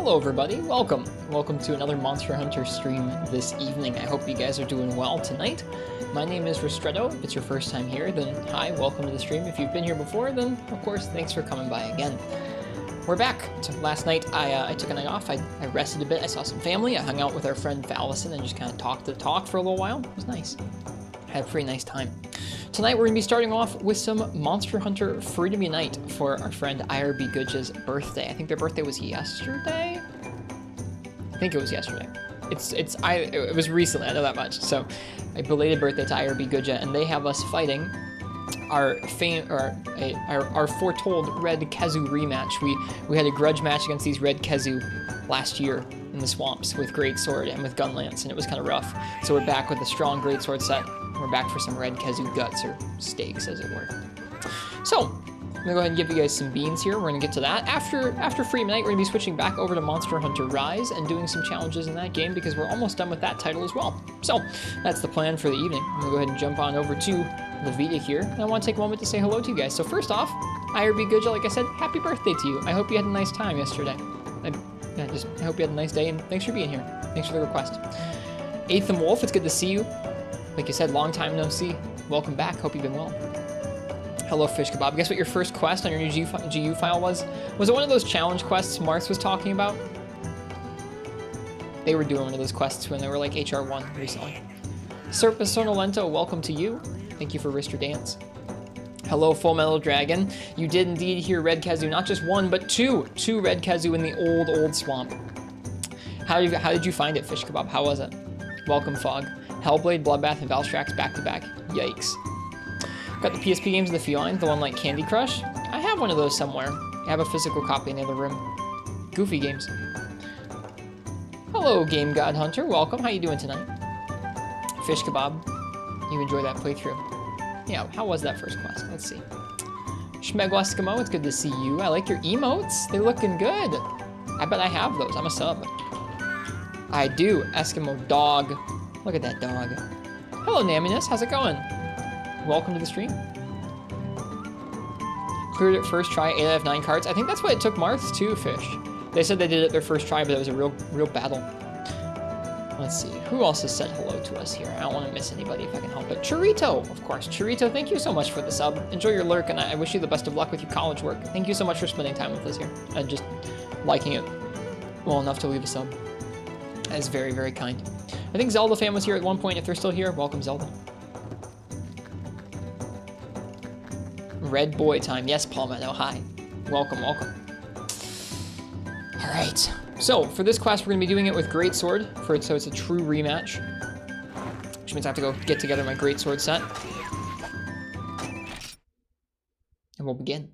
Hello everybody, welcome. Welcome to another Monster Hunter stream this evening. I hope you guys are doing well tonight. My name is Ristretto. If it's your first time here, then hi, welcome to the stream. If you've been here before, then of course, thanks for coming by again. We're back. So last night, I took a night off. I rested a bit. I saw some family. I hung out with our friend Allison and just kind of talked the talk for a little while. It was nice. I had a pretty nice time. Tonight we're going to be starting off with some Monster Hunter Freedom Unite for our friend IRB Goodge's birthday. I think their birthday was yesterday? I think it was yesterday. It was recently, I know that much. So a belated birthday to IRB Goodge, and they have us fighting our foretold Red Kezu rematch. We had a grudge match against these Red Kezu last year in the swamps with Greatsword and with Gunlance, and it was kind of rough. So we're back with a strong Greatsword set. We're back for some Red Kezu guts, or steaks, as it were. So, I'm gonna go ahead and give you guys some beans here. We're gonna get to that. After Freedom Night, we're gonna be switching back over to Monster Hunter Rise and doing some challenges in that game because we're almost done with that title as well. So, that's the plan for the evening. I'm gonna go ahead and jump on over to Levita here, and I want to take a moment to say hello to you guys. So first off, IRB Goodja, like I said, happy birthday to you. I hope you had a nice time yesterday. I hope you had a nice day, and thanks for being here. Thanks for the request. Aetham Wolf, it's good to see you. Like you said, long time no see. Welcome back. Hope you've been well. Hello, Fish Kebab. Guess what your first quest on your new GU file was? Was it one of those challenge quests Marks was talking about? They were doing one of those quests when they were like HR1 recently. Serpa Sonolento, welcome to you. Thank you for Rister Dance. Hello, Full Metal Dragon. You did indeed hear Red Kezu, not just one, but two Red Kezu in the old swamp. How did you find it, Fish Kebab? How was it? Welcome, Fog. Hellblade, Bloodbath, and Valstrax back-to-back. Yikes. Got the PSP games of the feline, the one like Candy Crush. I have one of those somewhere. I have a physical copy in the other room. Goofy games. Hello, Game God Hunter. Welcome. How you doing tonight? Fish Kebab. You enjoy that playthrough. Yeah, how was that first quest? Let's see. Schmego Eskimo, it's good to see you. I like your emotes. They're looking good. I bet I have those. I'm a sub. I do. Eskimo dog. Look at that dog. Hello, Naminus. How's it going? Welcome to the stream. Cleared it first try, 8 out of 9 cards. I think that's what it took Marth too, Fish. They said they did it their first try, but it was a real battle. Let's see. Who else has said hello to us here? I don't want to miss anybody if I can help it. Churrito, of course. Churrito, thank you so much for the sub. Enjoy your lurk, and I wish you the best of luck with your college work. Thank you so much for spending time with us here and just liking it well enough to leave a sub. That is very, very kind. I think Zelda fan was here at one point. If they're still here, welcome, Zelda. Red boy time. Yes, Palmetto. Hi. Welcome, welcome. All right. So for this quest, we're going to be doing it with Greatsword, so it's a true rematch. Which means I have to go get together my Greatsword set. And we'll begin.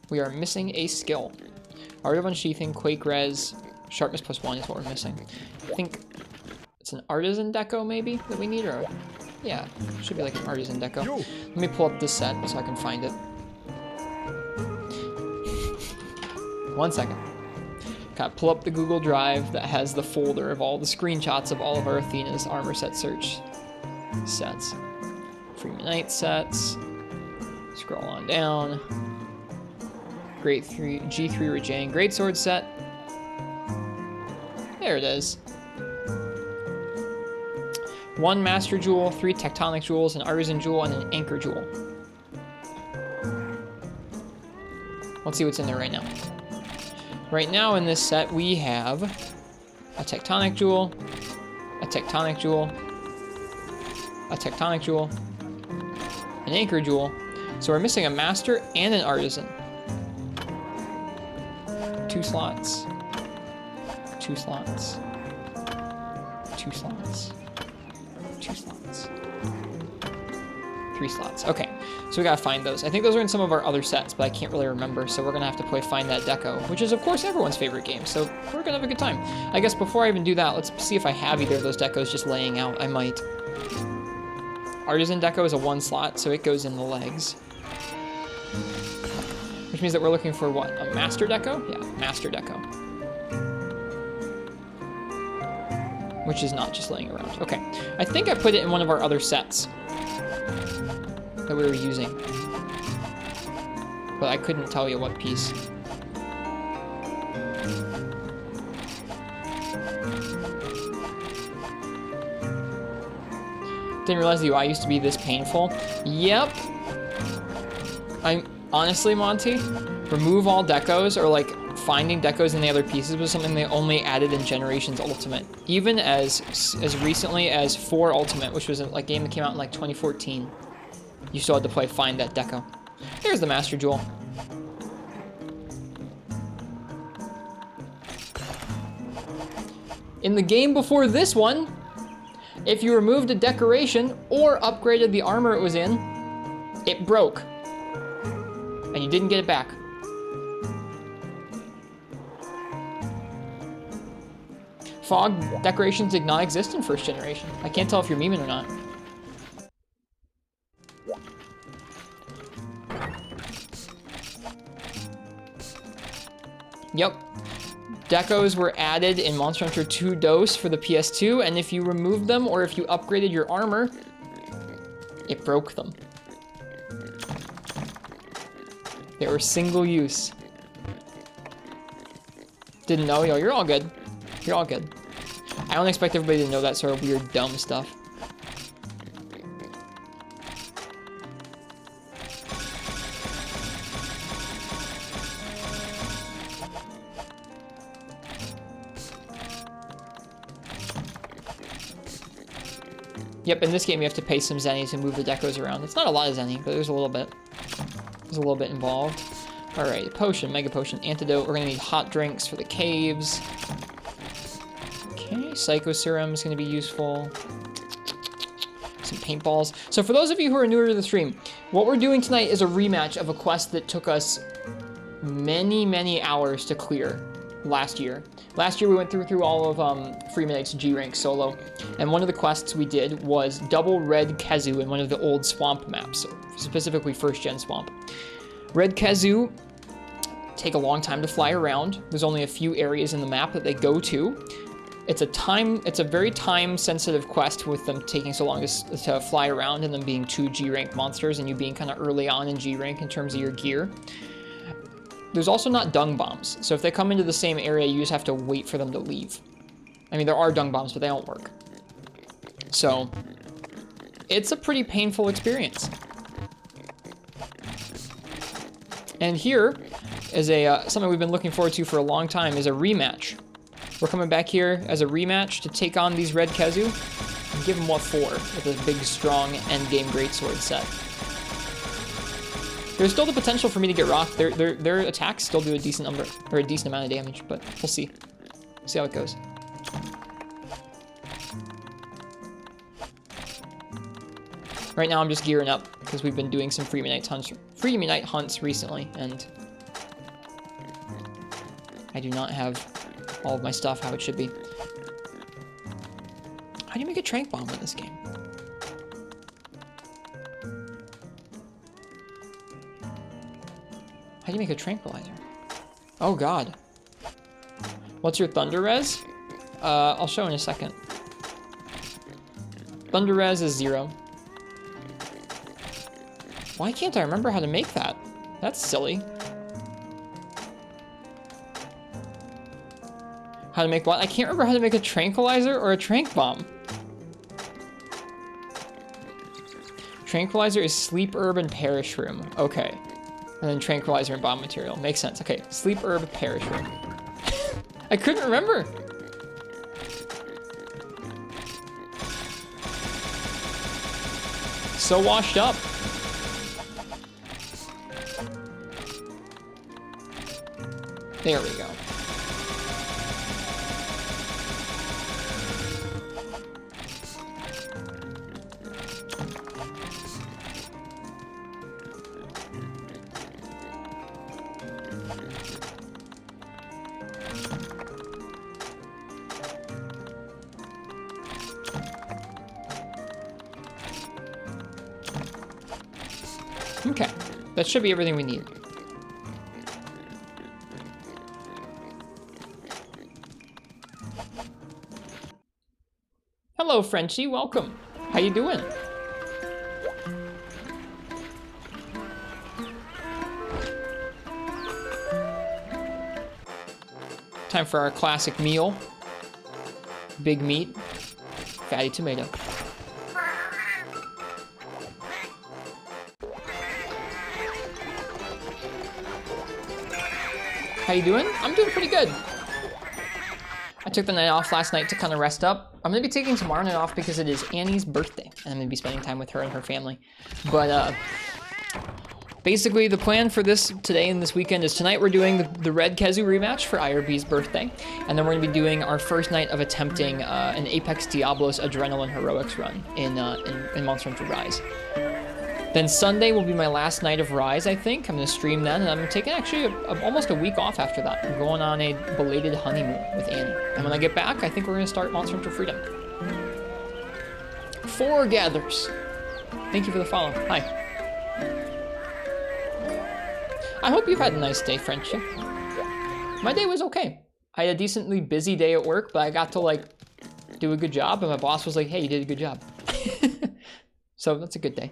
We are missing a skill. Art of Unsheathing, Quake Res, Sharpness +1 is what we're missing. I think it's an Artisan Deco maybe that we need, or yeah, should be like an Artisan Deco. Let me pull up this set so I can find it. 1 second. Gotta pull up the Google Drive that has the folder of all the screenshots of all of our Athena's armor set search sets. Freedom Night sets. Scroll on down. G3 Rajang Greatsword set. There it is. 1 Master Jewel, 3 Tectonic Jewels, an Artisan Jewel, and an Anchor Jewel. Let's see what's in there right now. Right now in this set we have a Tectonic Jewel, a Tectonic Jewel, a Tectonic Jewel, an Anchor Jewel. So we're missing a Master and an Artisan. 2 slots. 2 slots. 2 slots. 2 slots. 3 slots. Okay, so we gotta find those. I think those are in some of our other sets, but I can't really remember, so we're gonna have to play Find That Deco, which is, of course, everyone's favorite game, so we're gonna have a good time. I guess before I even do that, let's see if I have either of those decos just laying out. I might. Artisan Deco is a 1 slot, so it goes in the legs. Which means that we're looking for what? A Master Deco? Yeah, Master Deco. Which is not just laying around. Okay. I think I put it in one of our other sets. that we were using. But I couldn't tell you what piece. Didn't realize the UI used to be this painful. Yep. Honestly, Monty, remove all decos, or like finding decos in the other pieces was something they only added in Generations Ultimate. Even as recently as 4 Ultimate, which was a like game that came out in like 2014. You still had to play Find That Deco. There's the Master Jewel. In the game before this one, if you removed a decoration or upgraded the armor it was in, it broke. And you didn't get it back. Fog decorations did not exist in first generation. I can't tell if you're memeing or not. Yep. Decos were added in Monster Hunter 2 DOS for the PS2, and if you removed them or if you upgraded your armor, it broke them. They were single use. Didn't know? Yo, you're all good. You're all good. I don't expect everybody to know that sort of weird, dumb stuff. Yep, in this game you have to pay some zenny to move the decos around. It's not a lot of zenny, but there's a little bit. There's a little bit involved. Alright, potion, mega potion, antidote. We're gonna need hot drinks for the caves. Okay, psycho serum is gonna be useful. Some paintballs. So for those of you who are newer to the stream, what we're doing tonight is a rematch of a quest that took us many, many hours to clear last year. Last year we went through all of Free Midnight's G rank solo, and one of the quests we did was double Red Kezu in one of the old swamp maps, specifically first gen swamp. Red Kezu take a long time to fly around. There's only a few areas in the map that they go to. It's a very time sensitive quest with them taking so long to fly around and them being 2 G rank monsters and you being kind of early on in G rank in terms of your gear. There's also not dung bombs, so if they come into the same area, you just have to wait for them to leave. I mean, there are dung bombs, but they don't work. So, it's a pretty painful experience. And here is something we've been looking forward to for a long time, is a rematch. We're coming back here as a rematch to take on these Red Kezu and give them what for, with a big, strong endgame greatsword set. There's still the potential for me to get rocked. Their attacks still do a decent number, or a decent amount of damage, but we'll see. See how it goes. Right now I'm just gearing up, because we've been doing some Free Midnight hunts recently, and I do not have all of my stuff how it should be. How do you make a trank bomb in this game? How do you make a tranquilizer? Oh god. What's your thunder res? I'll show in a second. Thunder res is 0. Why can't I remember how to make that? That's silly. How to make what? I can't remember how to make a tranquilizer or a trank bomb. Tranquilizer is sleep herb and perish room. Okay. And then tranquilizer and bomb material. Makes sense. Okay, sleep herb, perish room. I couldn't remember. So washed up. There we go. Okay, that should be everything we need. Hello, Frenchie, welcome. How you doing? time for our classic meal. Big meat, fatty tomato. How you doing? I'm doing pretty good. I took the night off last night to kind of rest up. I'm gonna be taking tomorrow night off because it is Annie's birthday, and I'm gonna be spending time with her and her family. But basically the plan for this today and this weekend is tonight we're doing the Red Kezu rematch for IRB's birthday, and then we're gonna be doing our first night of attempting an Apex Diablos Adrenaline Heroics run in Monster Hunter Rise. Then Sunday will be my last night of Rise, I think. I'm gonna stream then, and I'm taking actually almost a week off after that. I'm going on a belated honeymoon with Annie. And when I get back, I think we're gonna start Monster Hunter Freedom. 4 gathers. Thank you for the follow. Hi. I hope you've had a nice day, Friendship. My day was okay. I had a decently busy day at work, but I got to like do a good job, and my boss was like, hey, you did a good job. So that's a good day.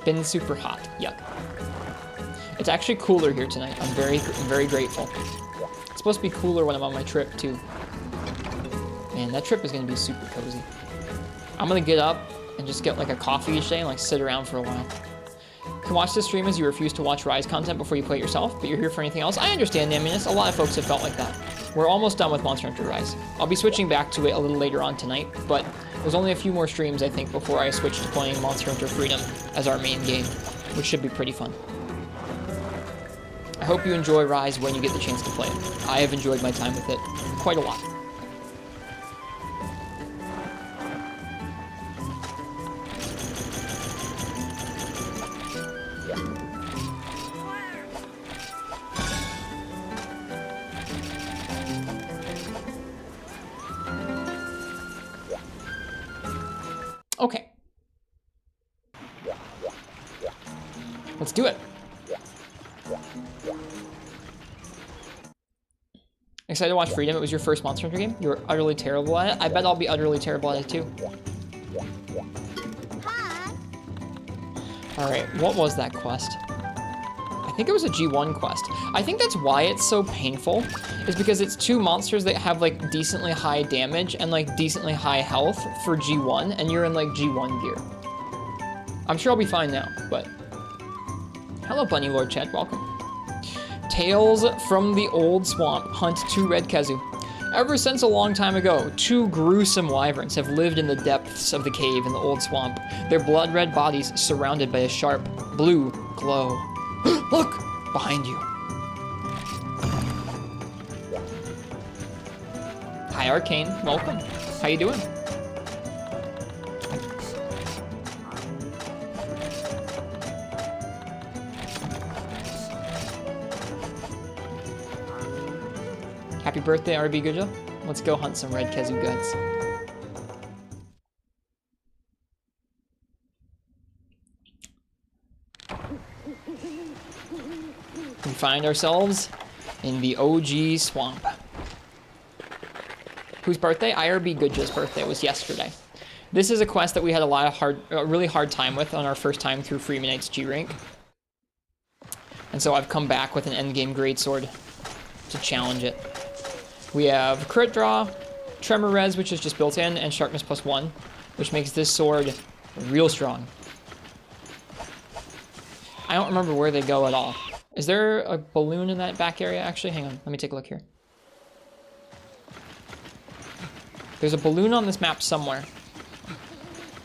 Been super hot. Yuck. It's actually cooler here tonight. I'm very grateful. It's supposed to be cooler when I'm on my trip too. Man, that trip is gonna be super cozy. I'm gonna get up and just get like a coffee each day and like sit around for a while. You can watch this stream as you refuse to watch Rise content before you play it yourself, but you're here for anything else. I understand, I mean, a lot of folks have felt like that. We're almost done with Monster Hunter Rise. I'll be switching back to it a little later on tonight, but there's only a few more streams, I think, before I switch to playing Monster Hunter Freedom as our main game, which should be pretty fun. I hope you enjoy Rise when you get the chance to play it. I have enjoyed my time with it quite a lot. Okay. Let's do it. Excited to watch Freedom? It was your first Monster Hunter game? You were utterly terrible at it? I bet I'll be utterly terrible at it too. Alright, what was that quest? I think it was a G1 quest. I think that's why it's so painful, is because it's 2 monsters that have like decently high damage and like decently high health for G1, and you're in like G1 gear. I'm sure I'll be fine now, but... Hello, Bunny Lord Chat, welcome. Tales from the Old Swamp hunt 2 Red Kezu. Ever since a long time ago, 2 gruesome wyverns have lived in the depths of the cave in the Old Swamp, their blood-red bodies surrounded by a sharp, blue glow. Look! Behind you. Hi, Arcane. Welcome. How you doing? Happy birthday, RB Goodja. Let's go hunt some Red Kezu guts. We find ourselves in the OG swamp. Whose birthday? IRB Goodja's birthday was yesterday. This is a quest that we had a really hard time with on our first time through Freeman Knight's G rank. And so I've come back with an endgame greatsword to challenge it. We have crit draw, tremor res, which is just built in, and sharpness +1, which makes this sword real strong. I don't remember where they go at all. Is there a balloon in that back area? Actually, hang on. Let me take a look here. There's a balloon on this map somewhere.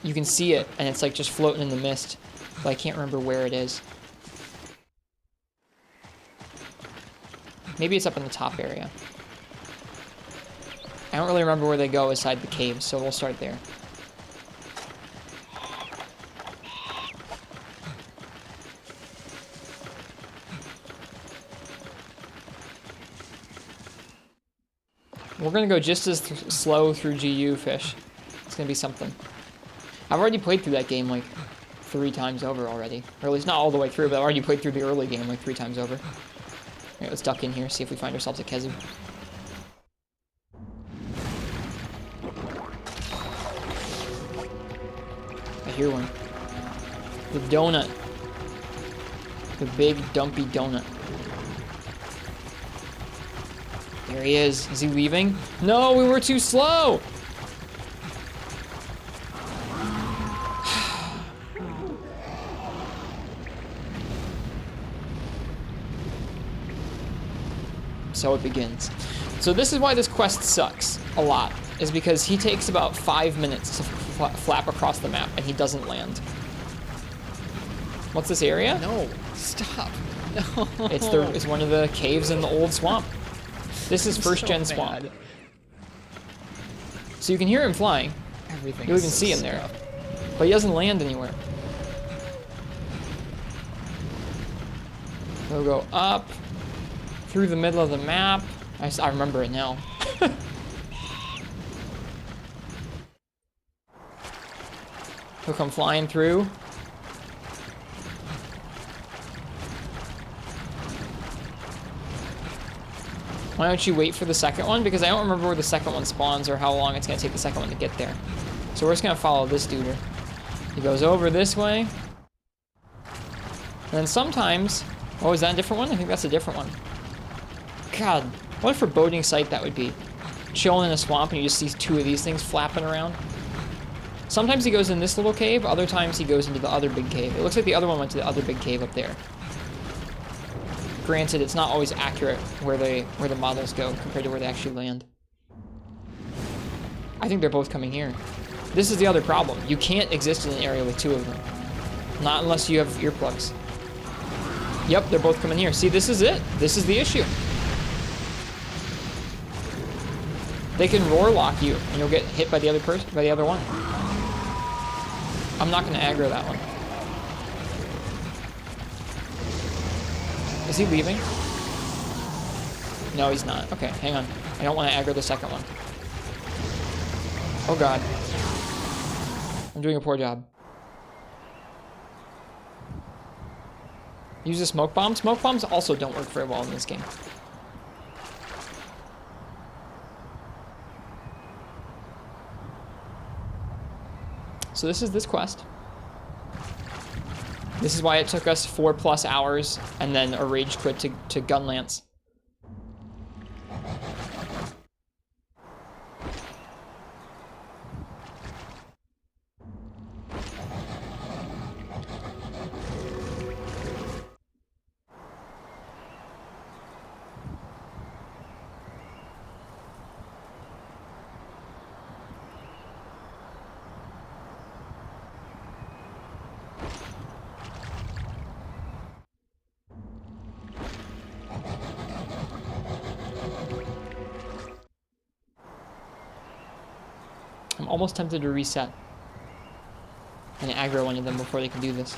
You can see it, and it's like just floating in the mist, but I can't remember where it is. Maybe it's up in the top area. I don't really remember where they go inside the cave, so we'll start there. We're gonna go just as slow through GU, Fish. It's gonna be something. I've already played through that game like 3 times over already. Or at least not all the way through, but I've already played through the early game like 3 times over. Alright, let's duck in here, see if we find ourselves a Kezu. I hear one. The donut. The big dumpy donut. There he is. Is he leaving? No, we were too slow! So it begins. So this is why this quest sucks a lot, is because he takes about 5 minutes to flap across the map and he doesn't land. What's this area? No, stop. No. It's one of the caves in the old swamp. This is first gen swamp. So you can hear him flying. Everything. You'll even see him there. But he doesn't land anywhere. He'll go up through the middle of the map. I remember it now. He'll come flying through. Why don't you wait for the second one? Because I don't remember where the second one spawns or how long it's going to take the second one to get there. So we're just going to follow this dude. He goes over this way. And then sometimes... Oh, is that a different one? I think that's a different one. God, what a foreboding sight that would be. Chilling in a swamp and you just see two of these things flapping around. Sometimes he goes in this little cave, other times he goes into the other big cave. It looks like the other one went to the other big cave up there. Granted, it's not always accurate where the models go compared to where they actually land. I think they're both coming here. This is the other problem. You can't exist in an area with two of them. Not unless you have earplugs. Yep, they're both coming here. See, this is it. This is the issue. They can roar lock you, and you'll get hit by the other person, by the other one. I'm not going to aggro that one. Is he leaving? No, he's not. Okay, hang on. I don't want to aggro the second one. Oh god. I'm doing a poor job. Use a smoke bomb. Smoke bombs also don't work very well in this game. So this is this quest. This is why it took us 4+ hours and then a rage quit to Gunlance. I'm almost tempted to reset and aggro one of them before they can do this.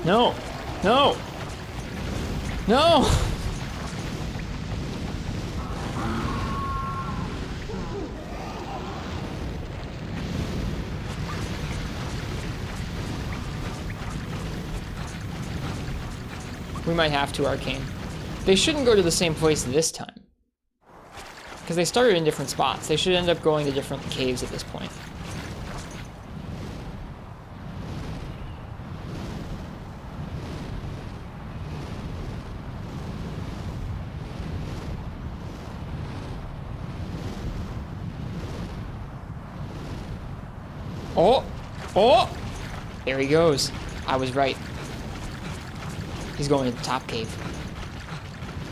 No! No! No! We might have to arcane. They shouldn't go to the same place this time. Because they started in different spots. They should end up going to different caves at this point. Oh! Oh! There he goes. I was right. He's going to the top cave.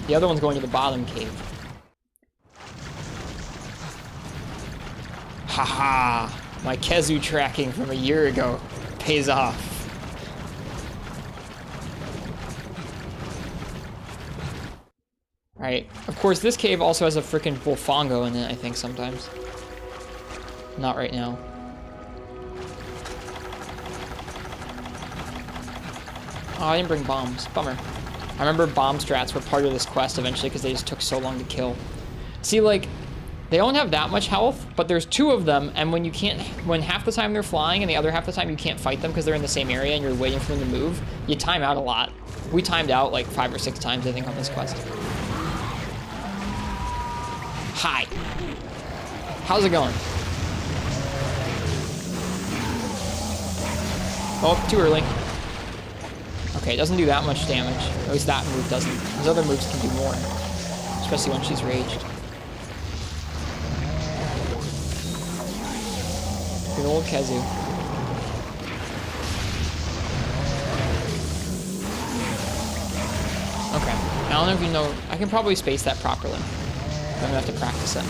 The other one's going to the bottom cave. Haha! My Kezu tracking from a year ago pays off. Alright, of course this cave also has a freaking Bullfongo in it, I think, sometimes. Not right now. Oh, I didn't bring bombs. Bummer. I remember bomb strats were part of this quest eventually because they just took so long to kill. See, like, They don't have that much health, but there's 2 of them, and when half the time they're flying and the other half the time you can't fight them because they're in the same area and you're waiting for them to move, you time out a lot. We timed out like 5 or 6 times, I think, on this quest. Hi. How's it going? Oh, too early. Okay, it doesn't do that much damage. At least that move doesn't. Those other moves can do more, especially when she's raged. Good old Kezu. Okay, I don't know if you know, I can probably space that properly. I'm gonna have to practice it.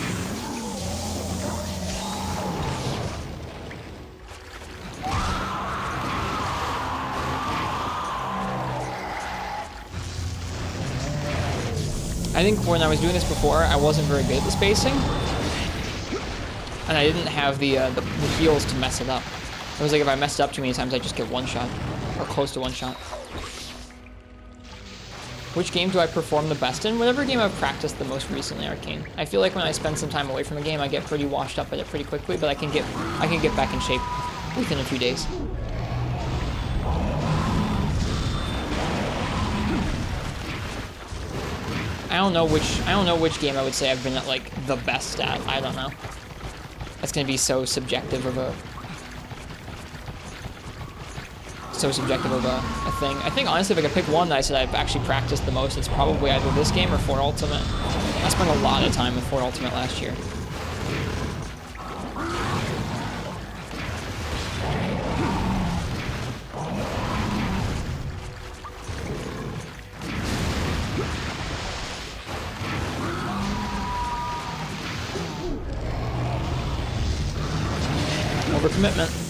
I think when I was doing this before, I wasn't very good at the spacing. And I didn't have the heals to mess it up. It was like if I messed it up too many times, I'd just get 1 shot. Or close to 1 shot. Which game do I perform the best in? Whatever game I've practiced the most recently, Arcane. I feel like when I spend some time away from a game, I get pretty washed up at it pretty quickly, but I can get back in shape within a few days. I don't know which game I would say I've been at like the best at. I don't know. That's gonna be so subjective of a thing. I think honestly, if I could pick one that I said I've actually practiced the most, it's probably either this game or 4 Ultimate. I spent a lot of time with 4 Ultimate last year. Overcommitment.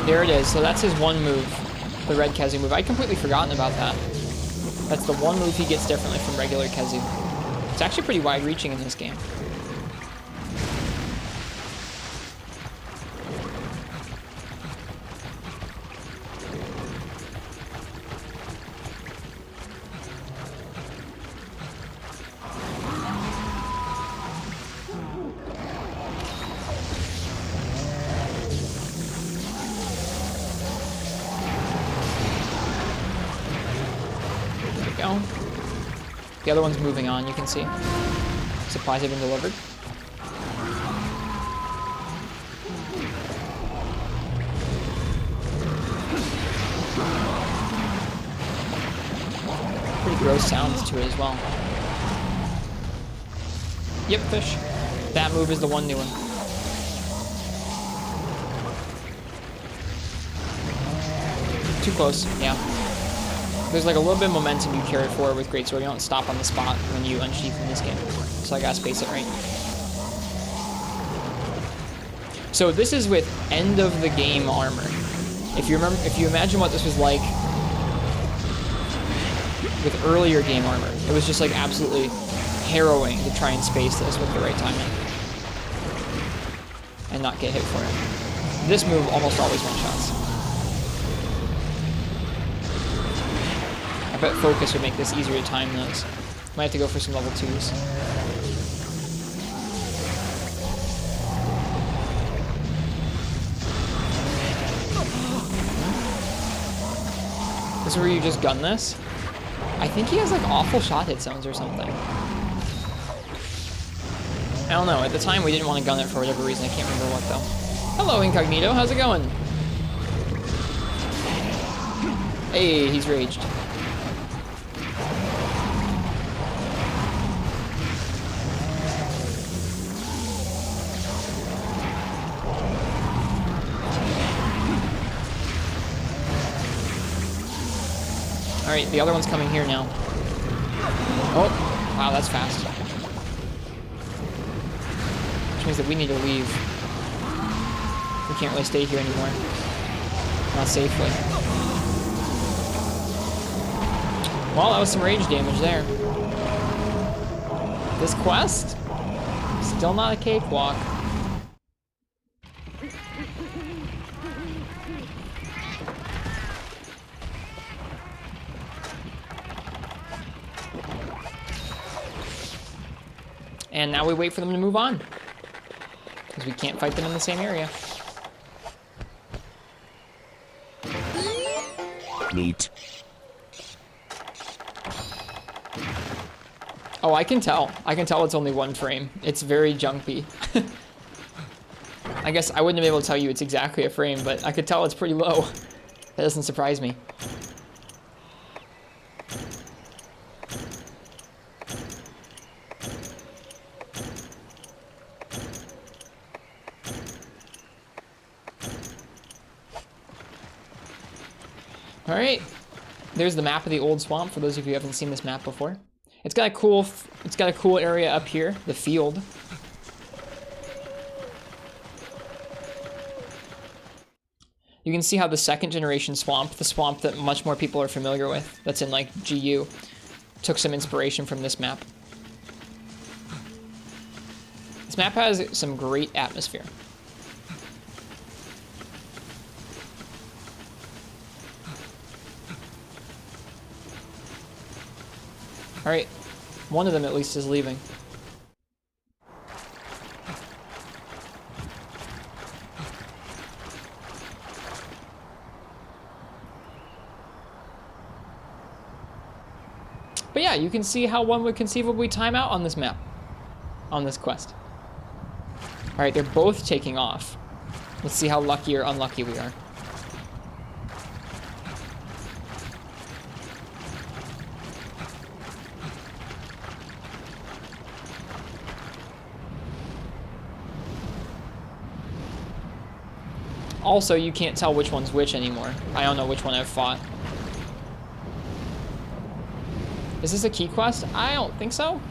There it is. So that's his one move, the red Kezu move. I'd completely forgotten about that. That's the one move he gets differently from regular Kezu. It's actually pretty wide-reaching in this game. The other one's moving on, you can see. Supplies have been delivered. Pretty gross sounds to it as well. Yep, fish. That move is the one new one. Too close, yeah. There's like a little bit of momentum you carry forward with Greatsword. You don't stop on the spot when you unsheath in this game. So I gotta space it right. So this is with end of the game armor. If you imagine what this was like with earlier game armor, it was just like absolutely harrowing to try and space this with the right timing and not get hit for it. This move almost always one-shots. I bet focus would make this easier to time those. Might have to go for some level 2s. This is where you just gun this? I think he has like awful shot hit zones or something. I don't know, at the time we didn't want to gun it for whatever reason, I can't remember what though. Hello Incognito, how's it going? Hey, he's raged. Alright, the other one's coming here now. Oh, wow, that's fast. Which means that we need to leave. We can't really stay here anymore. Not safely. Well, that was some rage damage there. This quest? Still not a cakewalk. And now we wait for them to move on. Because we can't fight them in the same area. Neat. Oh, I can tell. I can tell it's only one frame. It's very jumpy. I guess I wouldn't have been able to tell you it's exactly a frame, but I could tell it's pretty low. That doesn't surprise me. All right, there's the map of the old swamp. For those of you who haven't seen this map before, it's got a cool area up here, the field. You can see how the second generation swamp, the swamp that much more people are familiar with, that's in like GU, took some inspiration from this map. This map has some great atmosphere. All right, one of them at least is leaving. But yeah, you can see how one would conceivably time out on this map, on this quest. All right, they're both taking off. Let's see how lucky or unlucky we are. Also, you can't tell which one's which anymore. I don't know which one I've fought. Is this a key quest? I don't think so.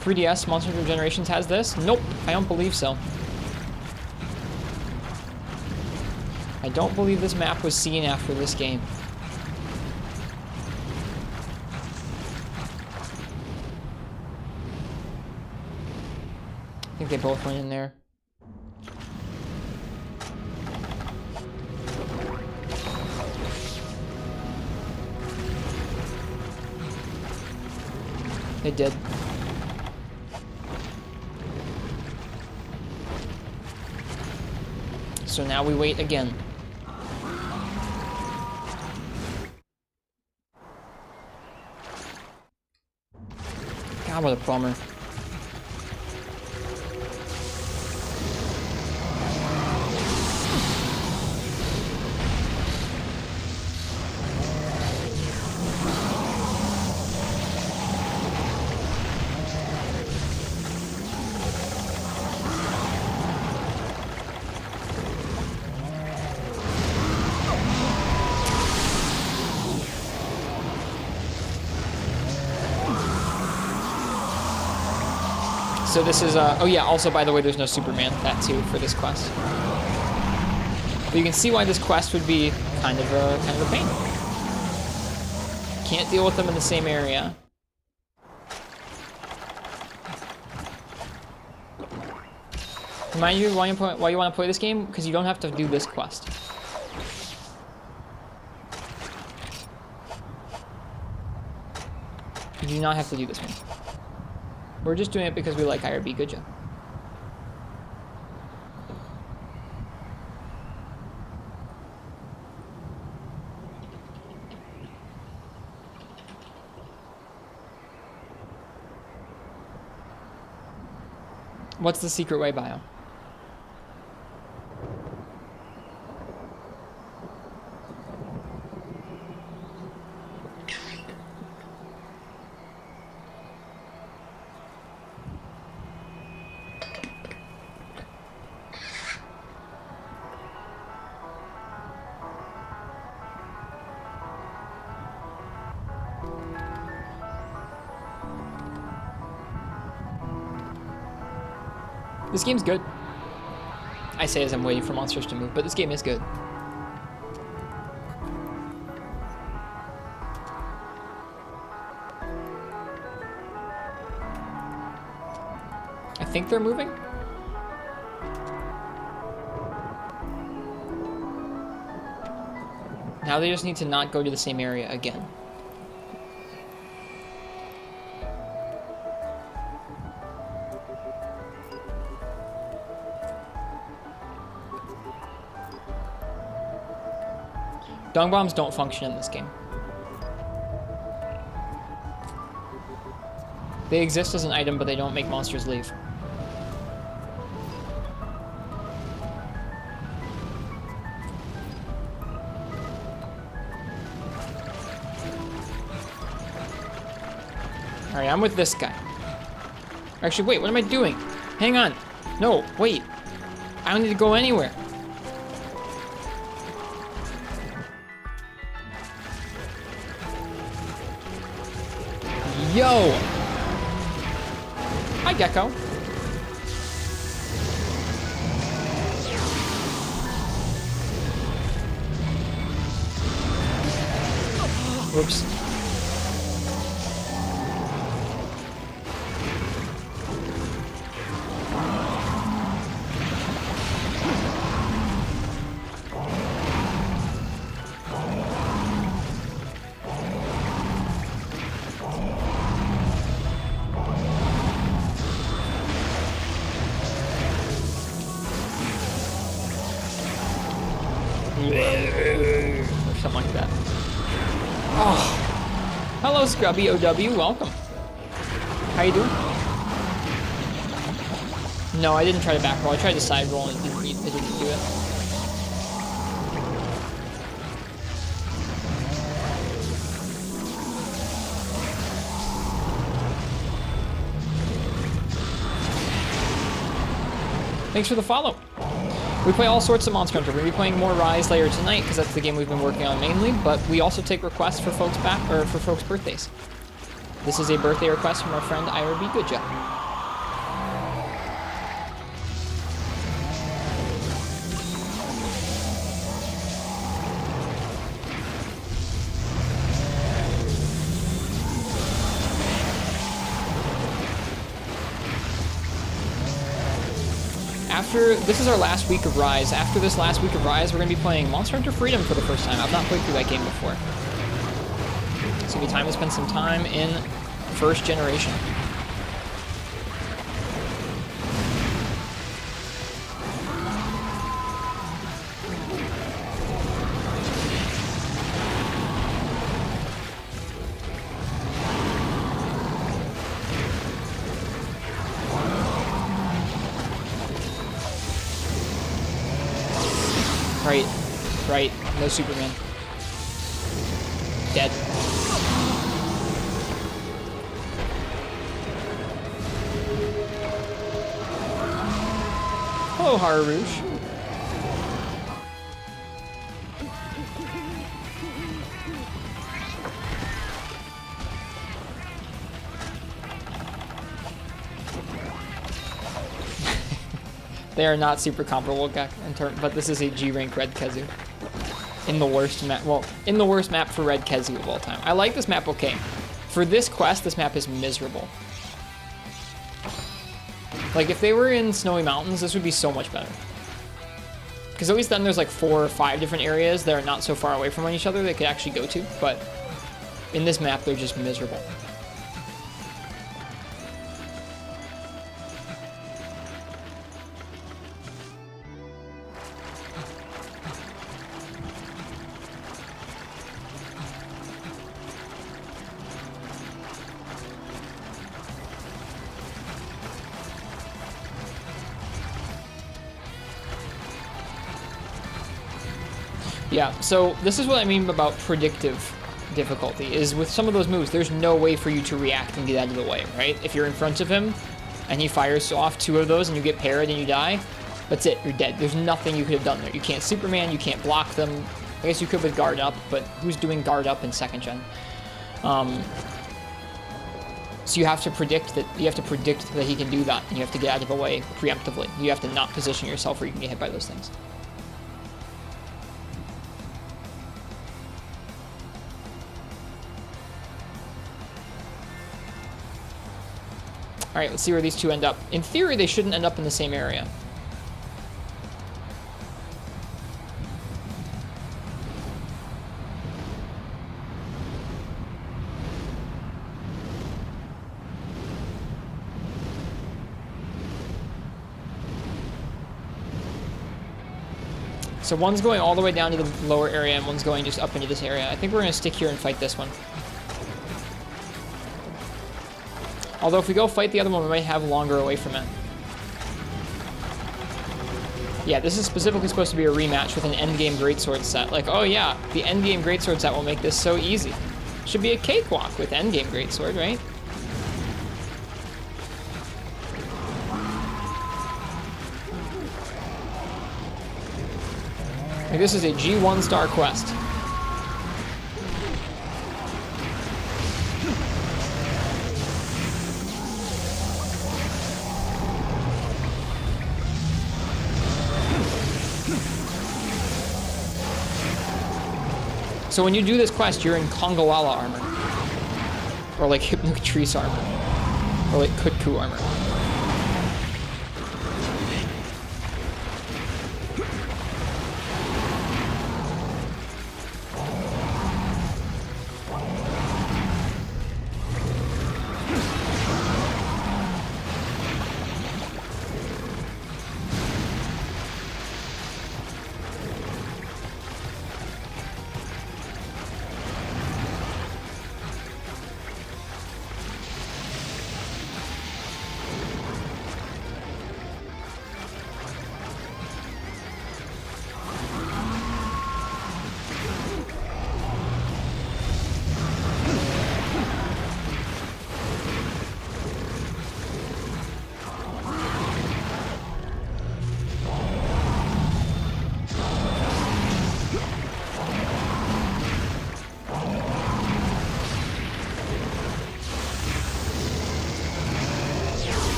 "3DS Monster Hunter Generations has this?" Nope, I don't believe so. I don't believe this map was seen after this game. I think they both went in there. They did. So now we wait again. God, what a bummer. So this is, oh yeah, also by the way, there's no Superman, that too, for this quest. But you can see why this quest would be kind of a pain. Can't deal with them in the same area. Remind you why you want to play this game? Because you don't have to do this quest. You do not have to do this one. We're just doing it because we like IRB. Good job. What's the secret way bio? This game's good. I say as I'm waiting for monsters to move, but this game is good. I think they're moving. Now they just need to not go to the same area again. Dung bombs don't function in this game. They exist as an item, but they don't make monsters leave. Alright, I'm with this guy. Actually, wait, what am I doing? Hang on. No, wait. I don't need to go anywhere. Yo! Hi, Gecko. Whoops. Or something like that. Oh. Hello, Scrubby OW. Welcome. How you doing? No, I didn't try to back roll. I tried to side roll and it didn't do it. Thanks for the follow. We play all sorts of Monster Hunter. We're going to be playing more Rise later tonight because that's the game we've been working on mainly, but we also take requests for folks' for folks' birthdays. This is a birthday request from our friend IRB Goodja. This is our last week of Rise. After this last week of Rise, we're going to be playing Monster Hunter Freedom for the first time. I've not played through that game before. It's going to be time to spend some time in first generation. Right, no Superman. Dead. Hello, Harush. They are not super comparable, but this is a G-rank Red Kezu. In the worst map, well, in the worst map for Red Kezu of all time. I like this map okay. For this quest, this map is miserable. Like, if they were in Snowy Mountains, this would be so much better. Because at least then there's like 4 or 5 different areas that are not so far away from each other they could actually go to, but in this map, they're just miserable. Yeah, so this is what I mean about predictive difficulty, is with some of those moves, there's no way for you to react and get out of the way, right? If you're in front of him, and he fires off 2 of those, and you get parried and you die, that's it, you're dead. There's nothing you could have done there. You can't Superman, you can't block them. I guess you could with guard up, but who's doing guard up in 2nd gen? So you have to predict that he can do that, and you have to get out of the way preemptively. You have to not position yourself where you can get hit by those things. Alright, let's see where these 2 end up. In theory, they shouldn't end up in the same area. So one's going all the way down to the lower area, and one's going just up into this area. I think we're going to stick here and fight this one. Although if we go fight the other one, we might have longer away from it. Yeah, this is specifically supposed to be a rematch with an endgame greatsword set. Like, oh yeah, the endgame greatsword set will make this so easy. Should be a cakewalk with endgame greatsword, right? Like, this is a G1 star quest. So when you do this quest, you're in Kongawala armor. Or like Hypnocatrice armor. Or like Kutku armor.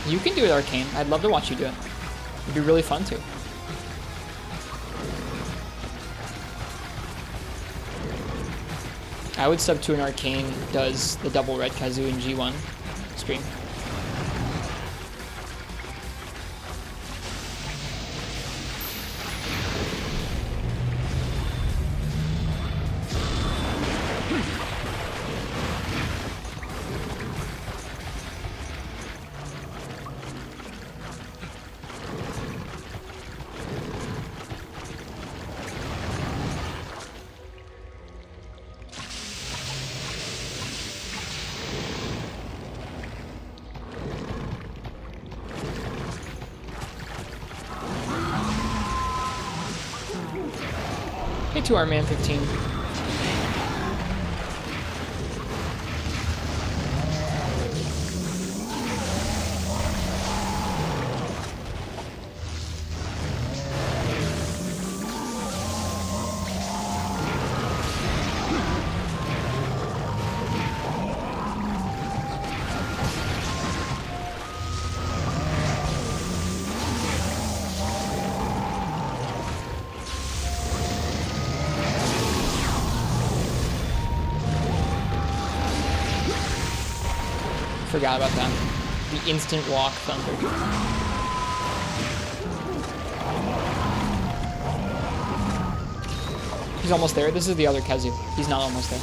You can do it, Arcane. I'd love to watch you do it. It'd be really fun to. I would sub to an Arcane does the double red Kazoo in G1 stream. Hey, to our man 15. Forgot about that. The instant walk thunder. He's almost there. This is the other Kazoo. He's not almost there.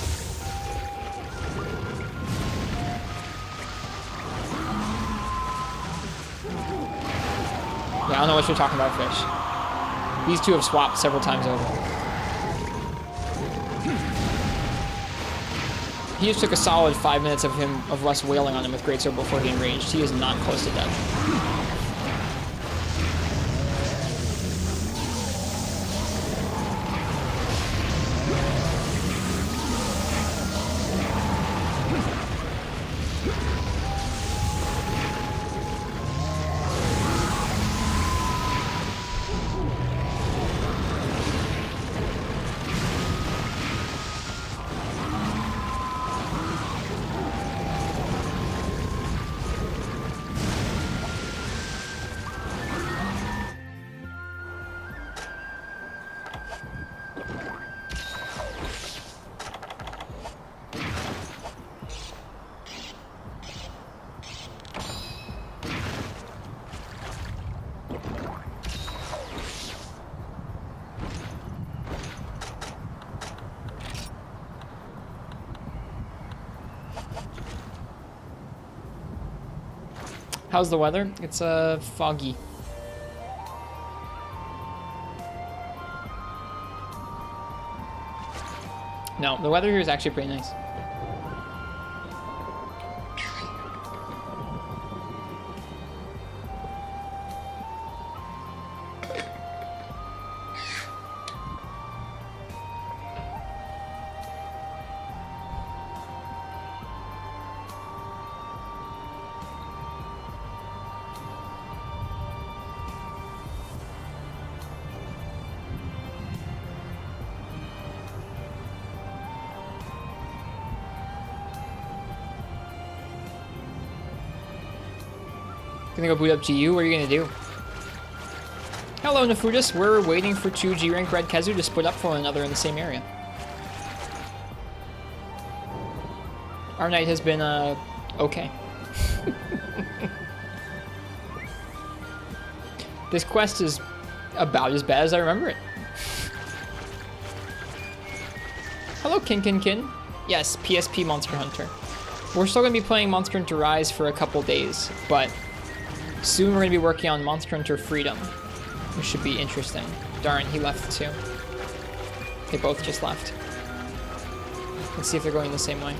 Yeah, I don't know what you're talking about, Fish. These two have swapped several times over. He just took a solid 5 minutes of Russ wailing on him with Greatsword before he enraged. He is not close to death. How's the weather? It's foggy. No, the weather here is actually pretty nice. Gonna go boot up GU. What are you gonna do? Hello, Nefudis. We're waiting for 2 G-rank red Kezu to split up from one another in the same area. Our night has been, okay. This quest is about as bad as I remember it. Hello, Kin. Yes, PSP Monster Hunter. We're still gonna be playing Monster Hunter Rise for a couple days, but soon we're gonna be working on Monster Hunter Freedom, which should be interesting. Darn, he left too. They both just left. Let's see if they're going the same way.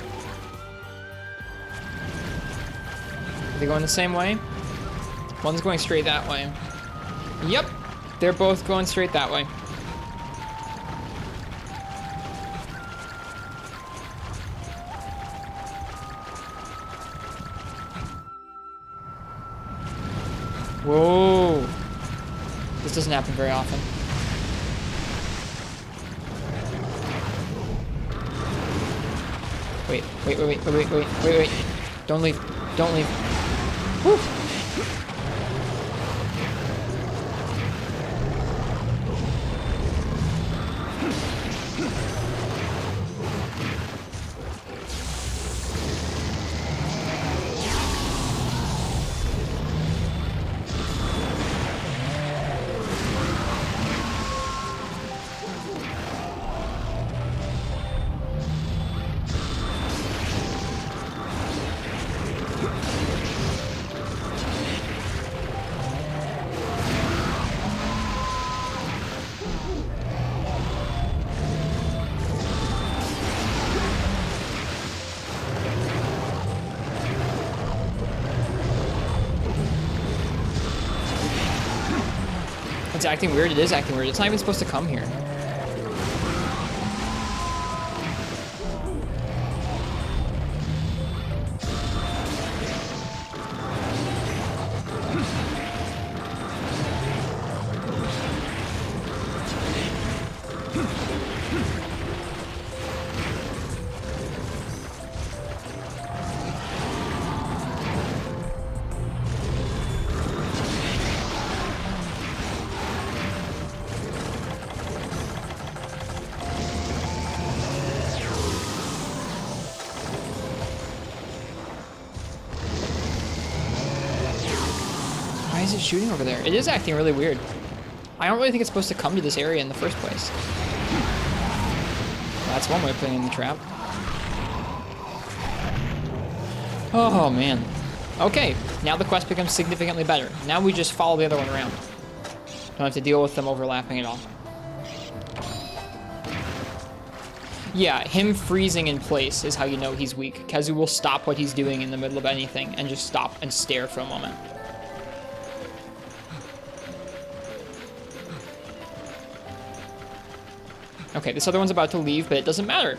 Are they going the same way? One's going straight that way. Yep, they're both going straight that way. Whoa. This doesn't happen very often. Wait. Don't leave. Don't leave. Woo. It's acting weird. It is acting weird. It's not even supposed to come here. Why is it shooting over there? It is acting really weird. I don't really think it's supposed to come to this area in the first place. That's one way of putting in the trap. Oh, man. Okay, now the quest becomes significantly better. Now we just follow the other one around. Don't have to deal with them overlapping at all. Yeah, him freezing in place is how you know he's weak. Kezu will stop what he's doing in the middle of anything and just stop and stare for a moment. Okay, this other one's about to leave, but it doesn't matter.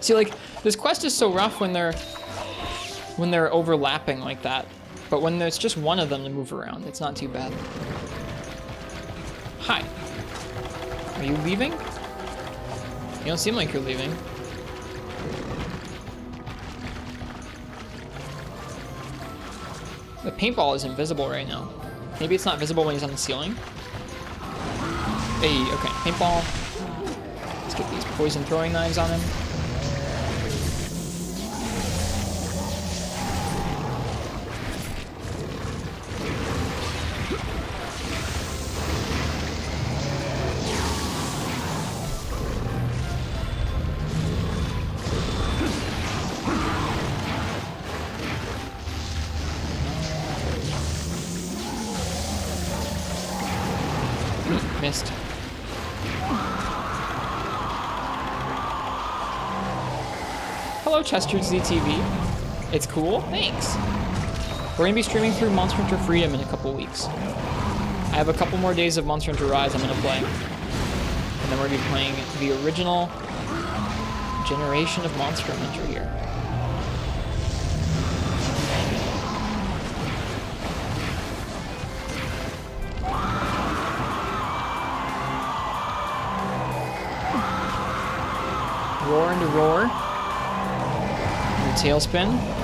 See, like, this quest is so rough when they're overlapping like that. But when there's just one of them to move around, it's not too bad. Hi. Are you leaving? You don't seem like you're leaving. The paintball is invisible right now. Maybe it's not visible when he's on the ceiling. Hey, okay, paintball. Let's get these poison throwing knives on him. follow Chester's ZTV. It's cool. Thanks. We're gonna be streaming through Monster Hunter Freedom in a couple weeks. I have a couple more days of Monster Hunter Rise I'm gonna play. And then we're gonna be playing the original generation of Monster Hunter here. Roar into roar. And tailspin.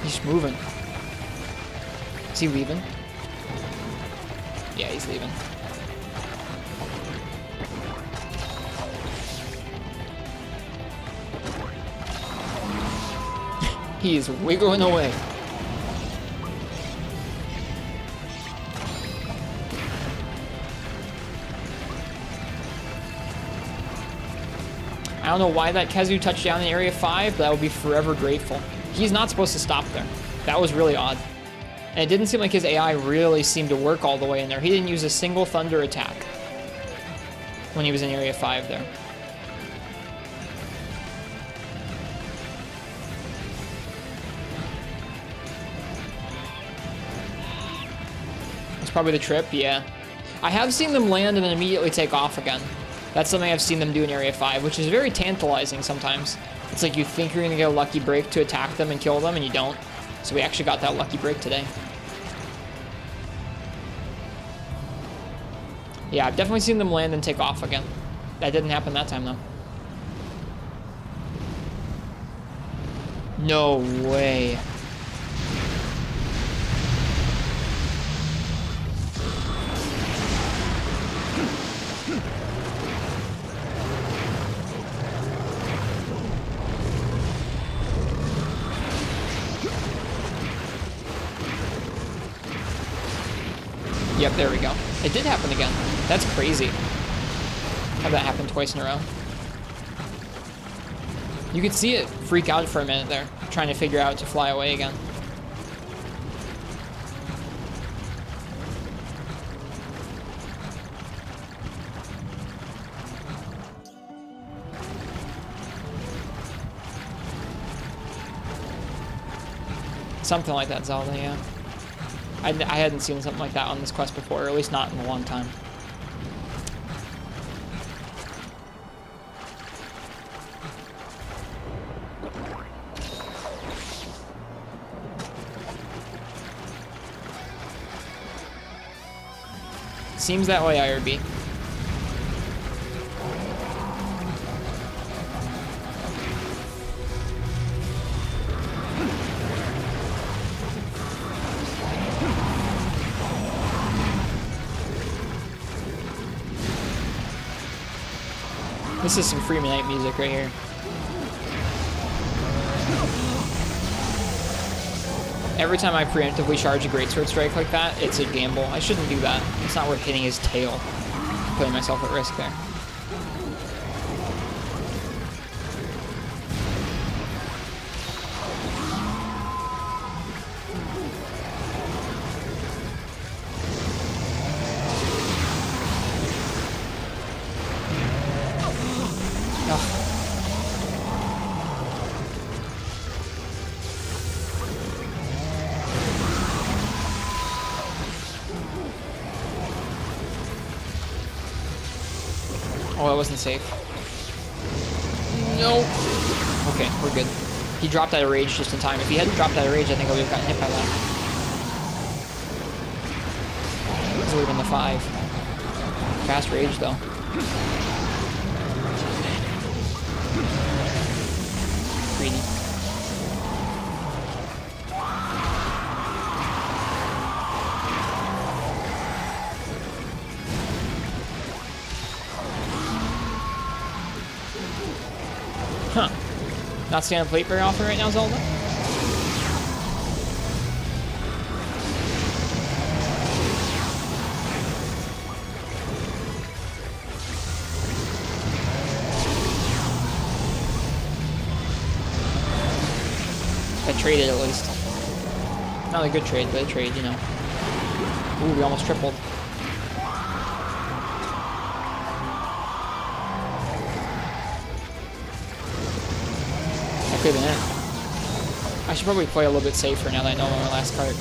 He's moving. Is he leaving? Yeah, he's leaving. He is wiggling away. I don't know why that Kezu touched down in Area 5, but I will be forever grateful. He's not supposed to stop there. That was really odd. And it didn't seem like his AI really seemed to work all the way in there. He didn't use a single thunder attack when he was in Area 5 there. That's probably the trip, yeah. I have seen them land and then immediately take off again. That's something I've seen them do in Area 5, which is very tantalizing sometimes. It's like you think you're gonna get a lucky break to attack them and kill them, and you don't. So we actually got that lucky break today. Yeah, I've definitely seen them land and take off again. That didn't happen that time, though. No way. Yep, there we go. It did happen again. That's crazy. Have that happen twice in a row. You could see it freak out for a minute there, trying to figure out to fly away again. Something like that, Zelda, yeah. I hadn't seen something like that on this quest before, or at least not in a long time. Seems that way, IRB. This is some Free Night music right here. Every time I preemptively charge a Greatsword Strike like that, it's a gamble. I shouldn't do that. It's not worth hitting his tail. Putting myself at risk there. Oh, that wasn't safe. No. Okay, we're good. He dropped out of rage just in time. If he hadn't dropped out of rage, I think I would have gotten hit by that. This would have been the 5. Fast rage, though. Greedy. Huh. Not staying on plate very often right now, Zelda? traded at least. Not a good trade, but a trade, you know. Ooh, we almost tripled. That could have been it. I should probably play a little bit safer now that I know I'm on my last card.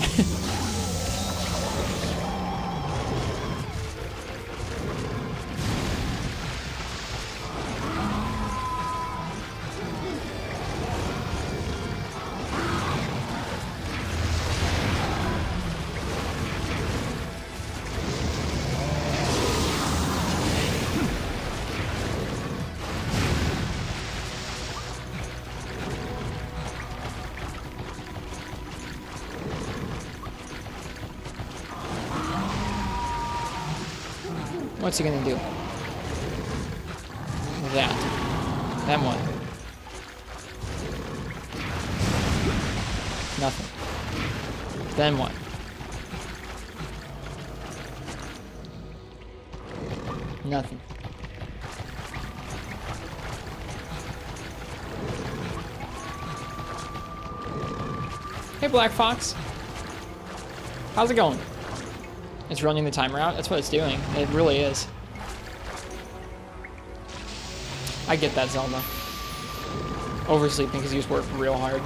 What's he gonna do? That. Then what? Nothing. Then what? Nothing. Hey, Black Fox. How's it going? It's running the timer out. That's what it's doing. It really is. I get that, Zelda. Oversleeping because you just work real hard.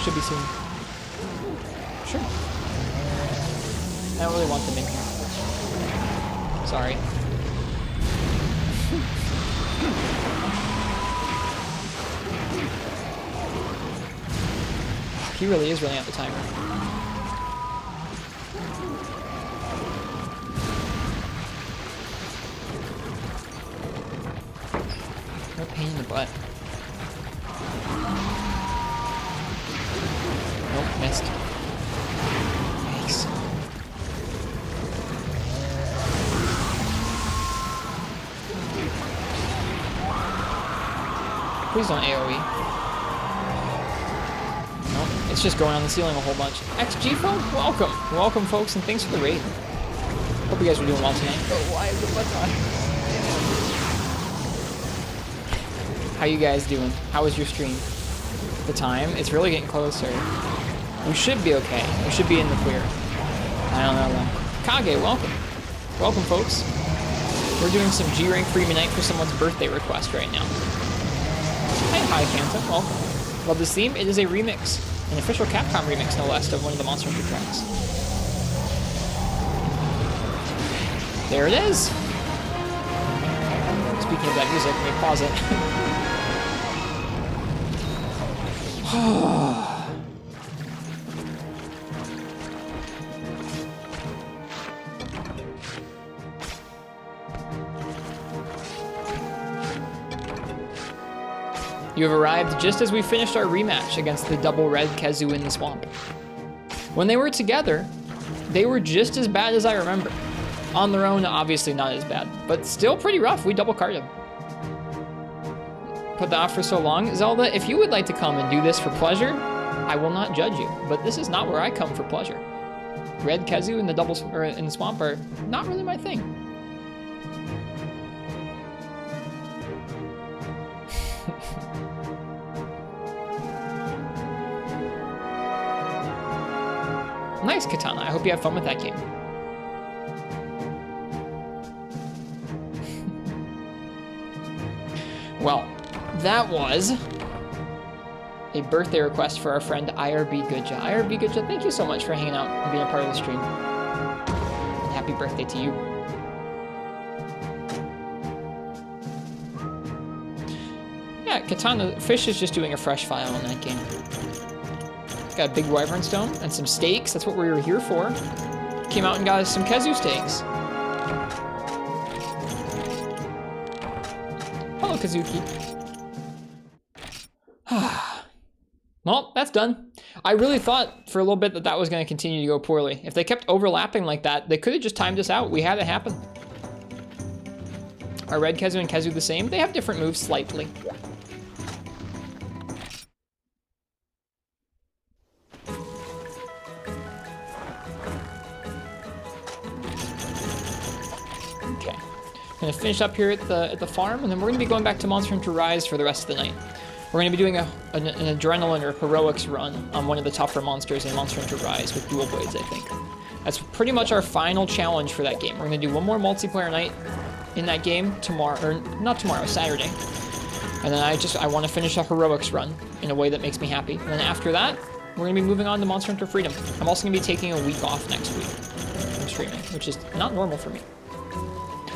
Should be soon. Sure. I don't really want them in here. Sorry. He really is running out the timer. What a pain in the butt. Nope, missed. Yikes. Please don't AoE. Nope, it's just going on the ceiling a whole bunch. XG phone, welcome. Welcome, folks, and thanks for the raid. Hope you guys are doing well tonight. Oh, why is the button on? How you guys doing? How was your stream? The time? It's really getting closer. We should be okay. We should be in the clear. I don't know though. Kage, welcome. Welcome, folks. We're doing some G-Rank Freeman Night for someone's birthday request right now. Hi, Fanta. Welcome. Love this theme. It is a remix. An official Capcom remix, no less, of one of the Monster Hunter tracks. There it is. Speaking of that music, let me pause it. You have arrived just as we finished our rematch against the double red Kezu in the swamp. When they were together, they were just as bad as I remember. On their own, obviously not as bad, but still pretty rough. We double carded. Put that off for so long. Zelda, if you would like to come and do this for pleasure, I will not judge you, but this is not where I come for pleasure. Red Kezu in the in the swamp are not really my thing. Nice, Katana. I hope you have fun with that game. Well, that was a birthday request for our friend IRB Goodja. IRB Goodja, thank you so much for hanging out and being a part of the stream. And happy birthday to you. Yeah, Katana, Fish is just doing a fresh file in that game. Got a big wyvern stone and some steaks. That's what we were here for. Came out and got us some Kezu steaks. Hello, Kazuki. Well, that's done. I really thought for a little bit that that was going to continue to go poorly. If they kept overlapping like that, they could have just timed us out. We had it happen. Are Red Kezu and Kezu the same? They have different moves slightly. Gonna finish up here at the farm, and then we're gonna be going back to Monster Hunter Rise for the rest of the night. We're gonna be doing an adrenaline or heroics run on one of the tougher monsters in Monster Hunter Rise with dual blades, I think. That's pretty much our final challenge for that game. We're gonna do one more multiplayer night in that game tomorrow, or not tomorrow, Saturday. And then I want to finish a heroics run in a way that makes me happy. And then after that, we're gonna be moving on to Monster Hunter Freedom. I'm also gonna be taking a week off next week from streaming, which is not normal for me.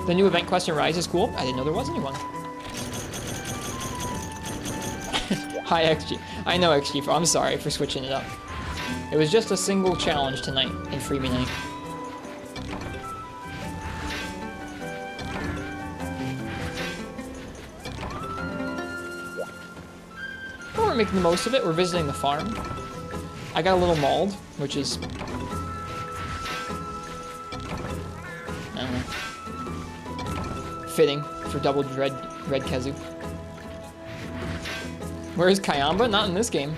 The new event quest in Rise is cool. I didn't know there was anyone. Hi, XG. I know, XG. I'm sorry for switching it up. It was just a single challenge tonight in Freebie Night. But we're making the most of it. We're visiting the farm. I got a little mauled, which is... I don't know. Fitting for double red Kezu. Where's Kayamba? Not in this game.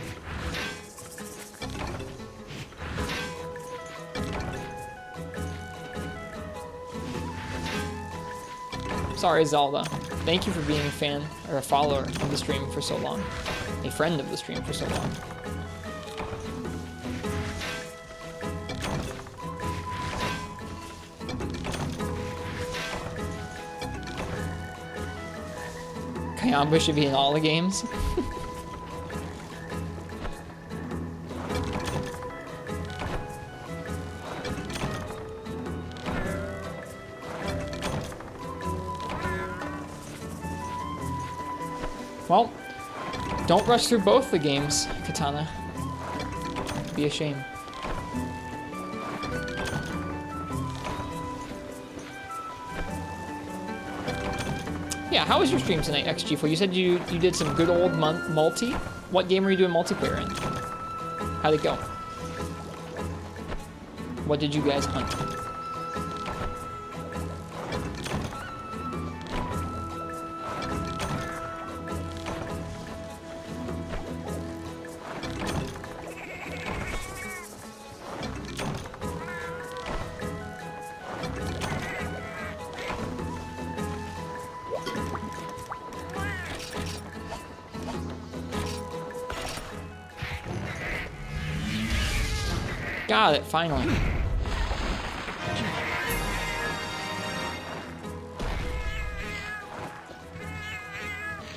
Sorry, Zelda. Thank you for being a fan or a follower of the stream for so long. A friend of the stream for so long. Kayamba should be in all the games. Well, don't rush through both the games, Katana. It'd be a shame. Yeah, how was your stream tonight, XG4? You said you did some good old multi. What game were you doing multiplayer in? How'd it go? What did you guys hunt? Got it, finally.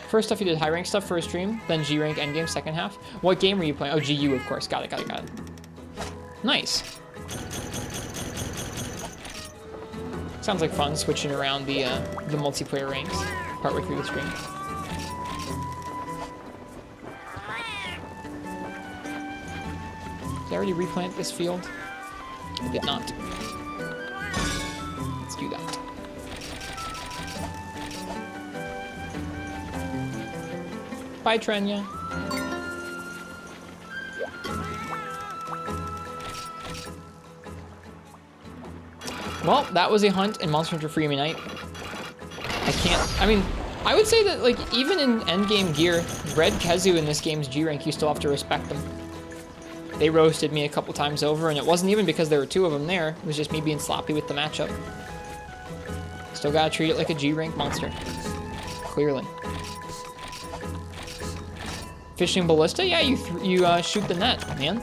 First off, you did high rank stuff for a stream, then G rank endgame second half. What game were you playing? Oh, GU, of course. Got it. Nice. Sounds like fun switching around the multiplayer ranks partway through the stream. Did I already replant this field? I did not. Let's do that. Bye, Trenya. Well, that was a hunt in Monster Hunter Freebie Night. I mean, I would say that, like, even in endgame gear, Red Kezu in this game's G rank, you still have to respect them. They roasted me a couple times over, and it wasn't even because there were two of them there. It was just me being sloppy with the matchup. Still gotta treat it like a G-rank monster. Clearly. Fishing ballista? Yeah, you shoot the net, man.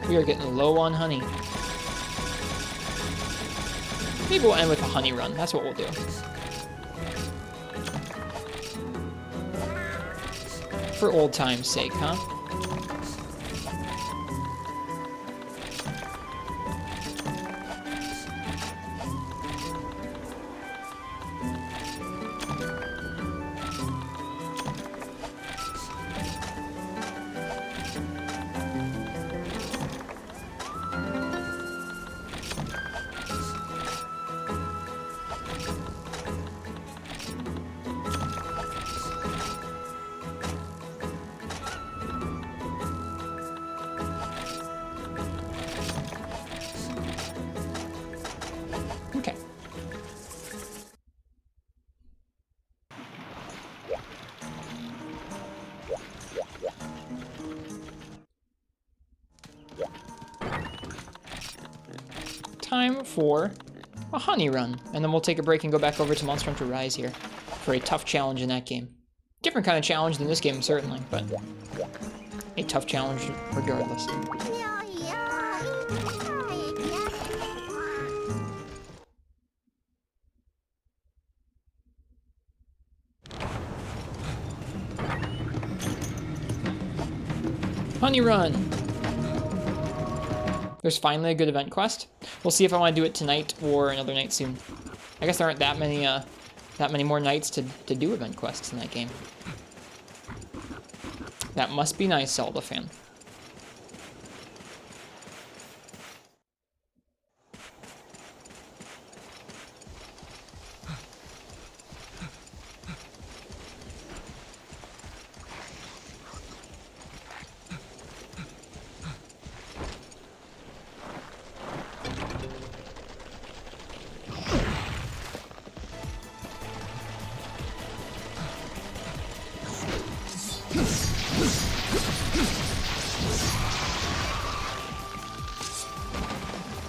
We are getting low on honey. Maybe we'll end with a honey run. That's what we'll do. For old time's sake, huh? time for a honey run. And then we'll take a break and go back over to Monster Hunter Rise here for a tough challenge in that game. Different kind of challenge than this game, certainly, but a tough challenge regardless. Honey run! There's finally a good event quest. We'll see if I want to do it tonight or another night soon. I guess there aren't that many more nights to do event quests in that game. That must be nice, Zelda fan.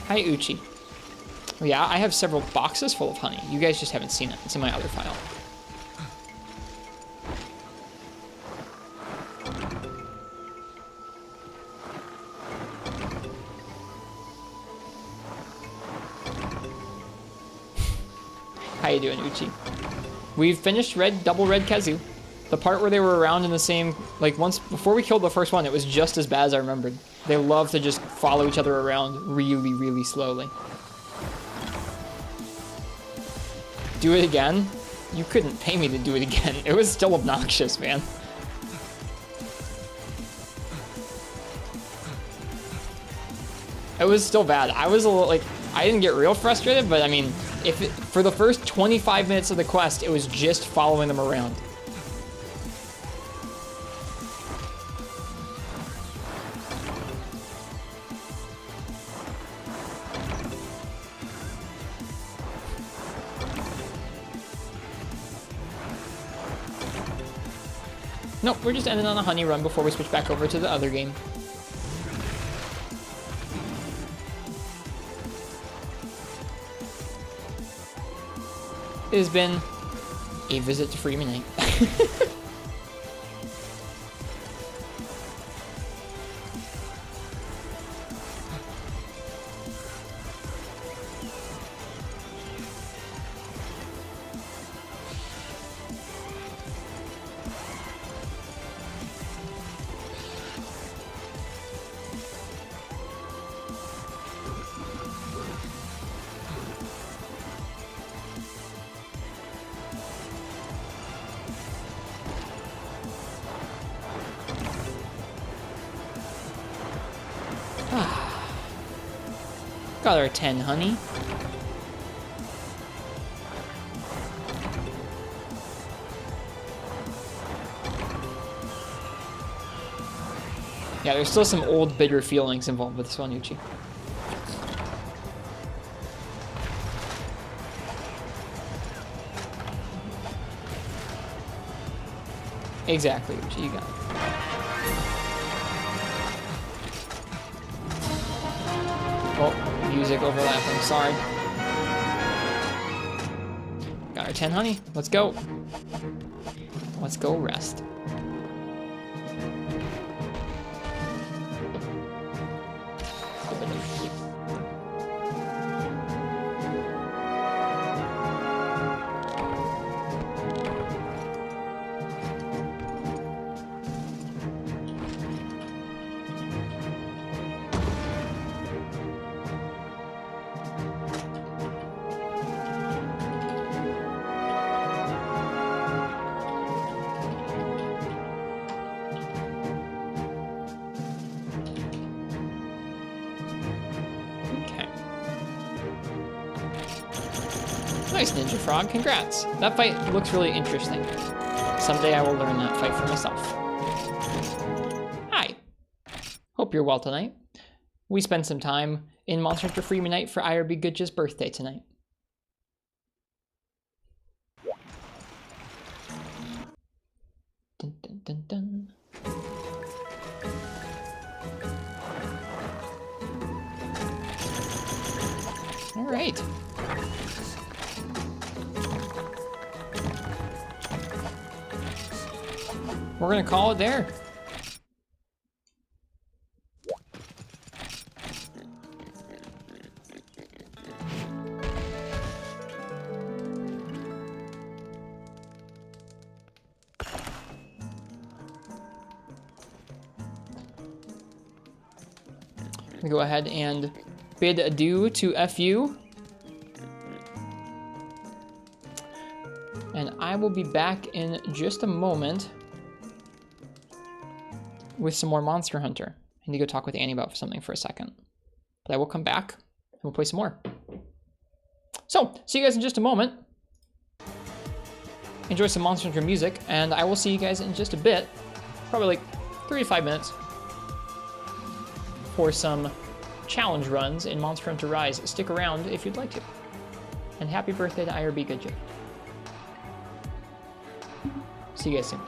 Hi, Uchi. Oh, yeah, I have several boxes full of honey. You guys just haven't seen it. It's in my other file. How you doing, Uchi? We've finished Double Red Kezu. The part where they were around in the same, like once, before we killed the first one, it was just as bad as I remembered. They love to just follow each other around really, really slowly. Do it again? You couldn't pay me to do it again. It was still obnoxious, man. It was still bad. I was a little, like, I didn't get real frustrated, but I mean, for the first 25 minutes of the quest, it was just following them around. Nope, we're just ending on a honey run before we switch back over to the other game. It has been a visit to Freeman Night. Got our 10 honey. Yeah, there's still some old bitter feelings involved with this one, Uchi. Exactly, Uchi, you got it. Oh, music overlapping, sorry. Got our 10 honey, let's go. Let's go rest. Nice, Ninja Frog. Congrats. That fight looks really interesting. Someday I will learn that fight for myself. Hi. Hope you're well tonight. We spent some time in Monster Hunter Freeman Night for IRB Goodge's birthday tonight. Dun, dun, dun, dun. right. We're gonna call it there. We go ahead and bid adieu to FU. And I will be back in just a moment with some more Monster Hunter. I need to go talk with Annie about something for a second. But I will come back and we'll play some more. So, see you guys in just a moment. Enjoy some Monster Hunter music, and I will see you guys in just a bit. Probably like 3 to 5 minutes. For some challenge runs in Monster Hunter Rise. Stick around if you'd like to. And happy birthday to IRB Goodjay. See you guys soon.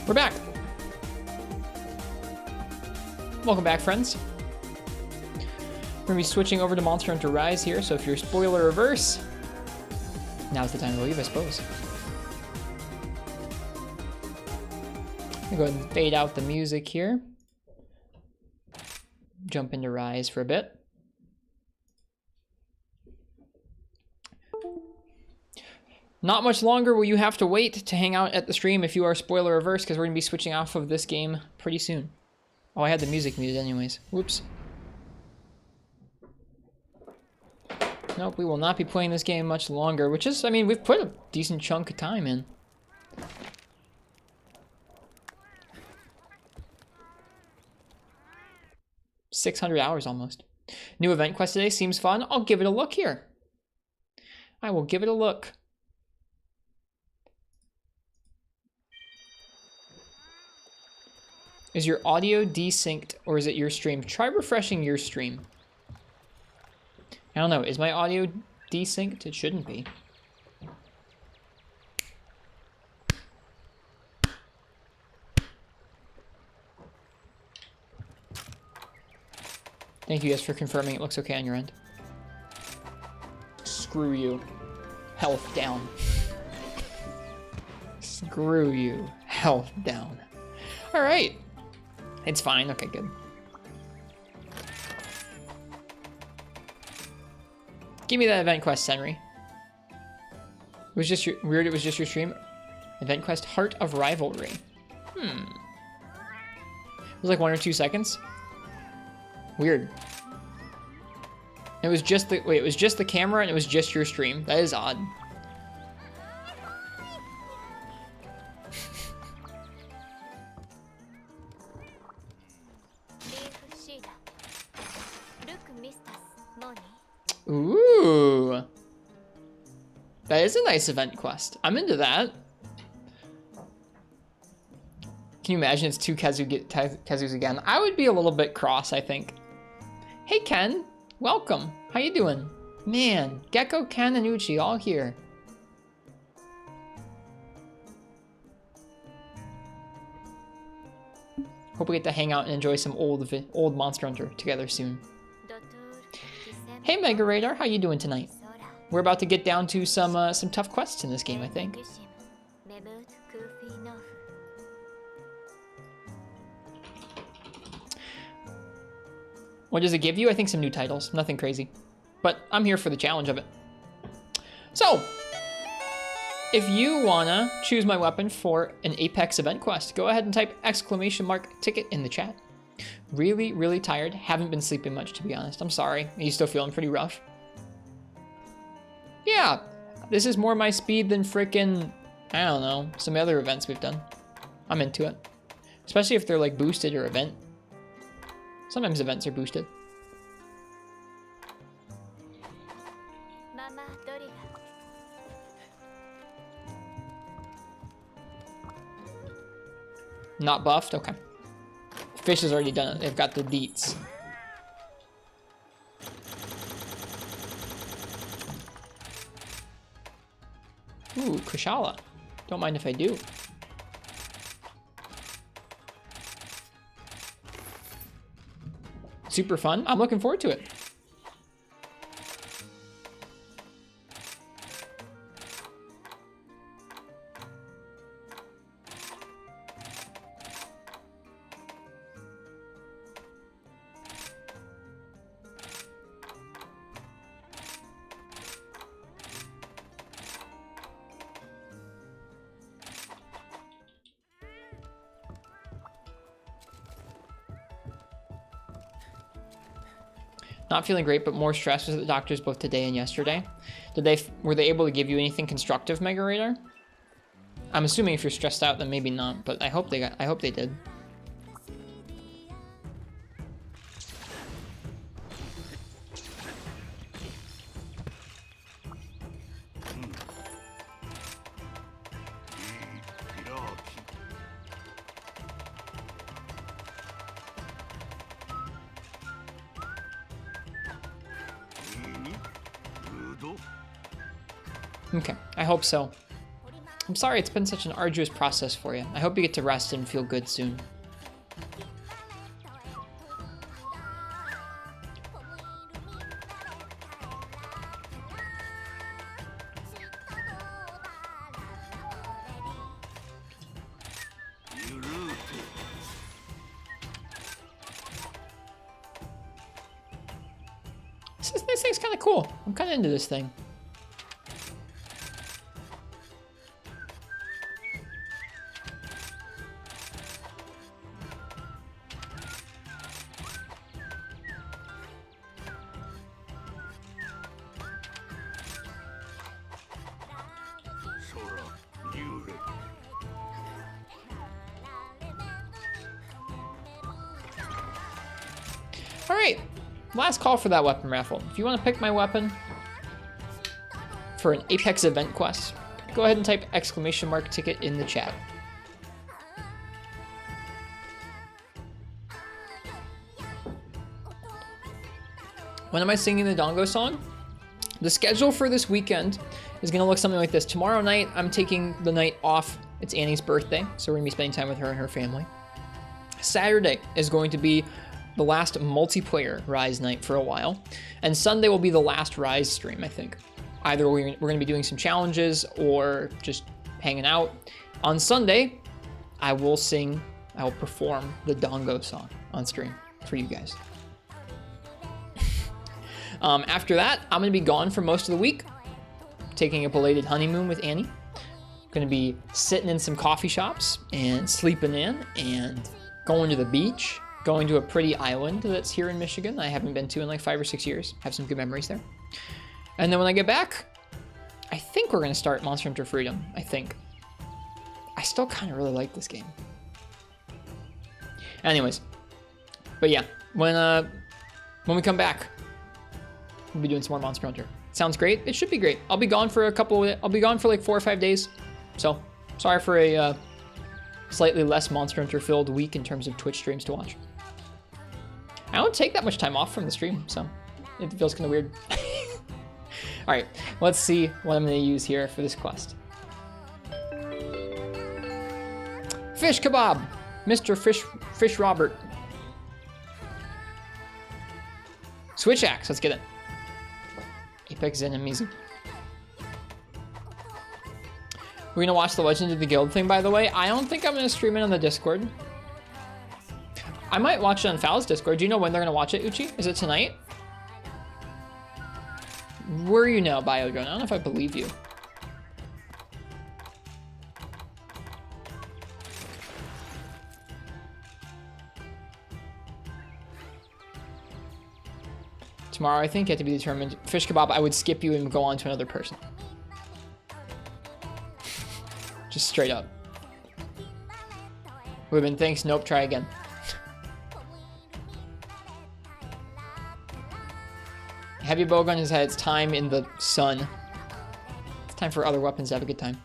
We're back. Welcome back, friends. We're gonna be switching over to Monster Hunter Rise here, so if you're spoiler averse, now's the time to leave, I suppose. I'm gonna go ahead and fade out the music here. Jump into Rise for a bit. Not much longer will you have to wait to hang out at the stream if you are spoiler averse, because we're going to be switching off of this game pretty soon. Oh, I had the music muted anyways. Whoops. Nope, we will not be playing this game much longer, which is, I mean, we've put a decent chunk of time in. $600 almost. New event quest today seems fun. I'll give it a look here. I will give it a look. Is your audio desynced or is it your stream? Try refreshing your stream. I don't know. Is my audio desynced? It shouldn't be. Thank you guys for confirming it looks okay on your end. Screw you. Health down. Screw you. Health down. Alright. It's fine. Okay, good. Give me that event quest, Henry. It was just your weird. It was just your stream. Event quest, Heart of Rivalry. It was like 1 or 2 seconds. Weird. It was just the wait. It was just the camera, and it was just your stream. That is odd. Ooh. That is a nice event quest. I'm into that. Can you imagine it's 2 Kazus again? I would be a little bit cross, I think. Hey, Ken. Welcome. How you doing? Man, Gecko, Ken, and Uchi all here. Hope we get to hang out and enjoy some old Monster Hunter together soon. Hey Mega Radar, how you doing tonight? We're about to get down to some tough quests in this game, I think. What does it give you? I think some new titles, nothing crazy. But I'm here for the challenge of it. So, if you wanna choose my weapon for an Apex event quest, go ahead and type !ticket in the chat. Really, really tired. Haven't been sleeping much, to be honest. I'm sorry. Are you still feeling pretty rough? Yeah, this is more my speed than frickin', I don't know, some other events we've done. I'm into it. Especially if they're like boosted or event. Sometimes events are boosted. Not buffed? Okay. Fish has already done it. They've got the deets. Ooh, Kushala. Don't mind if I do. Super fun. I'm looking forward to it. Not feeling great, but more stressed. Was at the doctors both today and yesterday. Were they able to give you anything constructive, Mega Radar? I'm assuming if you're stressed out, then maybe not. But I hope they did. Okay, I hope so. I'm sorry it's been such an arduous process for you. I hope you get to rest and feel good soon. This thing's kind of cool. I'm kind of into this thing. Alright, last call for that weapon raffle. If you want to pick my weapon for an Apex event quest, go ahead and type !ticket in the chat. When am I singing the Dongo song? The schedule for this weekend is going to look something like this. Tomorrow night, I'm taking the night off. It's Annie's birthday, so we're going to be spending time with her and her family. Saturday is going to be the last multiplayer Rise night for a while. And Sunday will be the last Rise stream, I think. Either we're going to be doing some challenges or just hanging out. On Sunday, I will perform the Dongo song on stream for you guys. After that, I'm going to be gone for most of the week, taking a belated honeymoon with Annie. Going to be sitting in some coffee shops and sleeping in and going to the beach, going to a pretty island that's here in Michigan I haven't been to in like 5 or 6 years. Have some good memories there. And then when I get back, I think we're going to start Monster Hunter Freedom, I think. I still kind of really like this game. Anyways, but yeah, when we come back, we'll be doing some more Monster Hunter. Sounds great. It should be great. I'll be gone for like 4 or 5 days. So sorry for a slightly less Monster Hunter filled week in terms of Twitch streams to watch. I don't take that much time off from the stream, so it feels kind of weird. All right, let's see what I'm going to use here for this quest. Fish kebab, Mr. Fish Robert. Switch axe, let's get it. Apex Zen and Mizu. We're gonna watch the Legend of the Guild thing, by the way. I don't think I'm gonna stream it on the Discord. I might watch it on Fal's Discord. Do you know when they're gonna watch it, Uchi? Is it tonight? Where are you now, Biodrone? I don't know if I believe you. Tomorrow, I think, yet to be determined. Fish kebab, I would skip you and go on to another person. Just straight up. Women, thanks. Nope, try again. Heavy bowgun has had its time in the sun. It's time for other weapons to have a good time.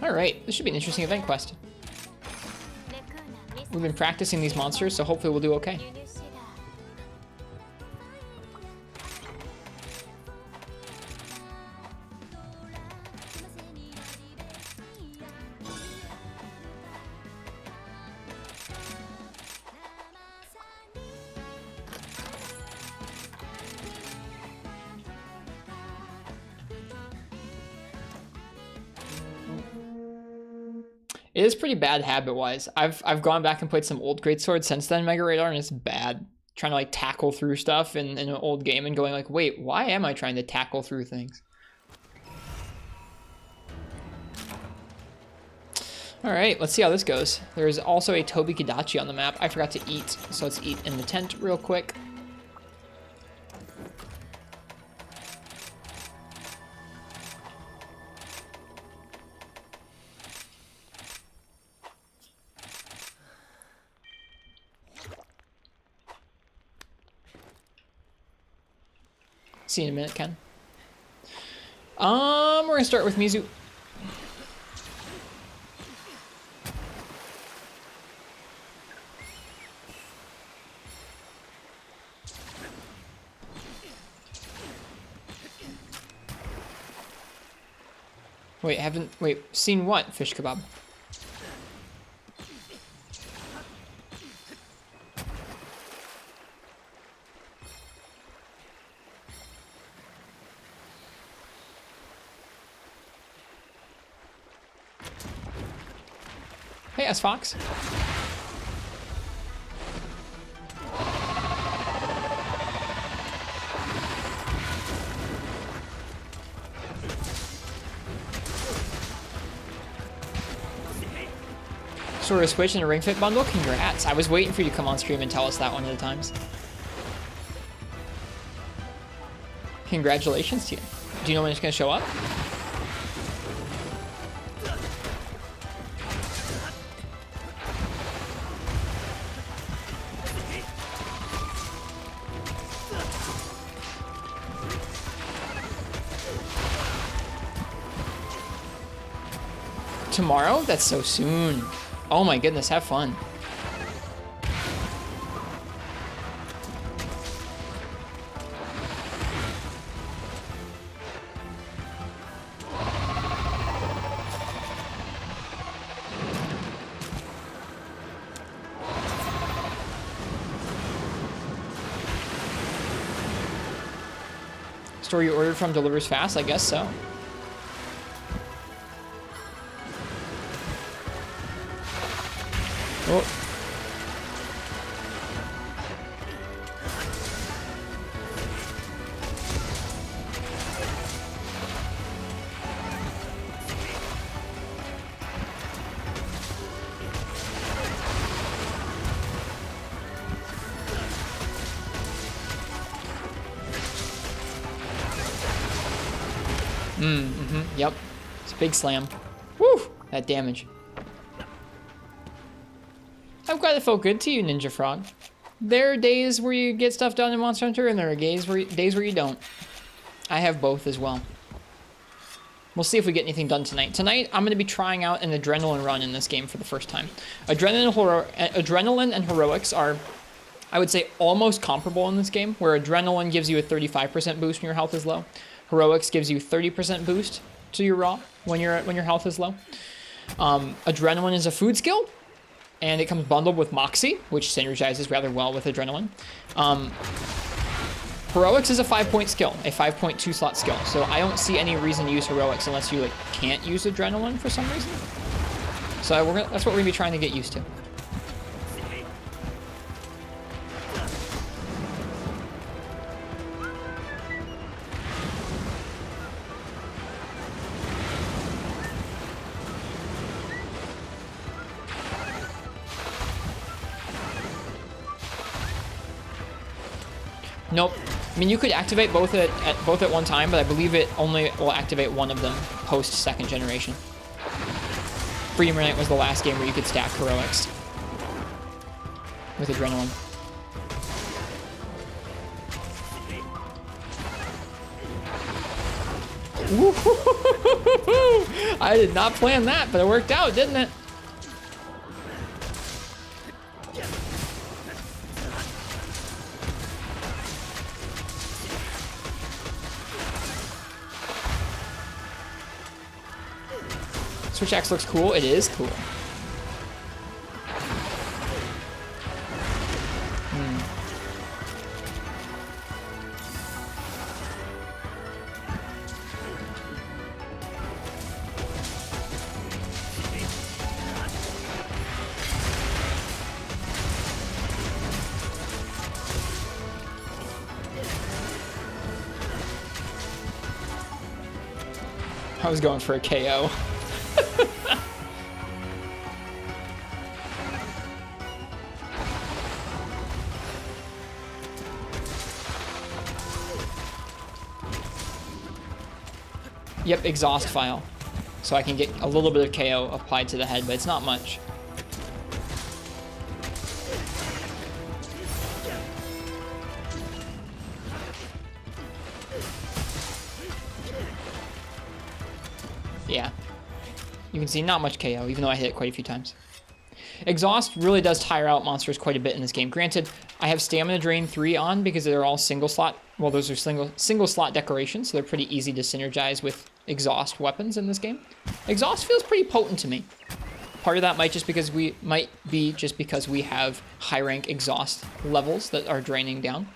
Alright, this should be an interesting event quest. We've been practicing these monsters, so hopefully we'll do okay. It is pretty bad habit-wise. I've gone back and played some old greatsword since then, Mega Radar, and it's bad. Trying to like tackle through stuff in an old game and going like, wait, why am I trying to tackle through things? All right, let's see how this goes. There's also a Tobi Kadachi on the map. I forgot to eat, so let's eat in the tent real quick. See you in a minute, Ken. We're gonna start with Mizu. Wait, seen what? Fish kebab. Hey, S-Fox. Sort of Switch and a Ring Fit bundle? Congrats. I was waiting for you to come on stream and tell us that one of the times. Congratulations to you. Do you know when it's going to show up? Tomorrow? That's so soon. Oh my goodness, have fun. Store you ordered from delivers fast? I guess so. Oh. Yep. It's a big slam. Woo! That damage. I'm glad it felt good to you, Ninja Frog. There are days where you get stuff done in Monster Hunter, and there are days where you don't. I have both as well. We'll see if we get anything done tonight. Tonight, I'm going to be trying out an adrenaline run in this game for the first time. Adrenaline and heroics are, I would say, almost comparable in this game, where adrenaline gives you a 35% boost when your health is low. Heroics gives you 30% boost to your raw when your health is low. Adrenaline is a food skill, and it comes bundled with Moxie, which synergizes rather well with adrenaline. Heroics is a 5-point skill, a 5.2 slot skill. So I don't see any reason to use heroics unless you can't use adrenaline for some reason. So that's what we're gonna be trying to get used to. Nope. I mean, you could activate both at one time, but I believe it only will activate one of them post second generation. Freedom Unite was the last game where you could stack heroics with adrenaline. I did not plan that, but it worked out, didn't it? Switch axe looks cool. It is cool. I was going for a KO. Yep, exhaust file. So I can get a little bit of KO applied to the head, but it's not much. Yeah. You can see not much KO, even though I hit it quite a few times. Exhaust really does tire out monsters quite a bit in this game. Granted, I have Stamina Drain 3 on because they're all single slot. Well, those are single slot decorations, so they're pretty easy to synergize with exhaust weapons in this game. Exhaust feels pretty potent to me. Part of that might be just because we have high rank exhaust levels that are draining down.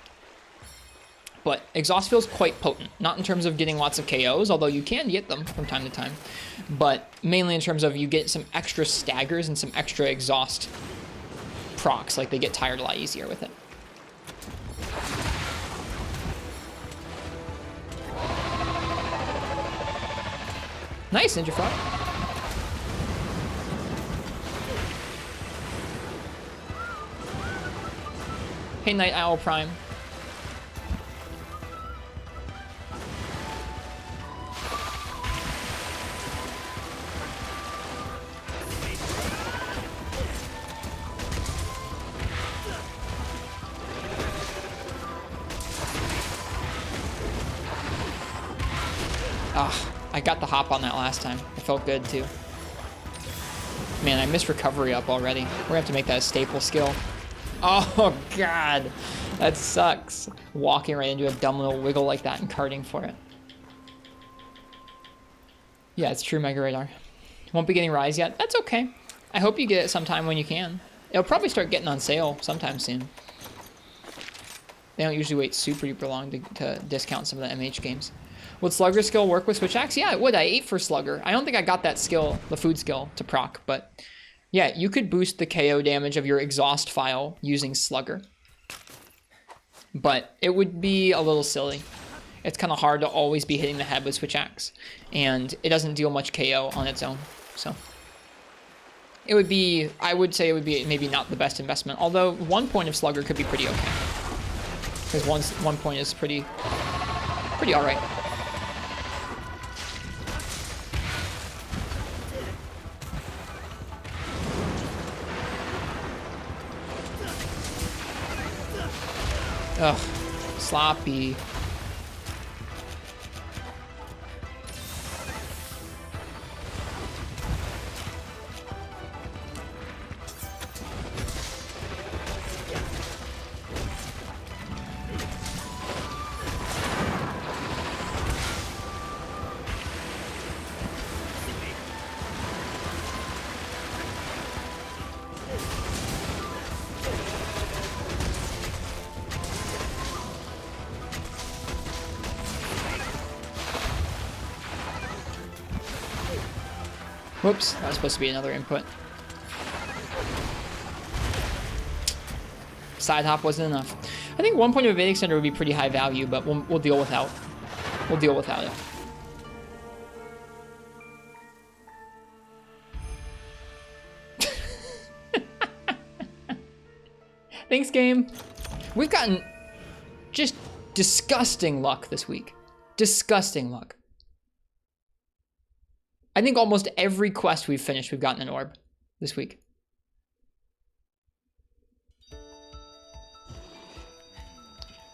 But exhaust feels quite potent, not in terms of getting lots of KOs, although you can get them from time to time, but mainly in terms of you get some extra staggers and some extra exhaust procs, like they get tired a lot easier with it. Nice, Ninja Frog. Hey, Night Owl Prime. Ah, I got the hop on that last time. It felt good too. Man, I missed recovery up already. We're gonna have to make that a staple skill. Oh, God. That sucks. Walking right into a dumb little wiggle like that and carting for it. Yeah, it's true, Mega Radar. Won't be getting Rise yet. That's okay. I hope you get it sometime when you can. It'll probably start getting on sale sometime soon. They don't usually wait super duper long to discount some of the MH games. Would Slugger skill work with Switch Axe? Yeah, it would. I ate for Slugger. I don't think I got that skill, the food skill, to proc, but yeah, you could boost the KO damage of your exhaust file using Slugger. But it would be a little silly. It's kind of hard to always be hitting the head with Switch Axe, and it doesn't deal much KO on its own, so. It would be, I would say it would be maybe not the best investment, although 1 point of Slugger could be pretty okay. Because one point is pretty alright. Ugh, sloppy. Whoops, that was supposed to be another input. Side hop wasn't enough. I think 1 point of evade extender would be pretty high value, but we'll deal without. We'll deal without it. Thanks, game. We've gotten just disgusting luck this week. Disgusting luck. I think almost every quest we've finished, we've gotten an orb this week.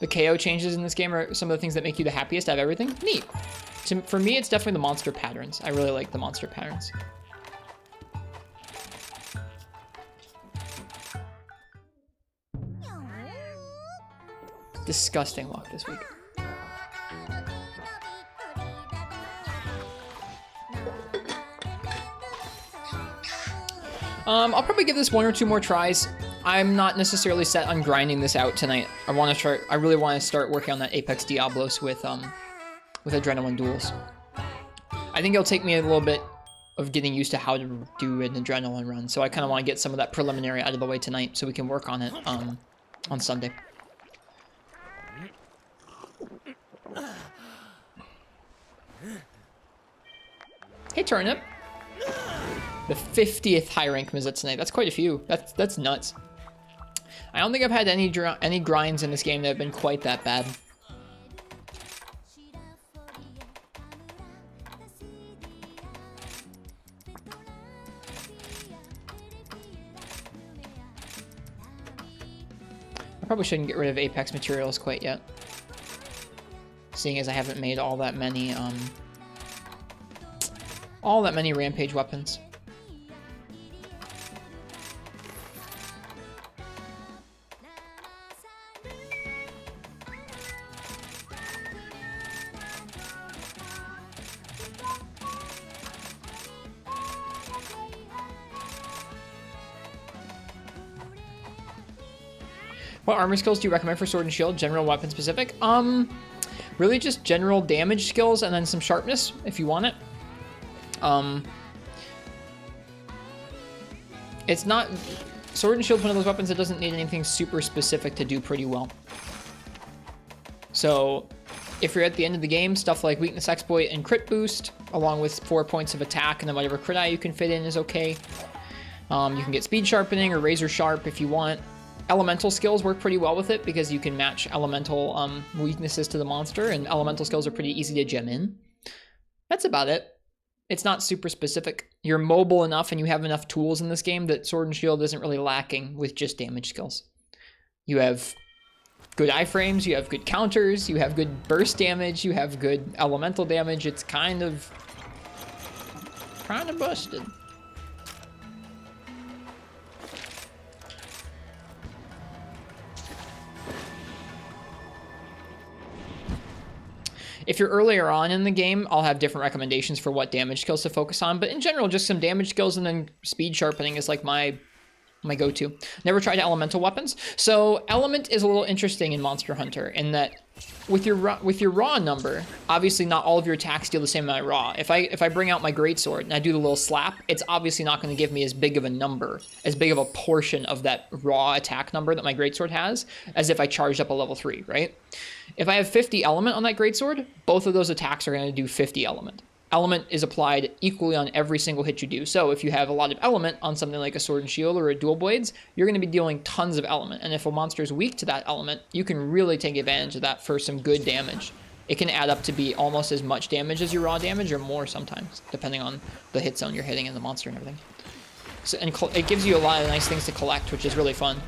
The KO changes in this game are some of the things that make you the happiest out of everything. Neat. For me, it's definitely the monster patterns. I really like the monster patterns. Disgusting luck this week. I'll probably give this 1 or 2 more tries. I'm not necessarily set on grinding this out tonight. I really want to start working on that Apex Diablos with Adrenaline Duels. I think it'll take me a little bit of getting used to how to do an Adrenaline run, so I kind of want to get some of that preliminary out of the way tonight so we can work on it on Sunday. Hey, Turnip. The 50th high rank Mizzet tonight. That's quite a few. That's nuts. I don't think I've had any grinds in this game that have been quite that bad. I probably shouldn't get rid of Apex materials quite yet, seeing as I haven't made all that many Rampage weapons. What armor skills do you recommend for Sword and Shield? General weapon specific? Really just general damage skills and then some sharpness if you want it. It's not... Sword and Shield's one of those weapons that doesn't need anything super specific to do pretty well. So, if you're at the end of the game, stuff like Weakness Exploit and Crit Boost, along with 4 points of attack and then whatever crit eye you can fit in is okay. You can get Speed Sharpening or Razor Sharp if you want. Elemental skills work pretty well with it because you can match elemental weaknesses to the monster, and elemental skills are pretty easy to gem in. That's about it. It's not super specific. You're mobile enough and you have enough tools in this game that Sword and Shield isn't really lacking with just damage skills. You have good iframes, you have good counters, you have good burst damage, you have good elemental damage. It's kind of busted. If you're earlier on in the game, I'll have different recommendations for what damage skills to focus on. But in general, just some damage skills and then speed sharpening is like my go-to. Never tried elemental weapons. So element is a little interesting in Monster Hunter in that with your raw number, obviously not all of your attacks deal the same amount of raw. If I bring out my greatsword and I do the little slap, it's obviously not going to give me as big of a number, as big of a portion of that raw attack number that my greatsword has, as if I charged up a level 3, right? If I have 50 element on that greatsword, both of those attacks are going to do 50 element. Element is applied equally on every single hit you do. So if you have a lot of element on something like a sword and shield or a dual blades, you're going to be dealing tons of element. And if a monster is weak to that element, you can really take advantage of that for some good damage. It can add up to be almost as much damage as your raw damage or more sometimes, depending on the hit zone you're hitting and the monster and everything. So, and it gives you a lot of nice things to collect, which is really fun.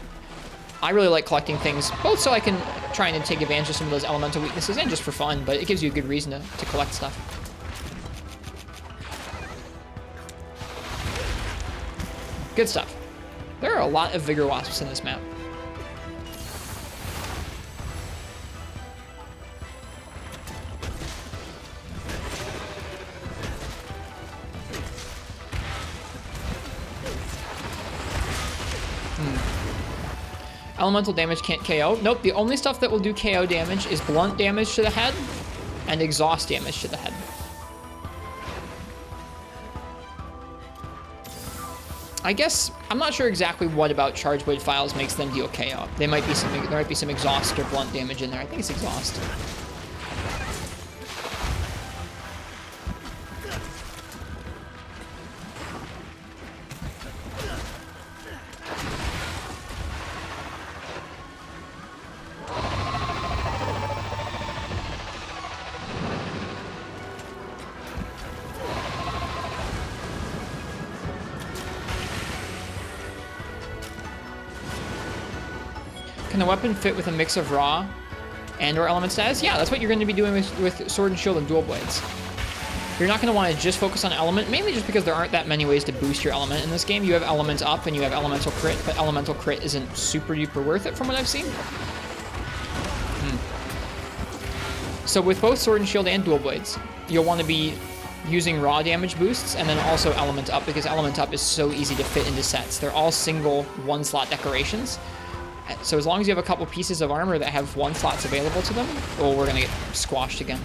I really like collecting things, both so I can try and take advantage of some of those elemental weaknesses and just for fun, but it gives you a good reason to collect stuff. Good stuff. There are a lot of Vigor Wasps in this map. Elemental damage can't KO. Nope, the only stuff that will do KO damage is blunt damage to the head and exhaust damage to the head. I guess I'm not sure exactly what about Charge Blade Files makes them deal KO. There might be some exhaust or blunt damage in there. I think it's exhaust. Can the weapon fit with a mix of raw and or element status? Yeah, that's what you're going to be doing with sword and shield and dual blades. You're not going to want to just focus on element, mainly just because there aren't that many ways to boost your element in this game. You have elements up and you have elemental crit, but elemental crit isn't super duper worth it from what I've seen. So with both sword and shield and dual blades, you'll want to be using raw damage boosts and then also element up, because element up is so easy to fit into sets. They're all single one slot decorations. So as long as you have a couple pieces of armor that have one slots available to them, oh, we're gonna get squashed again.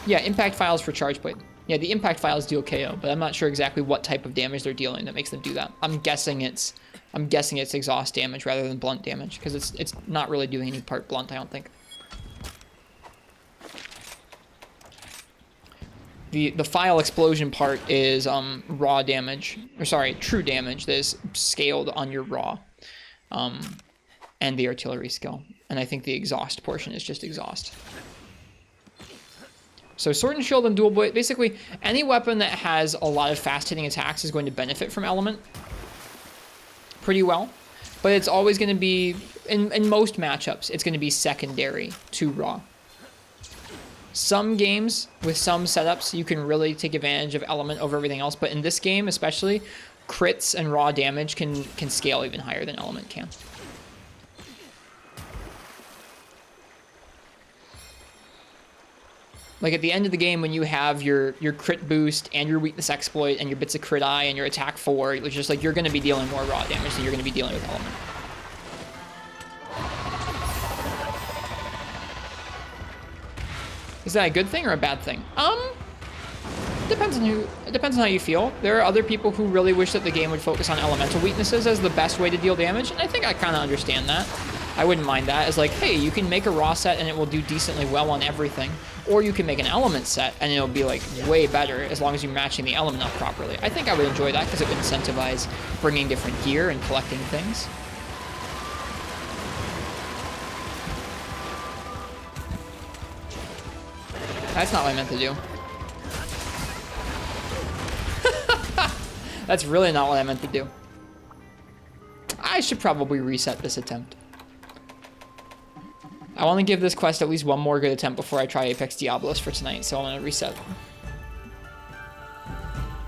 Yeah, impact files for Charge Blade. Yeah, the impact files deal KO, but I'm not sure exactly what type of damage they're dealing that makes them do that. I'm guessing it's exhaust damage rather than blunt damage, because it's not really doing any part blunt, I don't think. The file explosion part is raw damage, or sorry, true damage that is scaled on your raw. And the artillery skill. And I think the exhaust portion is just exhaust. So sword and shield and dual blade, basically any weapon that has a lot of fast hitting attacks is going to benefit from element pretty well. But it's always going to be, in most matchups, it's going to be secondary to raw. Some games with some setups, you can really take advantage of element over everything else. But in this game especially, crits and raw damage can scale even higher than element can. Like at the end of the game when you have your crit boost and your weakness exploit and your bits of crit eye and your attack 4, it's just like you're going to be dealing more raw damage than you're going to be dealing with element. Is that a good thing or a bad thing? Depends on how you feel. There are other people who really wish that the game would focus on elemental weaknesses as the best way to deal damage, and I think I kind of understand that. I wouldn't mind that as like, hey, you can make a raw set and it will do decently well on everything, or you can make an element set and it'll be like way better as long as you're matching the element up properly. I think I would enjoy that because it would incentivize bringing different gear and collecting things. That's not what I meant to do. That's really not what I meant to do. I should probably reset this attempt. I want to give this quest at least one more good attempt before I try Apex Diablos for tonight, so I'm going to reset.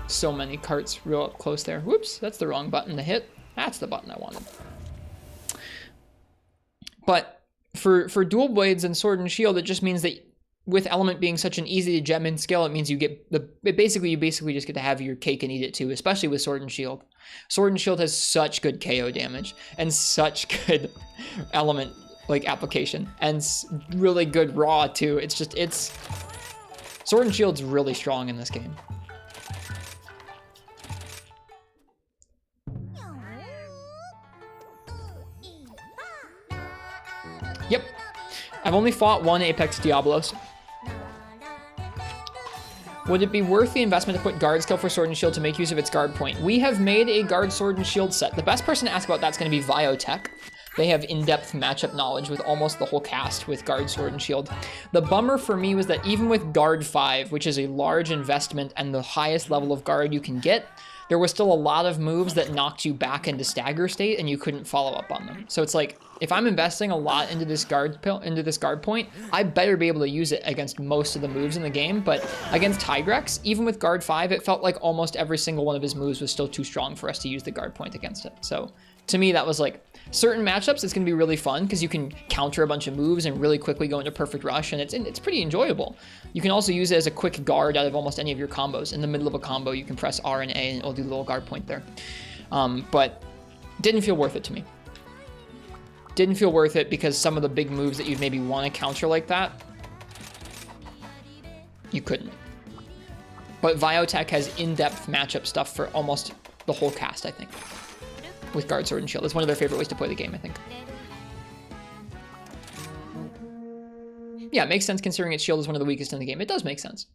So many carts real up close there. Whoops, that's the wrong button to hit. That's the button I wanted. But for dual blades and sword and shield, it just means that with Element being such an easy to gem in skill, it means you basically just get to have your cake and eat it too, especially with Sword and Shield. Sword and Shield has such good KO damage and such good Element like application and really good raw too. It's Sword and Shield's really strong in this game. Yep. I've only fought one Apex Diablos. Would it be worth the investment to put guard skill for Sword and Shield to make use of its guard point? We have made a guard Sword and Shield set. The best person to ask about that's going to be Viotech. They have in-depth matchup knowledge with almost the whole cast with guard, sword, and shield. The bummer for me was that even with guard 5, which is a large investment and the highest level of guard you can get, there was still a lot of moves that knocked you back into stagger state and you couldn't follow up on them. So it's like, if I'm investing a lot into this guard point, I better be able to use it against most of the moves in the game. But against Tigrex, even with guard 5, it felt like almost every single one of his moves was still too strong for us to use the guard point against it. So to me, that was like, certain matchups, it's going to be really fun because you can counter a bunch of moves and really quickly go into perfect rush, and it's pretty enjoyable. You can also use it as a quick guard out of almost any of your combos. In the middle of a combo, you can press R and A and it'll do the little guard point there. But didn't feel worth it to me. Didn't feel worth it because some of the big moves that you'd maybe want to counter like that, you couldn't. But Viotech has in-depth matchup stuff for almost the whole cast, I think. With guard, sword, and shield. It's one of their favorite ways to play the game, I think. Yeah, it makes sense considering its shield is one of the weakest in the game. It does make sense.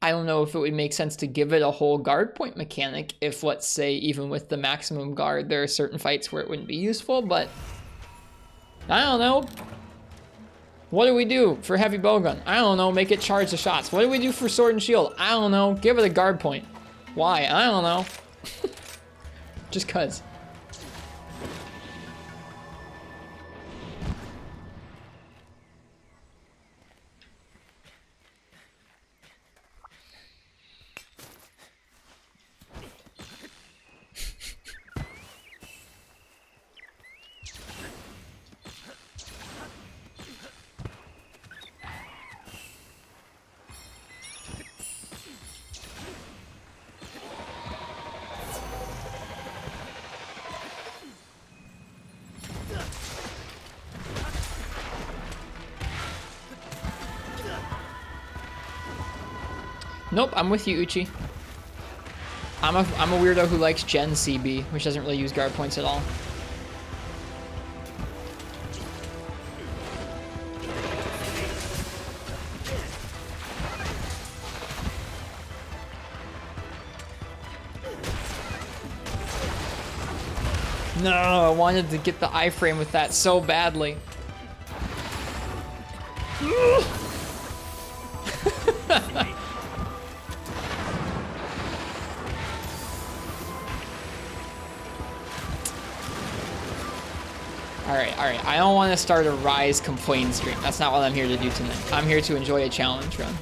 I don't know if it would make sense to give it a whole guard point mechanic if, let's say, even with the maximum guard, there are certain fights where it wouldn't be useful, but I don't know. What do we do for heavy bowgun? I don't know, make it charge the shots. What do we do for sword and shield? I don't know, give it a guard point. Why? I don't know. Just cuz. Nope, I'm with you, Uchi. I'm a weirdo who likes Gen CB, which doesn't really use guard points at all. No, I wanted to get the iframe with that so badly. Alright, I don't want to start a Rise complaint stream. That's not what I'm here to do tonight. I'm here to enjoy a challenge run.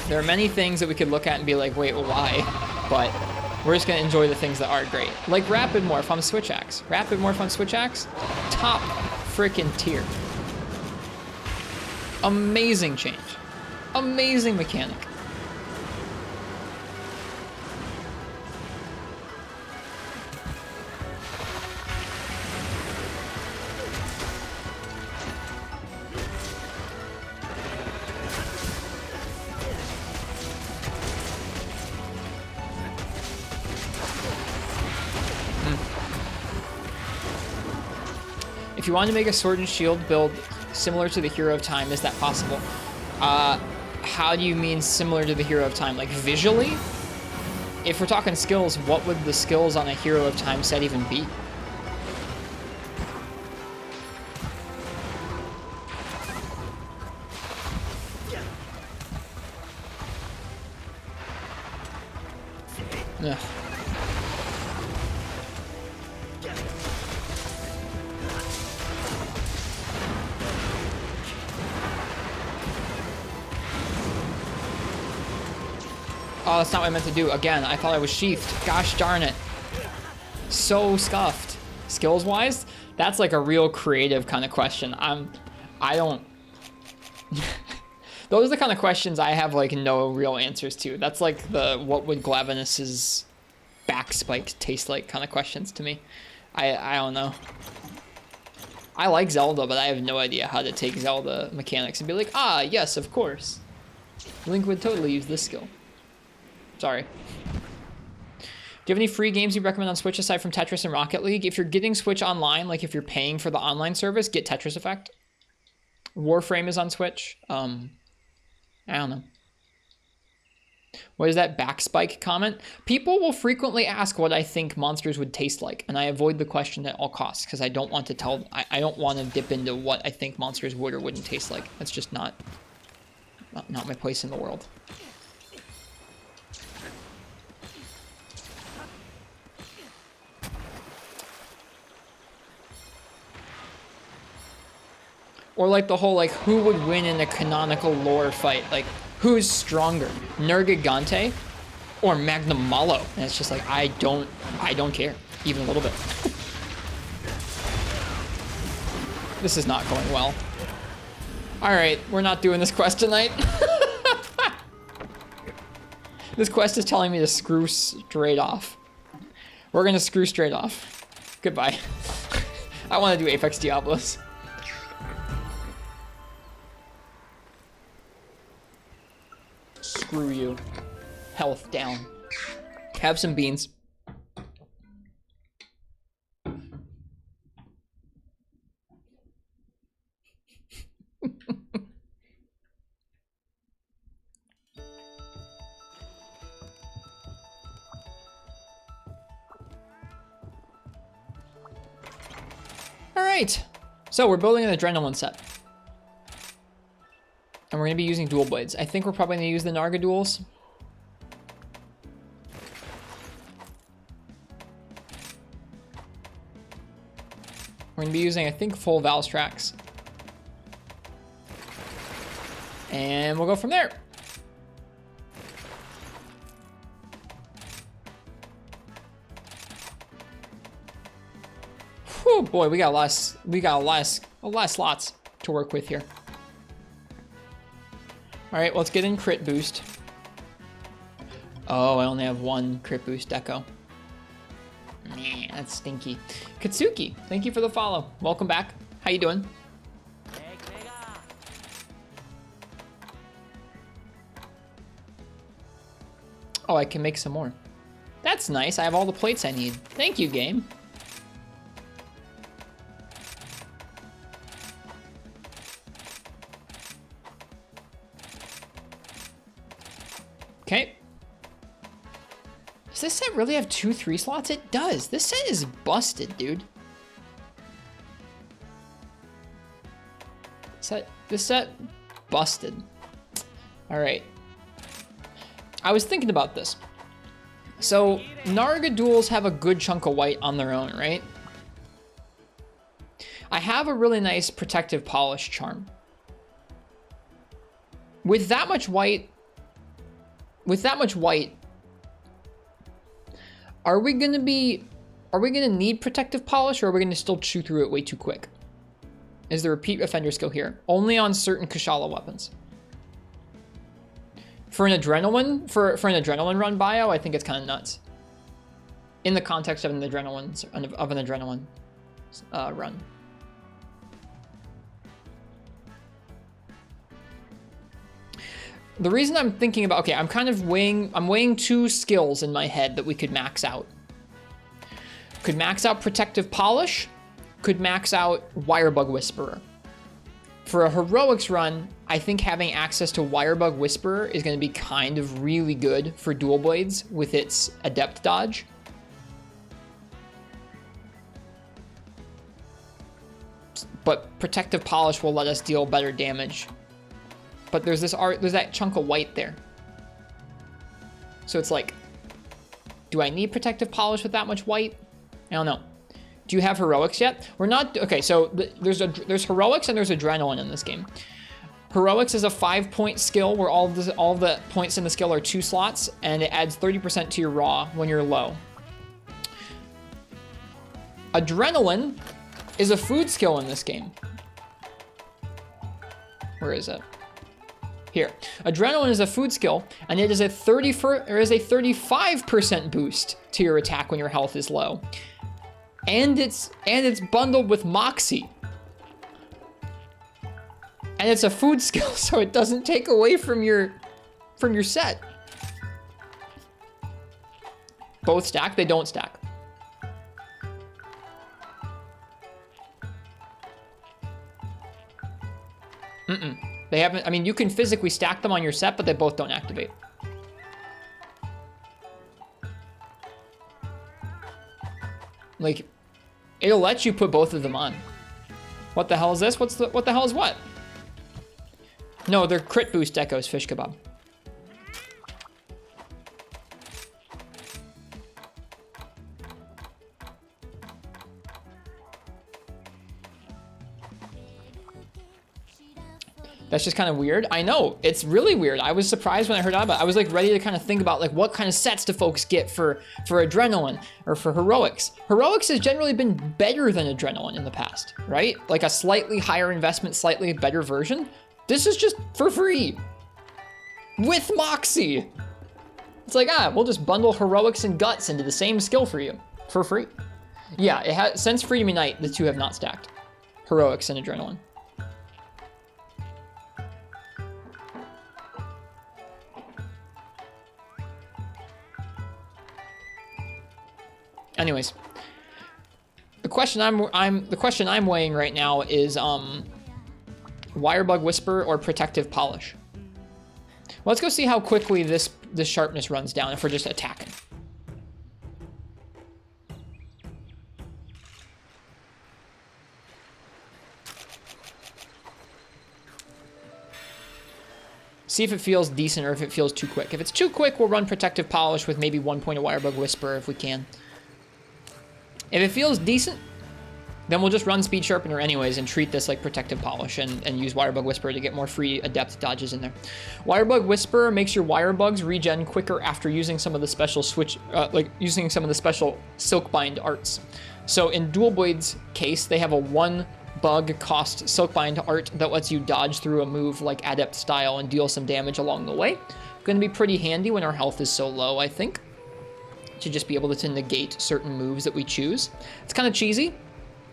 There are many things that we could look at and be like, wait, why? But we're just going to enjoy the things that are great. Like Rapid Morph on Switch Axe. Rapid Morph on Switch Axe, top freaking tier. Amazing change. Amazing mechanic. If you want to make a sword and shield build similar to the Hero of Time, is that possible? How do you mean similar to the Hero of Time? Like visually? If we're talking skills, what would the skills on a Hero of Time set even be? Ugh. Oh, that's not what I meant to do. Again, I thought I was sheathed. Gosh darn it. So scuffed. Skills-wise, that's like a real creative kind of question. I don't Those are the kind of questions I have like no real answers to. That's like the what would Glavenus's back spike taste like kind of questions to me. I don't know. I like Zelda, but I have no idea how to take Zelda mechanics and be like, ah, yes, of course. Link would totally use this skill. Sorry. Do you have any free games you recommend on Switch aside from Tetris and Rocket League? If you're getting Switch Online, like if you're paying for the online service, get Tetris Effect. Warframe is on Switch. I don't know. What is that back spike comment? People will frequently ask what I think monsters would taste like, and I avoid the question at all costs because I don't want to tell. I don't want to dip into what I think monsters would or wouldn't taste like. That's just not my place in the world. Or like the whole like who would win in a canonical lore fight? Like who's stronger, Nergigante or Magnum Malo? And it's just like I don't care even a little bit. This is not going well. All right, we're not doing this quest tonight. This quest is telling me to screw straight off. We're gonna screw straight off. Goodbye. I want to do Apex Diablos. Screw you. Health down. Have some beans. All right. So we're building an adrenaline set. And we're going to be using dual blades. I think we're probably going to use the Narga duels. We're going to be using, I think, full Valstrax. And we'll go from there. Whew, boy, we got a lot of slots to work with here. All right, let's get in crit boost. Oh, I only have one crit boost deco. Nah, that's stinky. Katsuki, thank you for the follow. Welcome back. How you doing? Oh, I can make some more. That's nice. I have all the plates I need. Thank you, game. Okay. Does this set really have 2 3 slots? It does. This set is busted, dude. This set busted. All right. I was thinking about this. So Narga duels have a good chunk of white on their own, right? I have a really nice protective polish charm. With that much white, are we gonna need protective polish, or are we gonna still chew through it way too quick? Is the repeat offender skill here? Only on certain Kushala weapons. For an adrenaline run bio, I think it's kind of nuts. In the context of an adrenaline run. The reason I'm thinking about, okay, I'm weighing 2 skills in my head that we could max out. Could max out protective polish, could max out Wirebug Whisperer. For a heroics run, I think having access to Wirebug Whisperer is going to be kind of really good for dual blades with its adept dodge. But protective polish will let us deal better damage. But there's that chunk of white there. So it's like, do I need protective polish with that much white? I don't know. Do you have heroics yet? We're not, okay, so there's heroics and there's adrenaline in this game. Heroics is a 5-point skill where all the points in the skill are 2 slots, and it adds 30% to your raw when you're low. Adrenaline is a food skill in this game. Where is it? Here, adrenaline is a food skill, and it is a 35% boost to your attack when your health is low. And it's bundled with Moxie. And it's a food skill, so it doesn't take away from your set. Both stack, they don't stack. They haven't, I mean, you can physically stack them on your set, but they both don't activate. Like, it'll let you put both of them on. What the hell is this? What the hell is what? No, they're crit boost echoes, fish kebab. That's just kind of weird. I know, it's really weird. I was surprised when I heard about it. I was like ready to kind of think about like what kind of sets do folks get for adrenaline or for heroics. Heroics has generally been better than adrenaline in the past, right? Like a slightly higher investment, slightly better version. This is just for free with Moxie. It's like, we'll just bundle heroics and guts into the same skill for you for free. Yeah, it has, since Freedom Unite, the two have not stacked. Heroics and adrenaline. Anyways, the question I'm weighing right now is Wirebug Whisper or Protective Polish. Well, let's go see how quickly this sharpness runs down if we're just attacking. See if it feels decent or if it feels too quick. If it's too quick, we'll run Protective Polish with maybe 1 point of Wirebug Whisper if we can. If it feels decent, then we'll just run Speed Sharpener anyways and treat this like Protective Polish and use Wirebug Whisper to get more free Adept dodges in there. Wirebug Whisper makes your Wirebugs regen quicker after using some of the special using some of the special Silkbind arts. So in Dual Blade's case, they have a 1 bug cost Silkbind art that lets you dodge through a move like Adept style and deal some damage along the way. Going to be pretty handy when our health is so low, I think, to just be able to negate certain moves that we choose. It's kind of cheesy,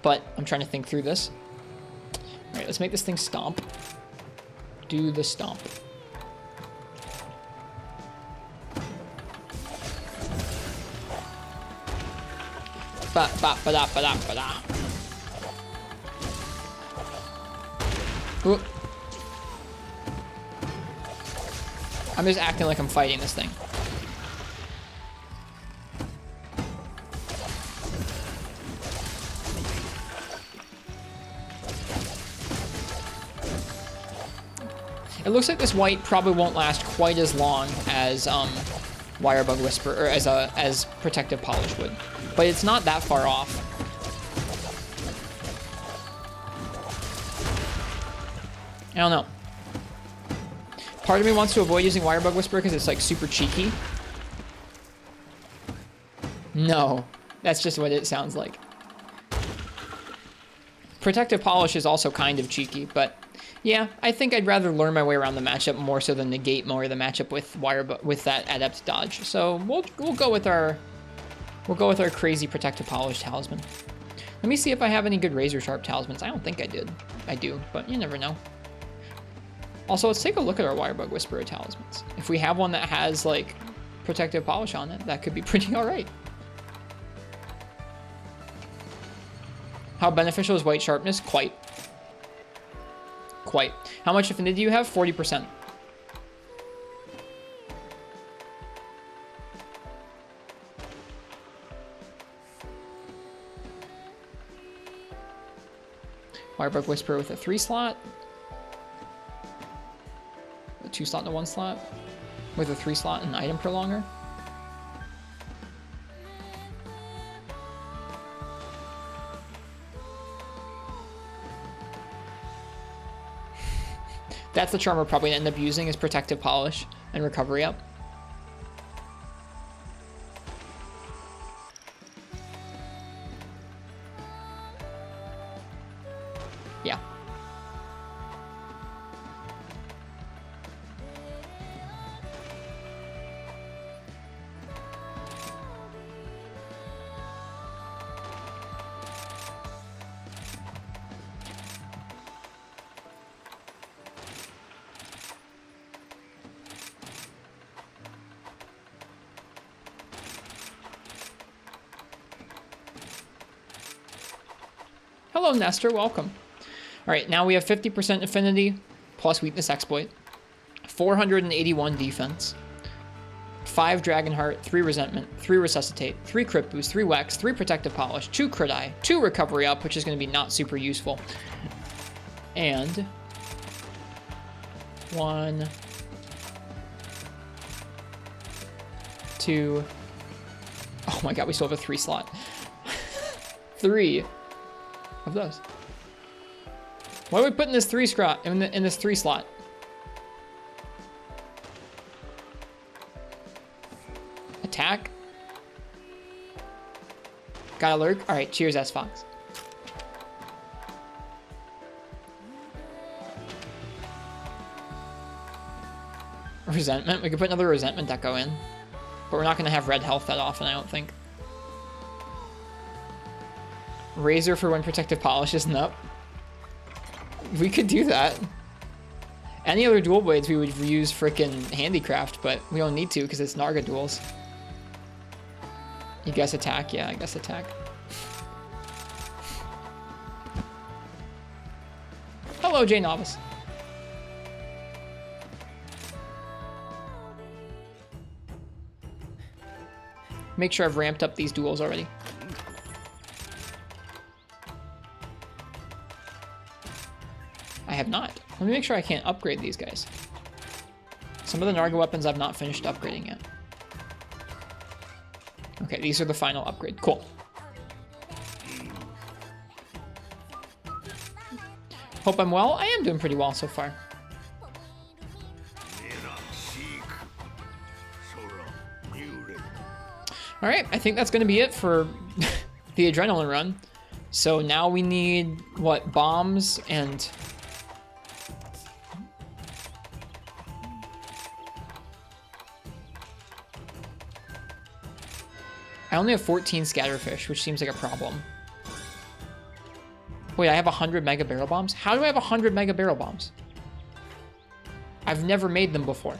but I'm trying to think through this. All right, let's make this thing stomp. Do the stomp. Ba ba ba da ba da ba da. Ooh. I'm just acting like I'm fighting this thing. It looks like this white probably won't last quite as long as Wirebug Whisper, or as Protective Polish would, but it's not that far off. I don't know. Part of me wants to avoid using Wirebug Whisper because it's like super cheeky. No, that's just what it sounds like. Protective Polish is also kind of cheeky, but yeah, I think I'd rather learn my way around the matchup more so than negate more of the matchup with that Adept dodge. So we'll go with our crazy Protective Polish talisman. Let me see if I have any good Razor Sharp talismans. I don't think I did. I do, but you never know. Also, let's take a look at our Wirebug Whisperer talismans. If we have one that has like Protective Polish on it, that could be pretty all right. How beneficial is White Sharpness? Quite. How much affinity do you have? 40%. Wirebug Whisperer with a 3 slot. A 2 slot and a 1 slot. With a 3 slot and an item prolonger. That's the charm we're probably going to end up using, is Protective Polish and Recovery Up. Yeah. Hello, Nestor. Welcome. All right, now we have 50% affinity plus weakness exploit, 481 defense, 5 Dragon Heart, 3 Resentment, 3 Resuscitate, 3 Crit Boost, 3 Wex, 3 Protective Polish, 2 Crit Eye, 2 Recovery Up, which is going to be not super useful, and 1, 2. Oh my god, we still have a 3 slot. 3 of those. Why are we putting this 3 slot in this 3 slot? Attack. Got a lurk. All right, cheers, S Fox. Resentment. We could put another resentment deco in, but we're not going to have red health that often, I don't think. Razor for when protective polish isn't up. We could do that. Any other dual blades we would use frickin' handicraft, but we don't need to because it's Narga duels. You guess attack? Yeah, I guess attack. Hello, J Novice. Make sure I've ramped up these duels already. I have not. Let me make sure I can't upgrade these guys. Some of the Narga weapons I've not finished upgrading yet. Okay, these are the final upgrade. Cool. Hope I'm well. I am doing pretty well so far. All right, I think that's going to be it for the adrenaline run. So now we need, what, bombs and... I only have 14 scatterfish, which seems like a problem. Wait, I have 100 mega barrel bombs? How do I have 100 mega barrel bombs? I've never made them before.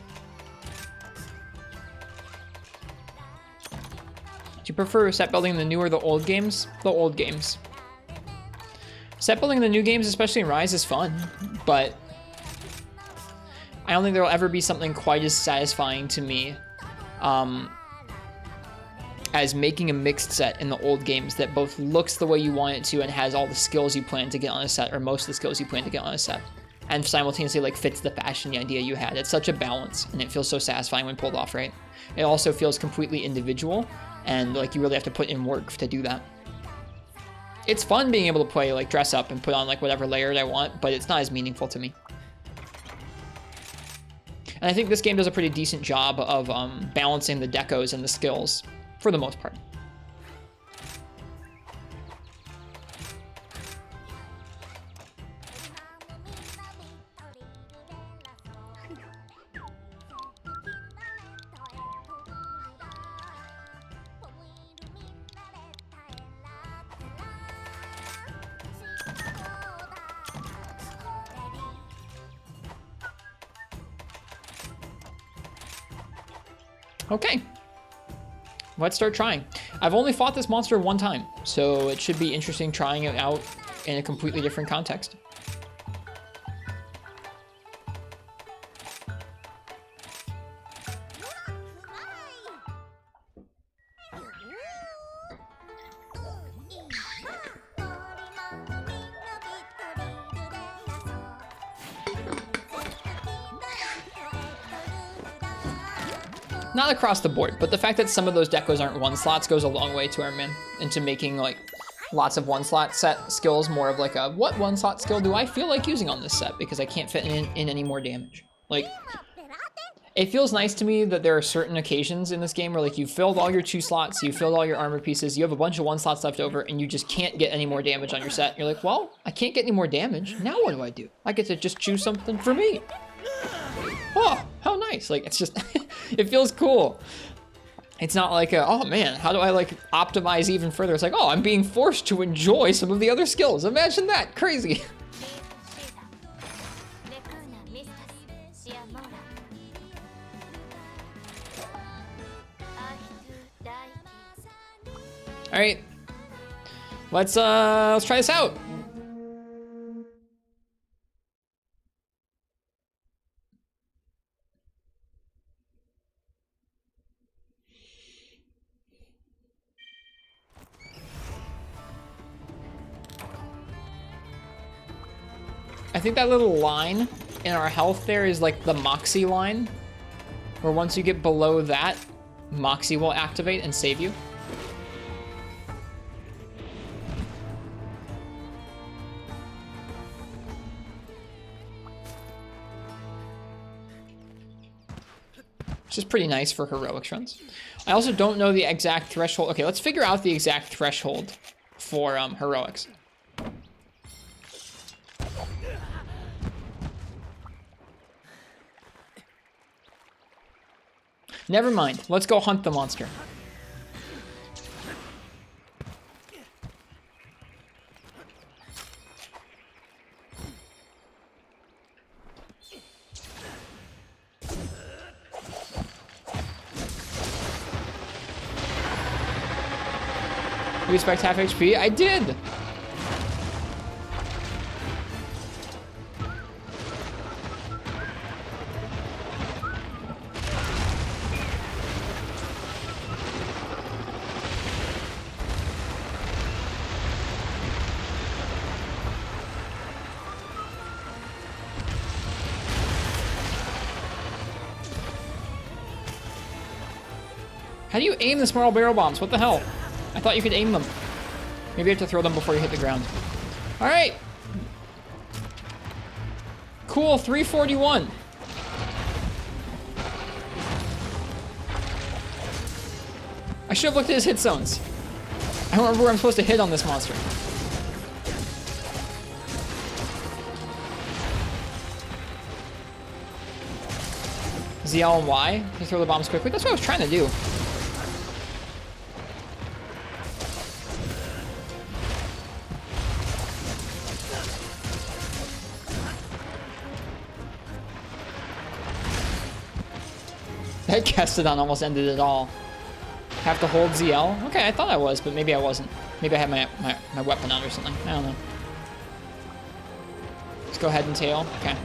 Do you prefer set building the new or the old games? The old games. Set building the new games, especially in Rise, is fun, but I don't think there will ever be something quite as satisfying to me as making a mixed set in the old games that both looks the way you want it to and has all the skills you plan to get on a set, or most of the skills you plan to get on a set, and simultaneously like fits the fashion, the idea you had. It's such a balance, and it feels so satisfying when pulled off right. It also feels completely individual, and like you really have to put in work to do that. It's fun being able to play, like dress up and put on like whatever layer I want, but it's not as meaningful to me. And I think this game does a pretty decent job of balancing the decos and the skills for the most part. Okay, let's start trying. I've only fought this monster one time, so it should be interesting trying it out in a completely different context. Not across the board, but the fact that some of those decos aren't one slots goes a long way to our man into making like lots of one slot set skills more of like a what one slot skill do I feel like using on this set because I can't fit in any more damage. Like it feels nice to me that there are certain occasions in this game where like you filled all your 2 slots, you filled all your armor pieces, you have a bunch of 1 slots left over and you just can't get any more damage on your set. You're like, well, I can't get any more damage. Now what do? I get to just choose something for me. Oh, how nice. Like, it's just, it feels cool. It's not like, oh man, how do I like optimize even further? It's like, oh, I'm being forced to enjoy some of the other skills. Imagine that, crazy. All right, let's try this out. I think that little line in our health there is like the Moxie line, where once you get below that, Moxie will activate and save you. Which is pretty nice for heroics runs. I also don't know the exact threshold. Okay, let's figure out the exact threshold for heroics. Never mind. Let's go hunt the monster. You expect half HP? I did! How do you aim the small barrel bombs? What the hell? I thought you could aim them. Maybe you have to throw them before you hit the ground. All right. Cool, 341. I should have looked at his hit zones. I don't remember where I'm supposed to hit on this monster. ZL and Y to throw the bombs quickly. That's what I was trying to do. That Kestodon almost ended it all. Have to hold ZL? Okay, I thought I was, but maybe I wasn't. Maybe I had my weapon on or something. I don't know. Let's go head and tail. Okay.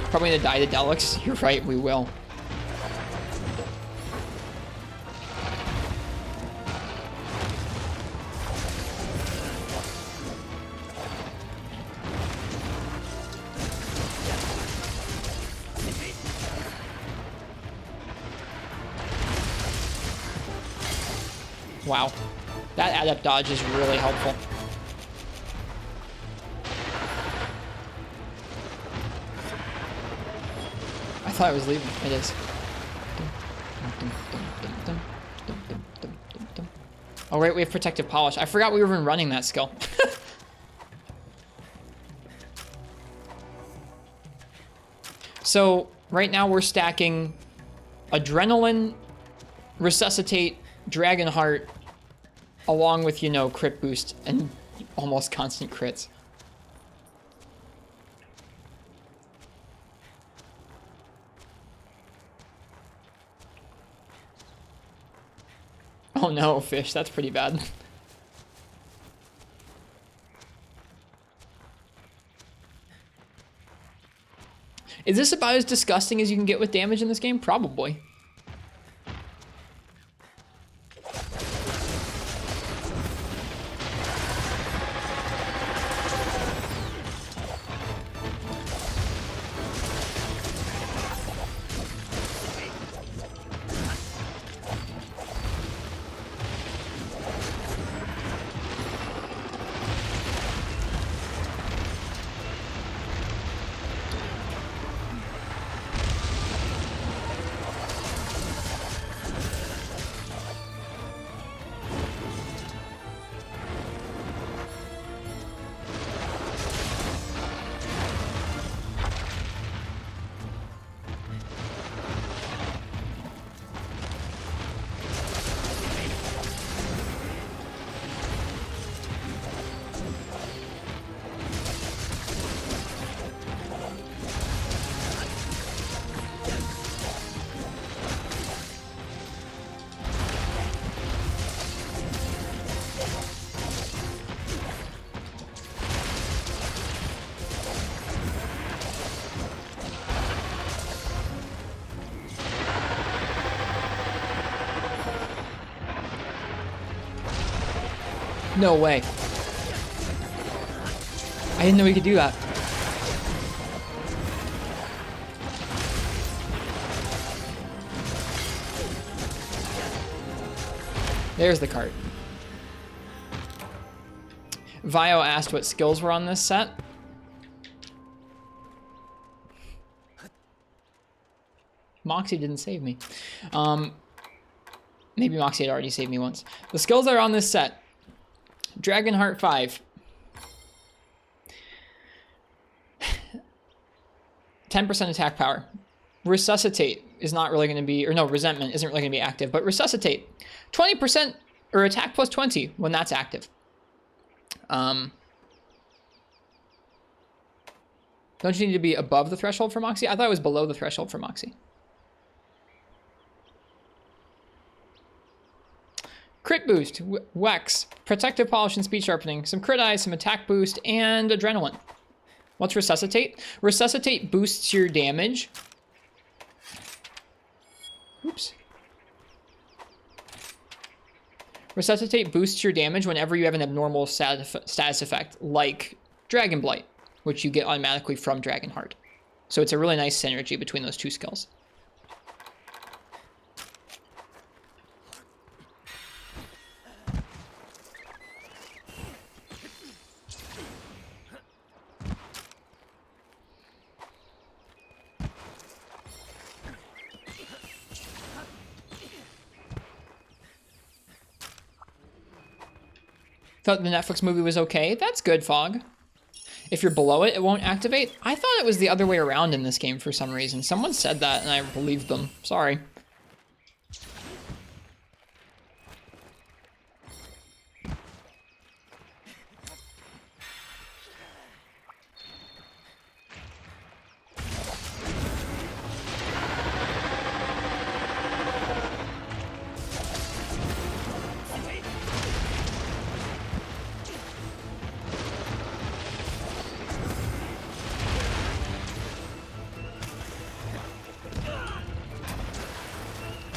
Probably gonna die to Deluxe. You're right, we will. Wow. That adept dodge is really helpful. I thought I was leaving. It is. Oh, right, we have protective polish. I forgot we were even running that skill. So, right now we're stacking Adrenaline, Resuscitate, Dragon Heart, along with, you know, crit boost and almost constant crits. Oh no, fish, that's pretty bad. Is this about as disgusting as you can get with damage in this game? Probably. No way. I didn't know we could do that. There's the cart. Vio asked what skills were on this set. Moxie didn't save me. Maybe Moxie had already saved me once. The skills that are on this set. Dragonheart 5. 10% attack power. Resuscitate is not really going to be, or no, Resentment isn't really going to be active, but Resuscitate. 20% or attack plus 20 when that's active. Don't you need to be above the threshold for Moxie? I thought it was below the threshold for Moxie. Crit boost, Wex, protective polish and speed sharpening, some crit eyes, some attack boost, and adrenaline. What's Resuscitate? Resuscitate boosts your damage. Oops. Resuscitate boosts your damage whenever you have an abnormal status effect, like Dragon Blight, which you get automatically from Dragonheart. So it's a really nice synergy between those two skills. Thought the Netflix movie was okay. That's good, Fog. If you're below it, it won't activate. I thought it was the other way around in this game for some reason. Someone said that and I believed them. Sorry.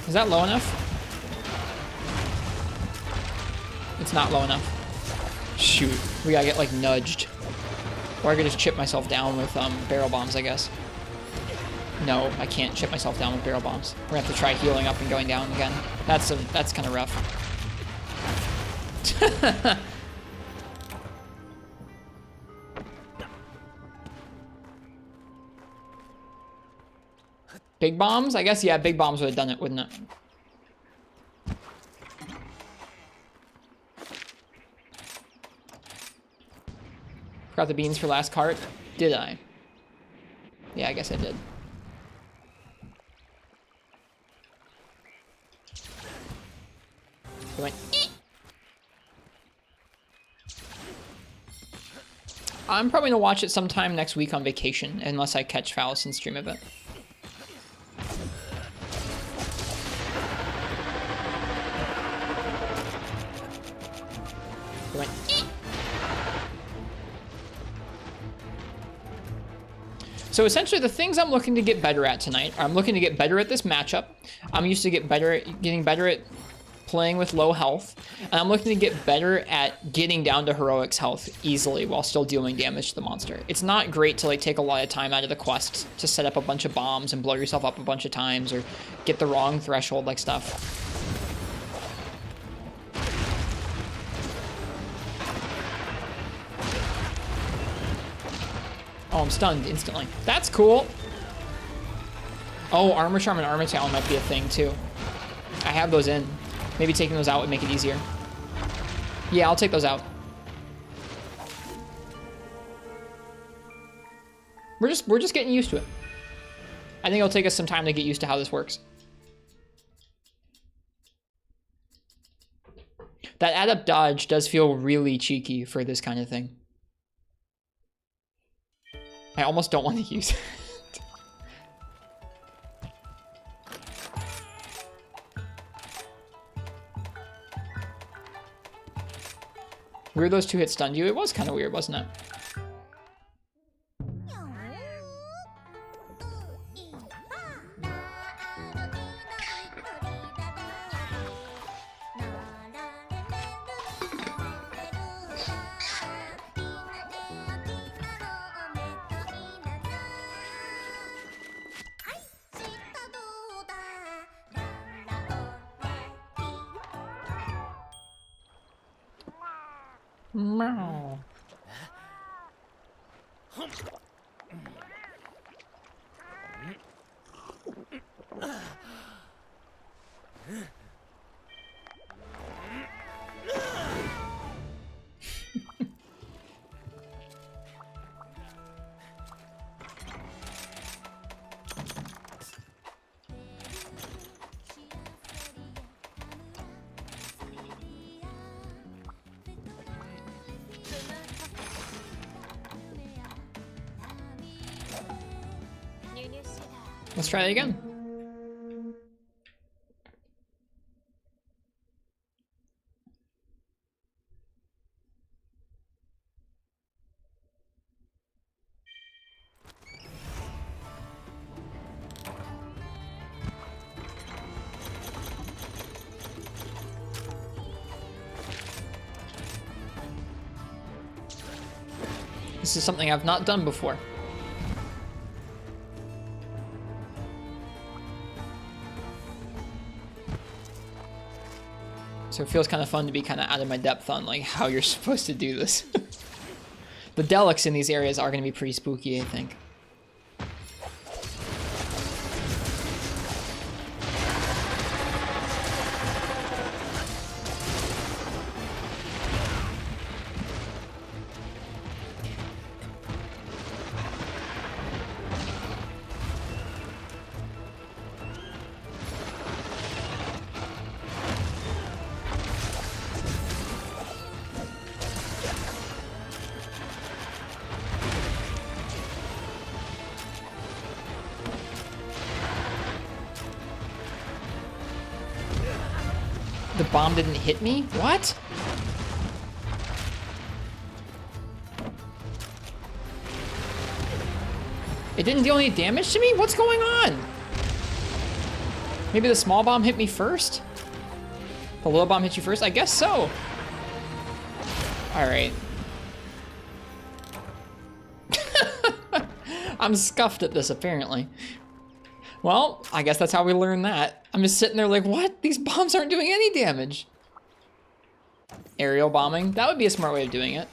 Is that low enough? It's not low enough. Shoot. We gotta get, like, nudged. Or I could just chip myself down with barrel bombs, I guess. No, I can't chip myself down with barrel bombs. We're gonna have to try healing up and going down again. That's kind of rough. Big bombs? I guess, yeah, big bombs would have done it, wouldn't it? Forgot the beans for last cart. Did I? Yeah, I guess I did. It went, eek. I'm probably gonna watch it sometime next week on vacation, unless I catch Phallus and stream of it. Went, eek. So essentially the things I'm looking to get better at tonight, I'm looking to get better at this matchup. I'm used to getting better at playing with low health, and I'm looking to get better at getting down to heroics health easily while still dealing damage to the monster. It's not great to like take a lot of time out of the quest to set up a bunch of bombs and blow yourself up a bunch of times or get the wrong threshold like stuff. Oh, I'm stunned instantly. That's cool. Oh, Armor Charm and Armor Talon might be a thing too. I have those in. Maybe taking those out would make it easier. Yeah, I'll take those out. We're just getting used to it. I think it'll take us some time to get used to how this works. That add-up dodge does feel really cheeky for this kind of thing. I almost don't want to use it. Weird those two hits stunned you. It was kind of weird, wasn't it? Meow. Let's try it again. This is something I've not done before. So it feels kind of fun to be kind of out of my depth on like how you're supposed to do this. The delics in these areas are going to be pretty spooky, I think. The bomb didn't hit me? What? It didn't deal any damage to me? What's going on? Maybe the small bomb hit me first? The little bomb hit you first? I guess so. Alright. I'm scuffed at this, apparently. Well, I guess that's how we learn that. I'm just sitting there like, what? These bombs aren't doing any damage. Aerial bombing. That would be a smart way of doing it.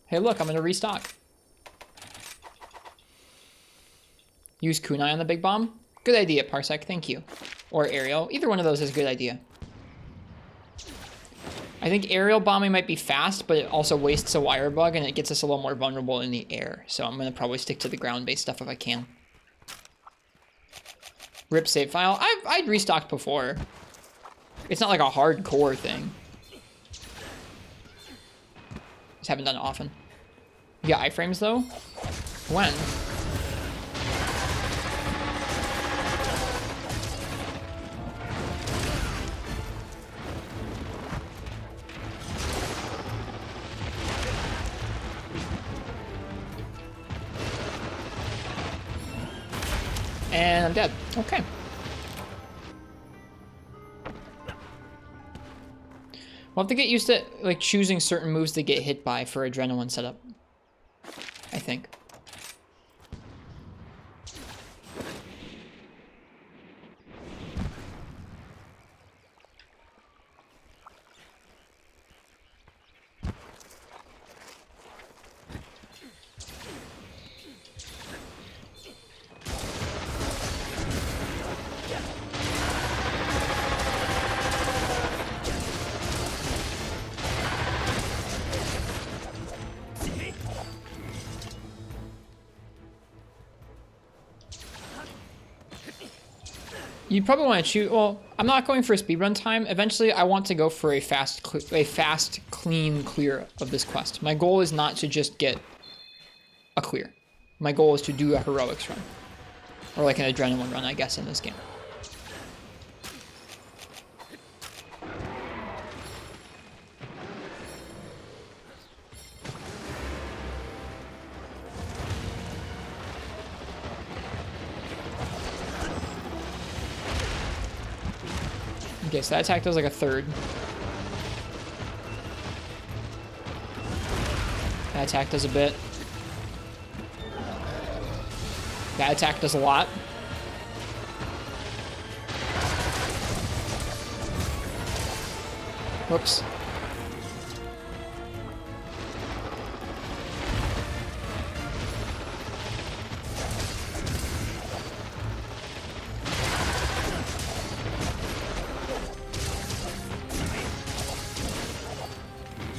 Hey, look, I'm gonna restock. Use kunai on the big bomb. Good idea, Parsec, thank you. Or aerial. Either one of those is a good idea. I think aerial bombing might be fast, but it also wastes a wire bug and it gets us a little more vulnerable in the air. So I'm gonna probably stick to the ground-based stuff if I can. Rip save file. I'd restocked before. It's not like a hardcore thing. Just haven't done it often. You got iframes though? When? And I'm dead. Okay. We'll have to get used to like choosing certain moves to get hit by for adrenaline setup, I think. You probably want to choose. Well, I'm not going for a speedrun time. Eventually, I want to go for a fast, clean clear of this quest. My goal is not to just get a clear. My goal is to do a heroics run, or like an adrenaline run, I guess, in this game. Okay, so that attack does like a third. That attack does a bit. That attack does a lot. Whoops.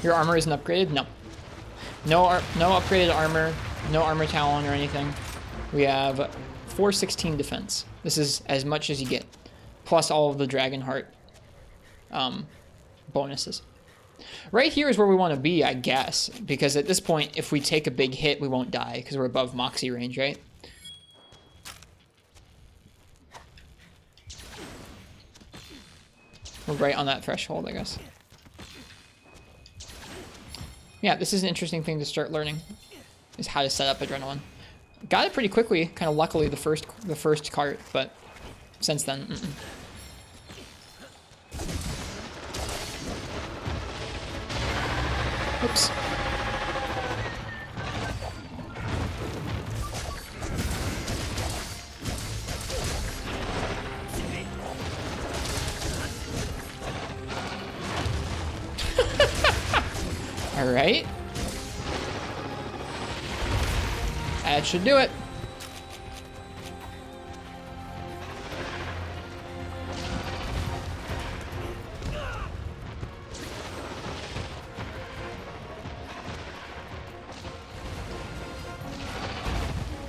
Your armor isn't upgraded? No. No upgraded armor, no armor talon or anything. We have 416 defense. This is as much as you get, plus all of the Dragon Heart bonuses. Right here is where we want to be, I guess, because at this point, if we take a big hit, we won't die because we're above Moxie range, right? We're right on that threshold, I guess. Yeah, this is an interesting thing to start learning, is how to set up Adrenaline. Got it pretty quickly, kind of luckily the first cart, but since then, Oops. All right. That should do it.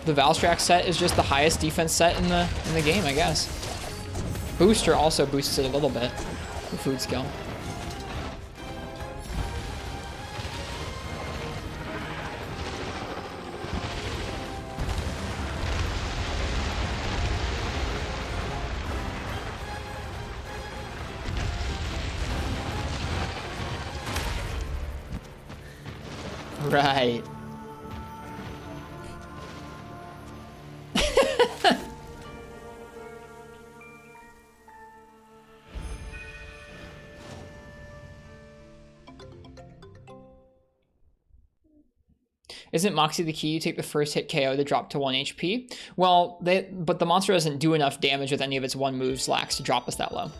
The Valstrax set is just the highest defense set in the game, I guess. Booster also boosts it a little bit. The food skill. Right. Isn't Moxie the key? You take the first hit KO to drop to 1 HP. Well, but the monster doesn't do enough damage with any of its one move slacks to drop us that low.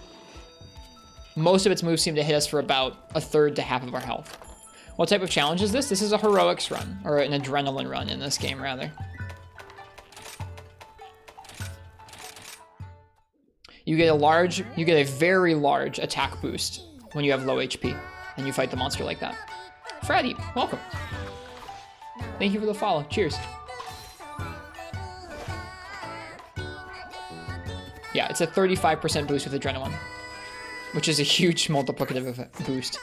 Most of its moves seem to hit us for about a third to half of our health. What type of challenge is this? This is a heroics run, or an adrenaline run in this game, rather. You get a very large attack boost when you have low HP, and you fight the monster like that. Freddy, welcome. Thank you for the follow. Cheers. Yeah, it's a 35% boost with adrenaline, which is a huge multiplicative boost.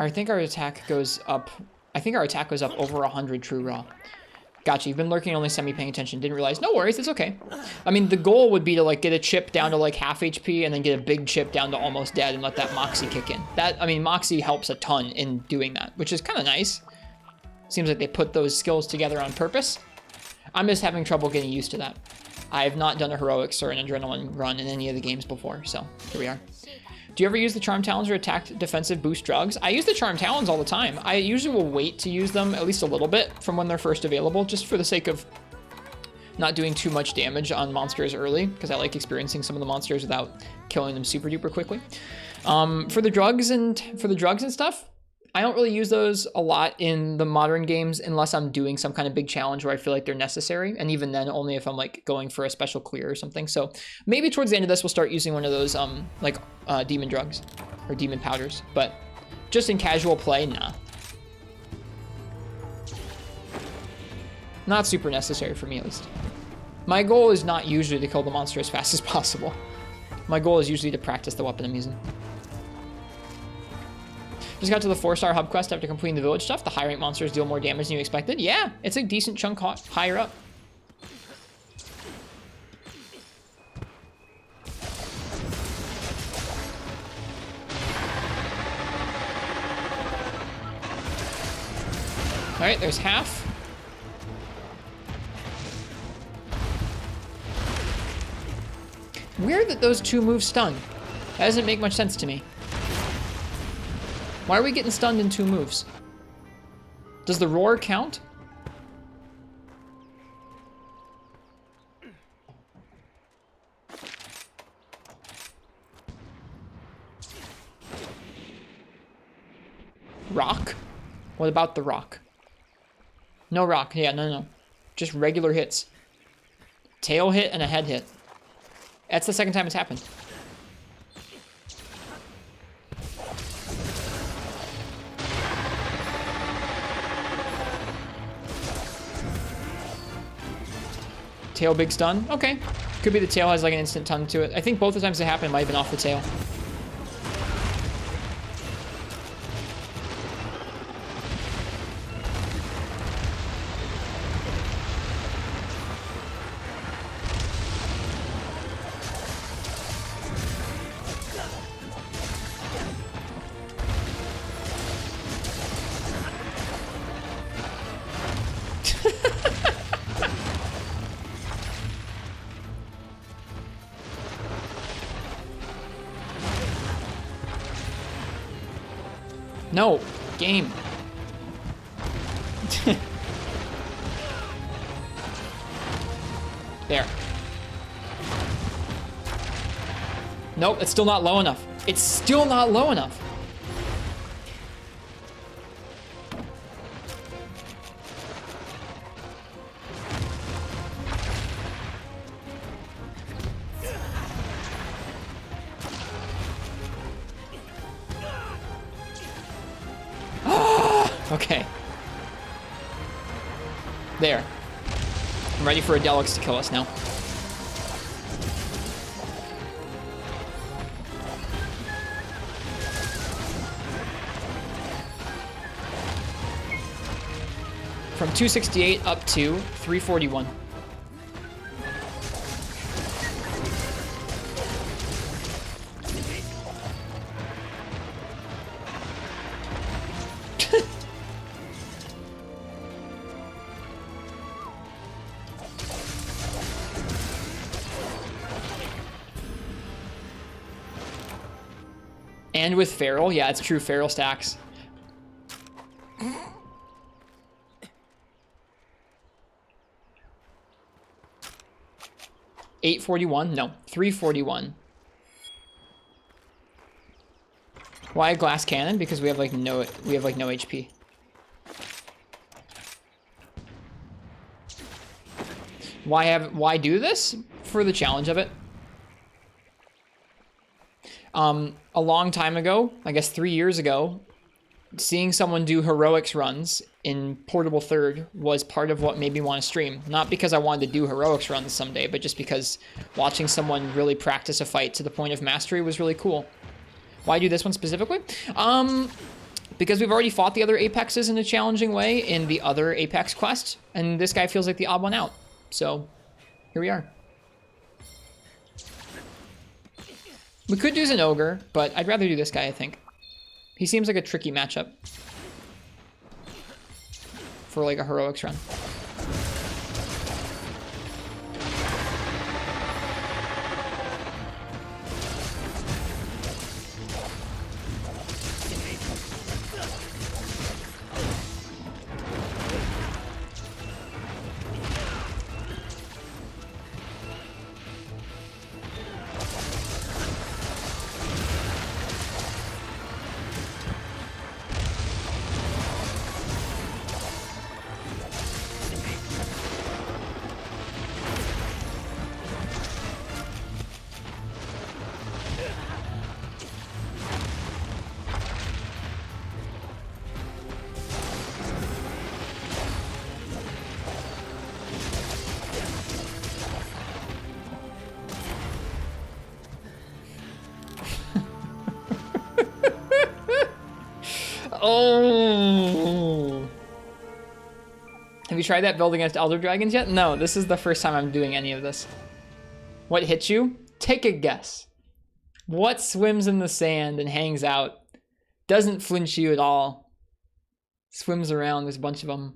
I think our attack goes up. I think our attack goes up over 100 true raw. Gotcha. You've been lurking, only semi-paying attention. Didn't realize. No worries. It's okay. I mean, the goal would be to like get a chip down to like half HP and then get a big chip down to almost dead and let that Moxie kick in. I mean, Moxie helps a ton in doing that, which is kind of nice. Seems like they put those skills together on purpose. I'm just having trouble getting used to that. I have not done a heroics or an adrenaline run in any of the games before, so here we are. Do you ever use the Charm Talons or attack defensive boost drugs? I use the Charm Talons all the time. I usually will wait to use them at least a little bit from when they're first available, just for the sake of not doing too much damage on monsters early, because I like experiencing some of the monsters without killing them super duper quickly. For the drugs and stuff, I don't really use those a lot in the modern games unless I'm doing some kind of big challenge where I feel like they're necessary. And even then, only if I'm like going for a special clear or something. So maybe towards the end of this, we'll start using one of those demon drugs or demon powders. But just in casual play, nah. Not super necessary for me, at least. My goal is not usually to kill the monster as fast as possible. My goal is usually to practice the weapon I'm using. Just got to the 4-star hub quest after completing the village stuff. The high rank monsters deal more damage than you expected. Yeah, it's a decent chunk higher up. All right, there's half. Weird that those two move stun. That doesn't make much sense to me. Why are we getting stunned in 2 moves? Does the roar count? Rock? What about the rock? No rock. Yeah, no. Just regular hits. Tail hit and a head hit. That's the second time it's happened. Tail big stun. Okay. Could be the tail has like an instant ton to it. I think both the times it happened, it might have been off the tail. No, game. There. Nope, it's still not low enough. It's still not low enough. Okay. There. I'm ready for a Delix to kill us now. From 268 up to 341. And with Feral, yeah, it's true, Feral stacks. $841? No, $341. Why a glass cannon? Because we have like no HP. Why do this? For the challenge of it. A long time ago, I guess 3 years ago, seeing someone do heroics runs in Portable Third was part of what made me want to stream. Not because I wanted to do heroics runs someday, but just because watching someone really practice a fight to the point of mastery was really cool. Why do this one specifically? Because we've already fought the other Apexes in a challenging way in the other Apex quest, and this guy feels like the odd one out. So, here we are. We could do an ogre, but I'd rather do this guy, I think. He seems like a tricky matchup for like a heroics run. Oh! Have you tried that build against Elder Dragons yet? No, this is the first time I'm doing any of this. What hits you? Take a guess. What swims in the sand and hangs out? Doesn't flinch you at all. Swims around, there's a bunch of them.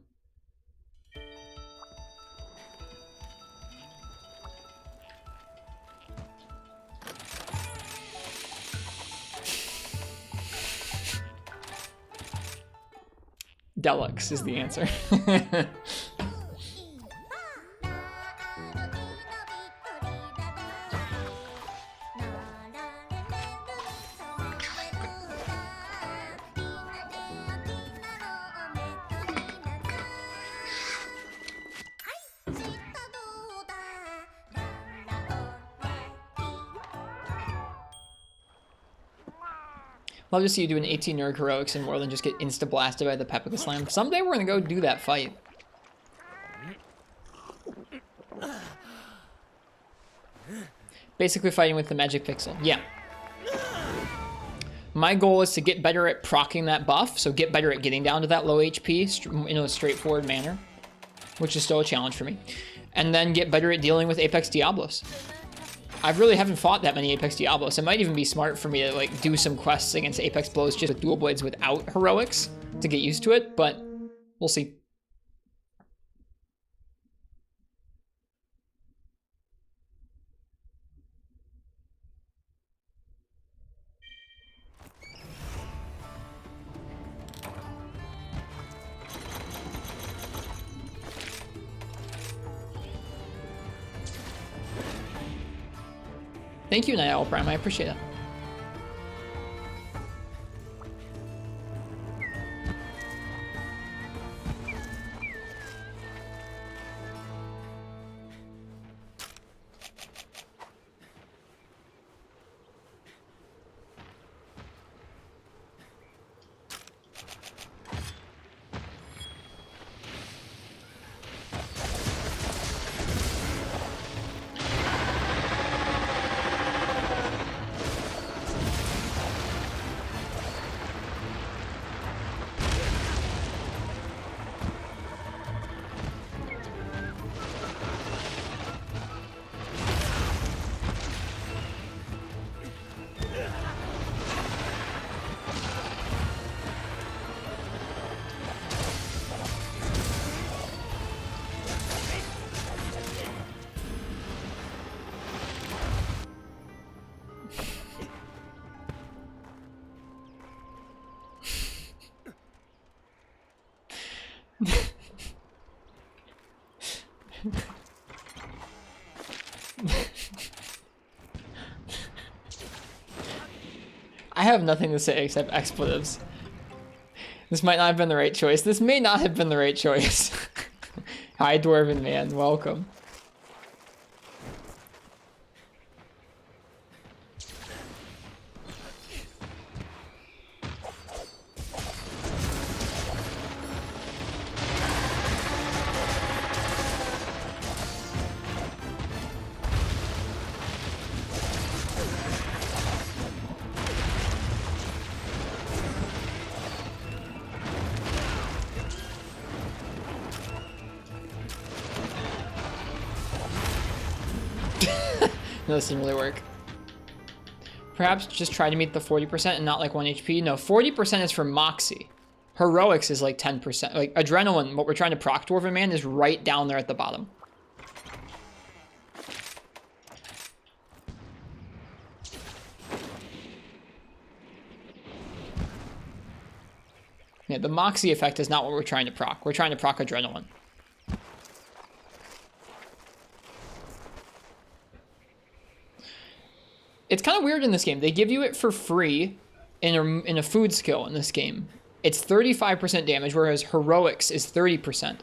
Deluxe is the answer. Love to see you do an 18 nerd heroics in World and just get insta-blasted by the Pepika Slam. Someday we're gonna go do that fight. Basically fighting with the magic pixel. Yeah. My goal is to get better at proccing that buff, so get better at getting down to that low HP in a straightforward manner, which is still a challenge for me. And then get better at dealing with Apex Diablos. I really haven't fought that many Apex Diablos. It might even be smart for me to like do some quests against Apex Blows just with dual blades without heroics to get used to it, but we'll see. Thank you, Night Owl Prime. I appreciate it. I have nothing to say except expletives. This might not have been the right choice. This may not have been the right choice. Hi, Dwarven Man. Welcome. No, this didn't really work. Perhaps just try to meet the 40% and not like 1 HP. No, 40% is for Moxie. Heroics is like 10%. Like Adrenaline, what we're trying to proc Dwarven Man, is right down there at the bottom. Yeah, the Moxie effect is not what we're trying to proc. We're trying to proc Adrenaline. It's kind of weird in this game. They give you it for free in a food skill in this game. It's 35% damage, whereas Heroics is 30%.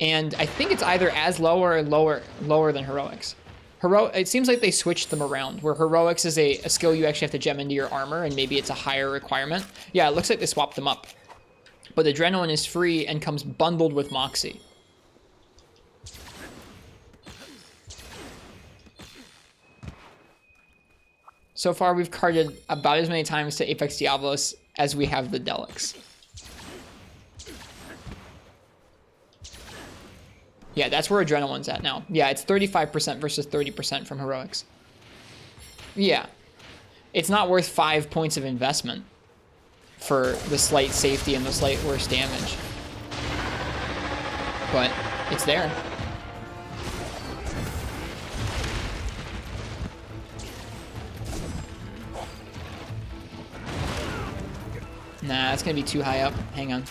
And I think it's either as low or lower than Heroics. It seems like they switched them around, where Heroics is a skill you actually have to gem into your armor, and maybe it's a higher requirement. Yeah, it looks like they swapped them up. But Adrenaline is free and comes bundled with Moxie. So far, we've carded about as many times to Apex Diablos as we have the Delics. Yeah, that's where Adrenaline's at now. Yeah, it's 35% versus 30% from Heroics. Yeah. It's not worth 5 points of investment for the slight safety and the slight worse damage. But it's there. Nah, it's gonna be too high up. Hang on.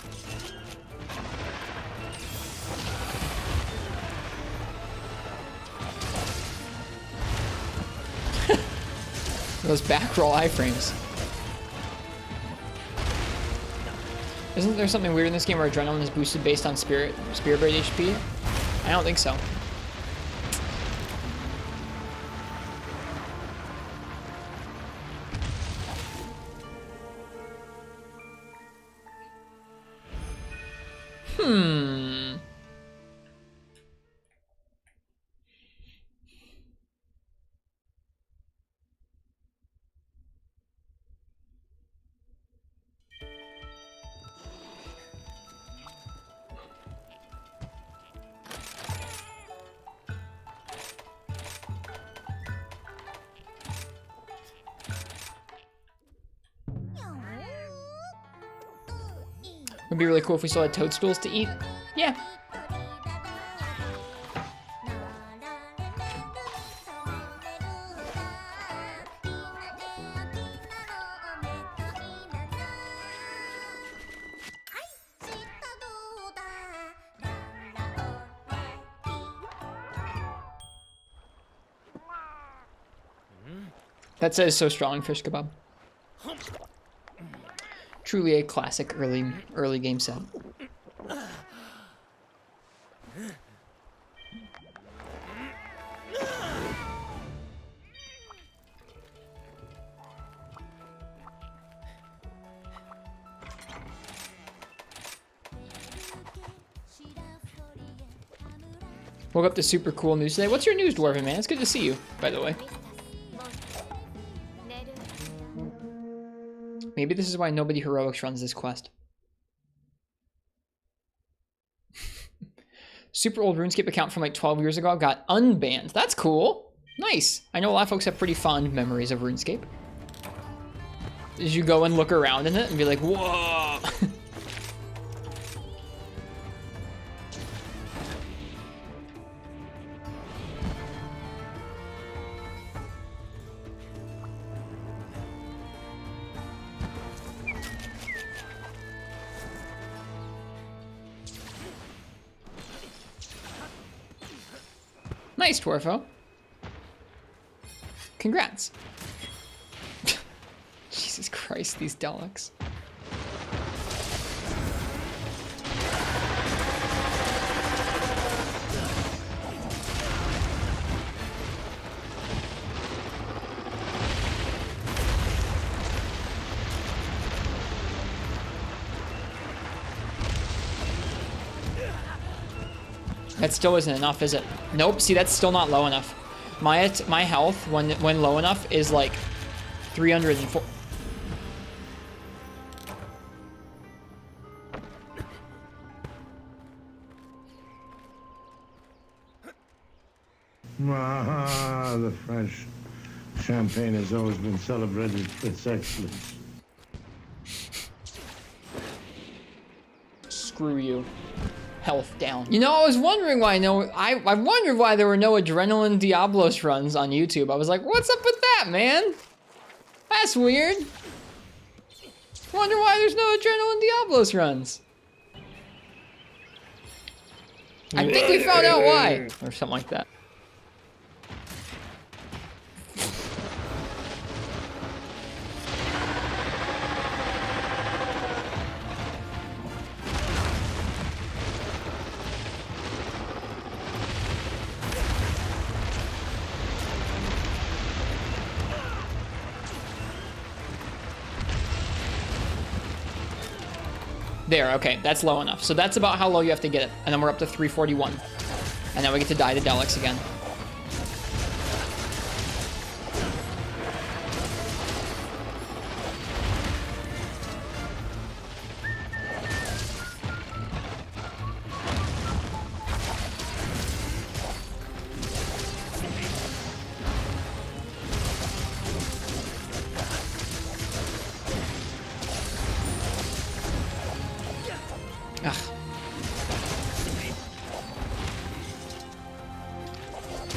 Those back roll iframes. Isn't there something weird in this game where Adrenaline is boosted based on Spirit Blade HP? I don't think so. Would be really cool if we still had toadstools to eat. Yeah. That says so strong, fish kebab. Truly a classic early game set. Woke up to super cool news today. What's your news, Dwarven Man? It's good to see you, by the way. Maybe this is why nobody heroics runs this quest. Super old RuneScape account from like 12 years ago got unbanned. That's cool. Nice. I know a lot of folks have pretty fond memories of RuneScape. As you go and look around in it and be like, whoa. Nice, Dwarfo. Congrats. Jesus Christ, these Daleks. That still isn't enough, is it? Nope, see, that's still not low enough. My health, when low enough, is like 304. Ah, the French champagne has always been celebrated for its excellence. Screw you. Health down. You know, I was wondering why I wondered why there were no Adrenaline Diablos runs on YouTube. I was like, what's up with that, man? That's weird. Wonder why there's no Adrenaline Diablos runs. I think we found out why. Or something like that. There, okay, that's low enough. So that's about how low you have to get it. And then we're up to 341. And now we get to die to Daleks again.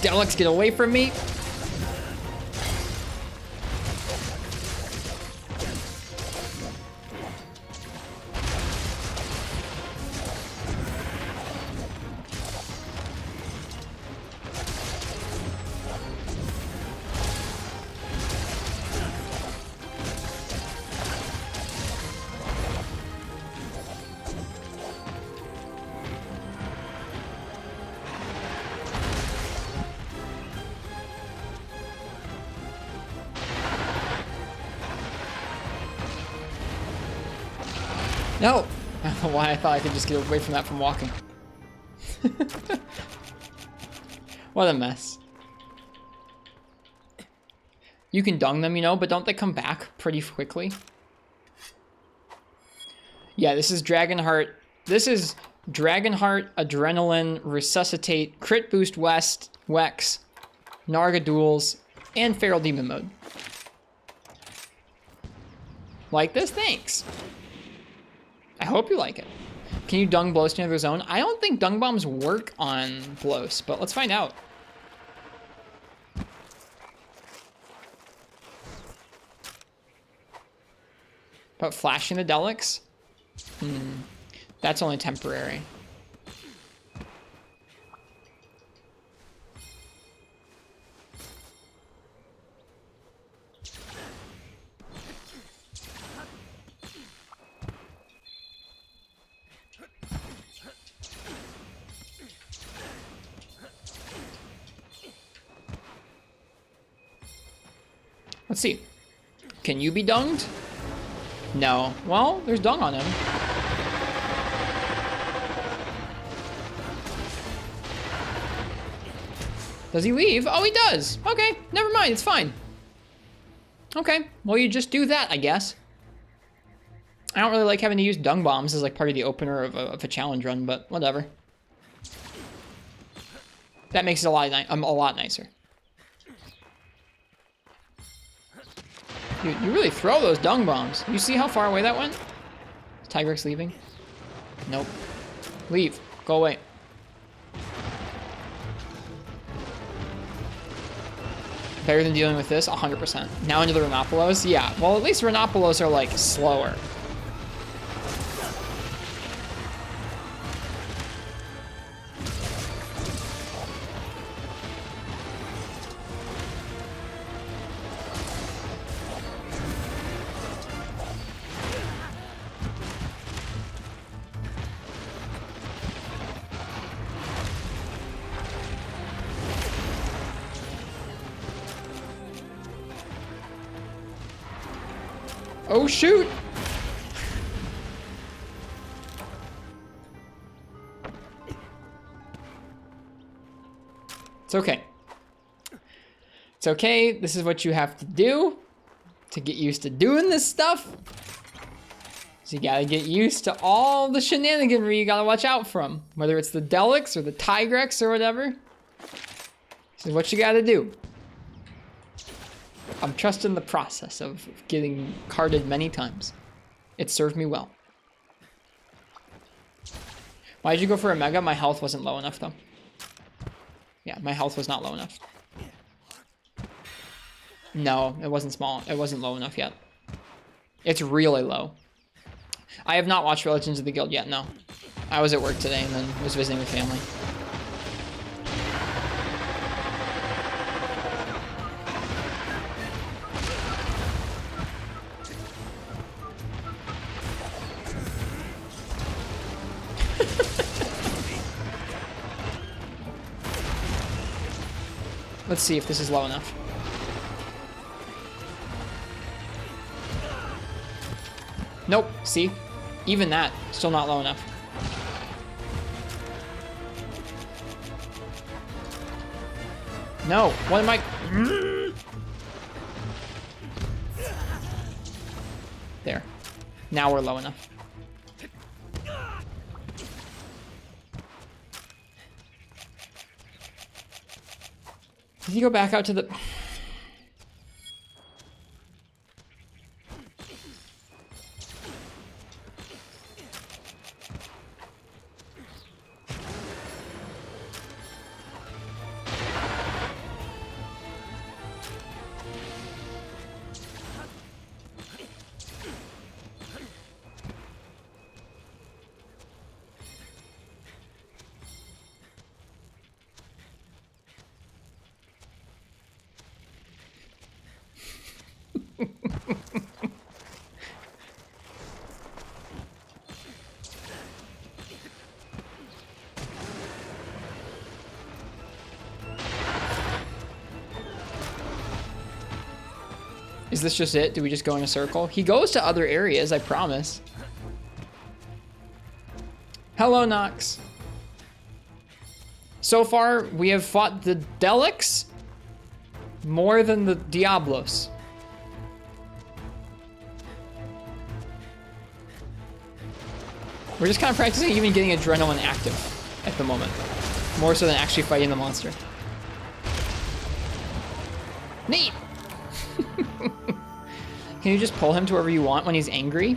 Daleks, get away from me. No, I don't know why I thought I could just get away from that from walking. What a mess. You can dung them, you know, but don't they come back pretty quickly? Yeah, this is Dragonheart. This is Dragonheart, Adrenaline, Resuscitate, Crit Boost West, Wex, Narga Duels, and Feral Demon Mode. Like this? Thanks. I hope you like it. Can you dung Blows to another zone? I don't think dung bombs work on Blows, but let's find out. But flashing the Delics? That's only temporary. Let's see. Can you be dunged? No. Well, there's dung on him. Does he leave? Oh, he does. Okay, never mind. It's fine. Okay, well, you just do that, I guess. I don't really like having to use dung bombs as like part of the opener of a challenge run, but whatever. That makes it a lot nicer. Dude, you really throw those dung bombs. You see how far away that went? Is Tigrex leaving? Nope. Leave. Go away. Better than dealing with this? 100%. Now into the Renopolos? Yeah. Well, at least Renopolos are, like, slower. Oh, shoot! It's okay. It's okay. This is what you have to do to get used to doing this stuff. So you gotta get used to all the shenaniganry you gotta watch out from. Whether it's the Delics or the Tigrex or whatever. This is what you gotta do. I'm trusting the process of getting carded many times. It served me well. Why did you go for a Mega? My health wasn't low enough, though. Yeah, my health was not low enough. No, it wasn't small. It wasn't low enough yet. It's really low. I have not watched Legends of the Guild yet, no. I was at work today and then was visiting with family. Let's see if this is low enough. Nope, see? Even that, still not low enough. No, what am I? There. Now we're low enough. Did he go back out to the... Is this just it? Do we just go in a circle? He goes to other areas, I promise. Hello, Nox. So far, we have fought the Delics more than the Diablos. We're just kind of practicing even getting adrenaline active at the moment. More so than actually fighting the monster. Neat! Can you just pull him to wherever you want when he's angry?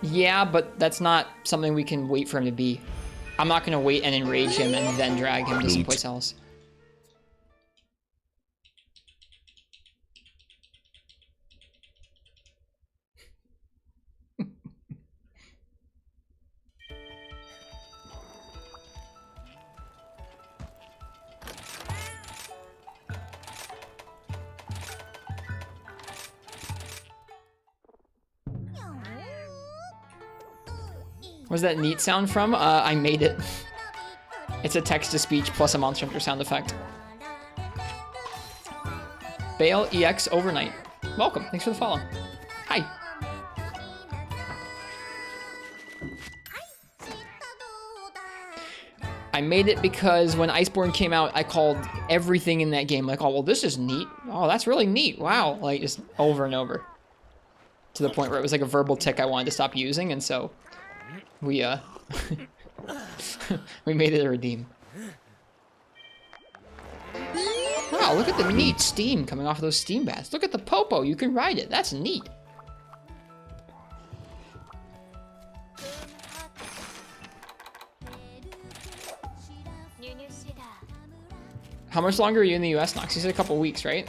Yeah, but that's not something we can wait for him to be. I'm not gonna wait and enrage him and then drag him to someplace else. Where's that neat sound from? I made it. It's a text-to-speech plus a Monster Hunter sound effect. Bale EX Overnight. Welcome. Thanks for the follow. Hi. I made it because when Iceborne came out, I called everything in that game like, oh, well, this is neat. Oh, that's really neat. Wow. Like, just over and over. To the point where it was like a verbal tick I wanted to stop using, and so we, we made it a redeem. Wow, look at the neat steam coming off of those steam baths. Look at the popo, you can ride it. That's neat. How much longer are you in the US, Nox? You said a couple weeks, right?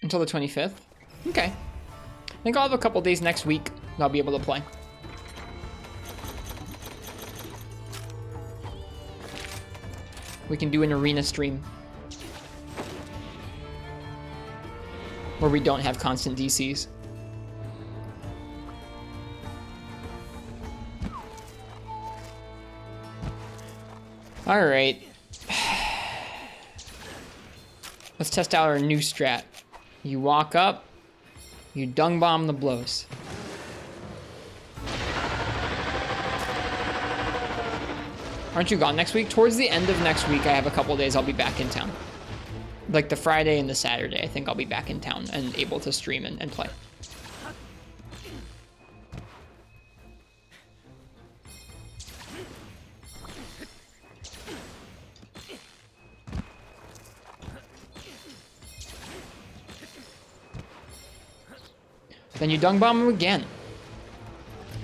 Until the 25th? Okay. I think I'll have a couple days next week and I'll be able to play. We can do an arena stream. Where we don't have constant DCs. Alright. Let's test out our new strat. You walk up, you dung bomb the blows. Aren't you gone next week? Towards the end of next week, I have a couple days I'll be back in town. Like the Friday and the Saturday, I think I'll be back in town and able to stream and play. Then you dung bomb them again.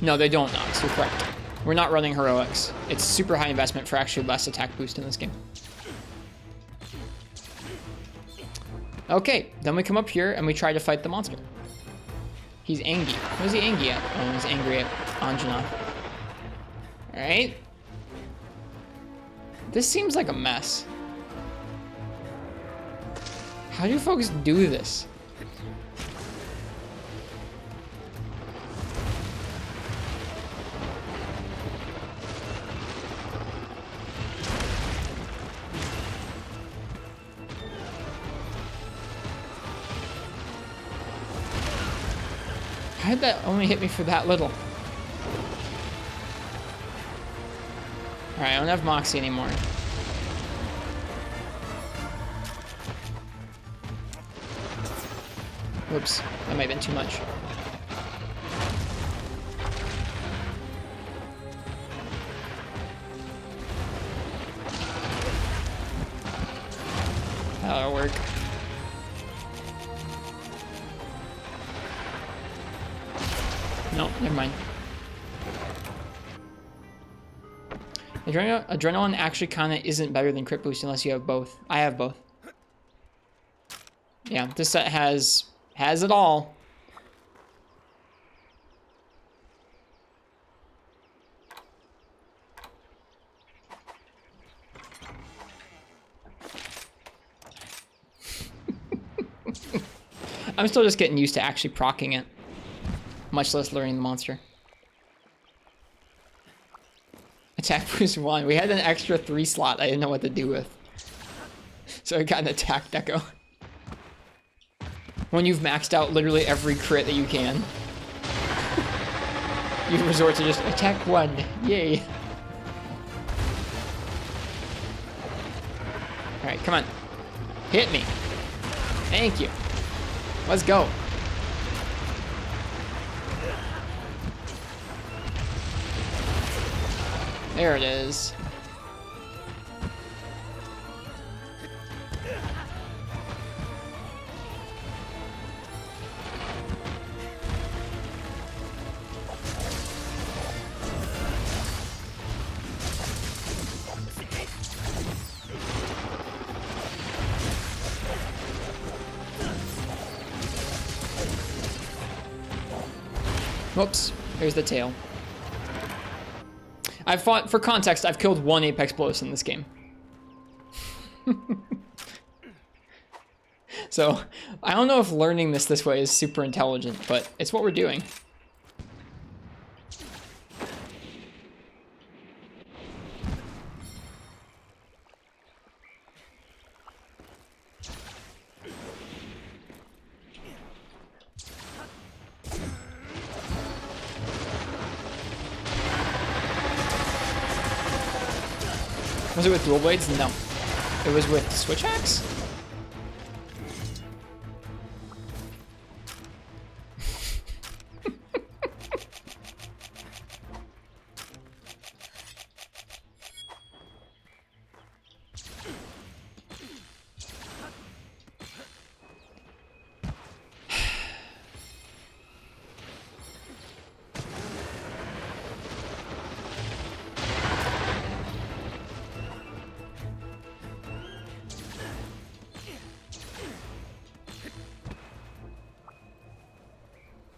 No, they don't, Nox. You're correct. We're not running heroics. It's super high investment for actually less attack boost in this game. Okay, then we come up here and we try to fight the monster. He's angry. What is he angry at? Oh, he's angry at Anjana. Alright. This seems like a mess. How do you folks do this? How did that only hit me for that little? Alright, I don't have Moxie anymore. Whoops, that might have been too much. That'll work. No, never mind. Adrenaline actually kind of isn't better than crit boost unless you have both. I have both. Yeah, this set has it all. I'm still just getting used to actually proccing it. much less learning the monster. Attack boost 1. We had an extra 3 slot I didn't know what to do with. So I got an attack deco. When you've maxed out literally every crit that you can, you resort to just attack 1. Yay. Alright, come on. Hit me. Thank you. Let's go. There it is. Whoops, here's the tail. I've fought, for context, I've killed 1 Apex Bolos in this game. So, I don't know if learning this way is super intelligent, but it's what we're doing. Was it with dual blades? No. It was with switch axe?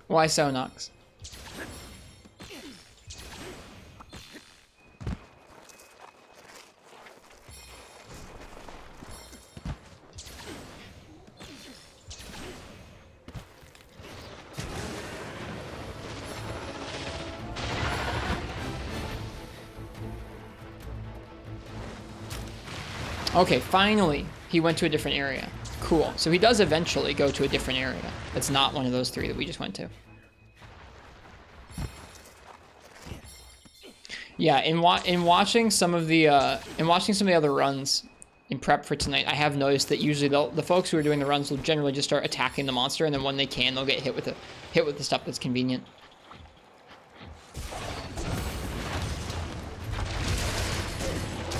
Why so, Nox? Okay, finally, he went to a different area. Cool. So he does eventually go to a different area. That's not one of those 3 that we just went to. Yeah, in watching some of the other runs in prep for tonight, I have noticed that usually the folks who are doing the runs will generally just start attacking the monster, and then when they can, they'll get hit with the stuff that's convenient.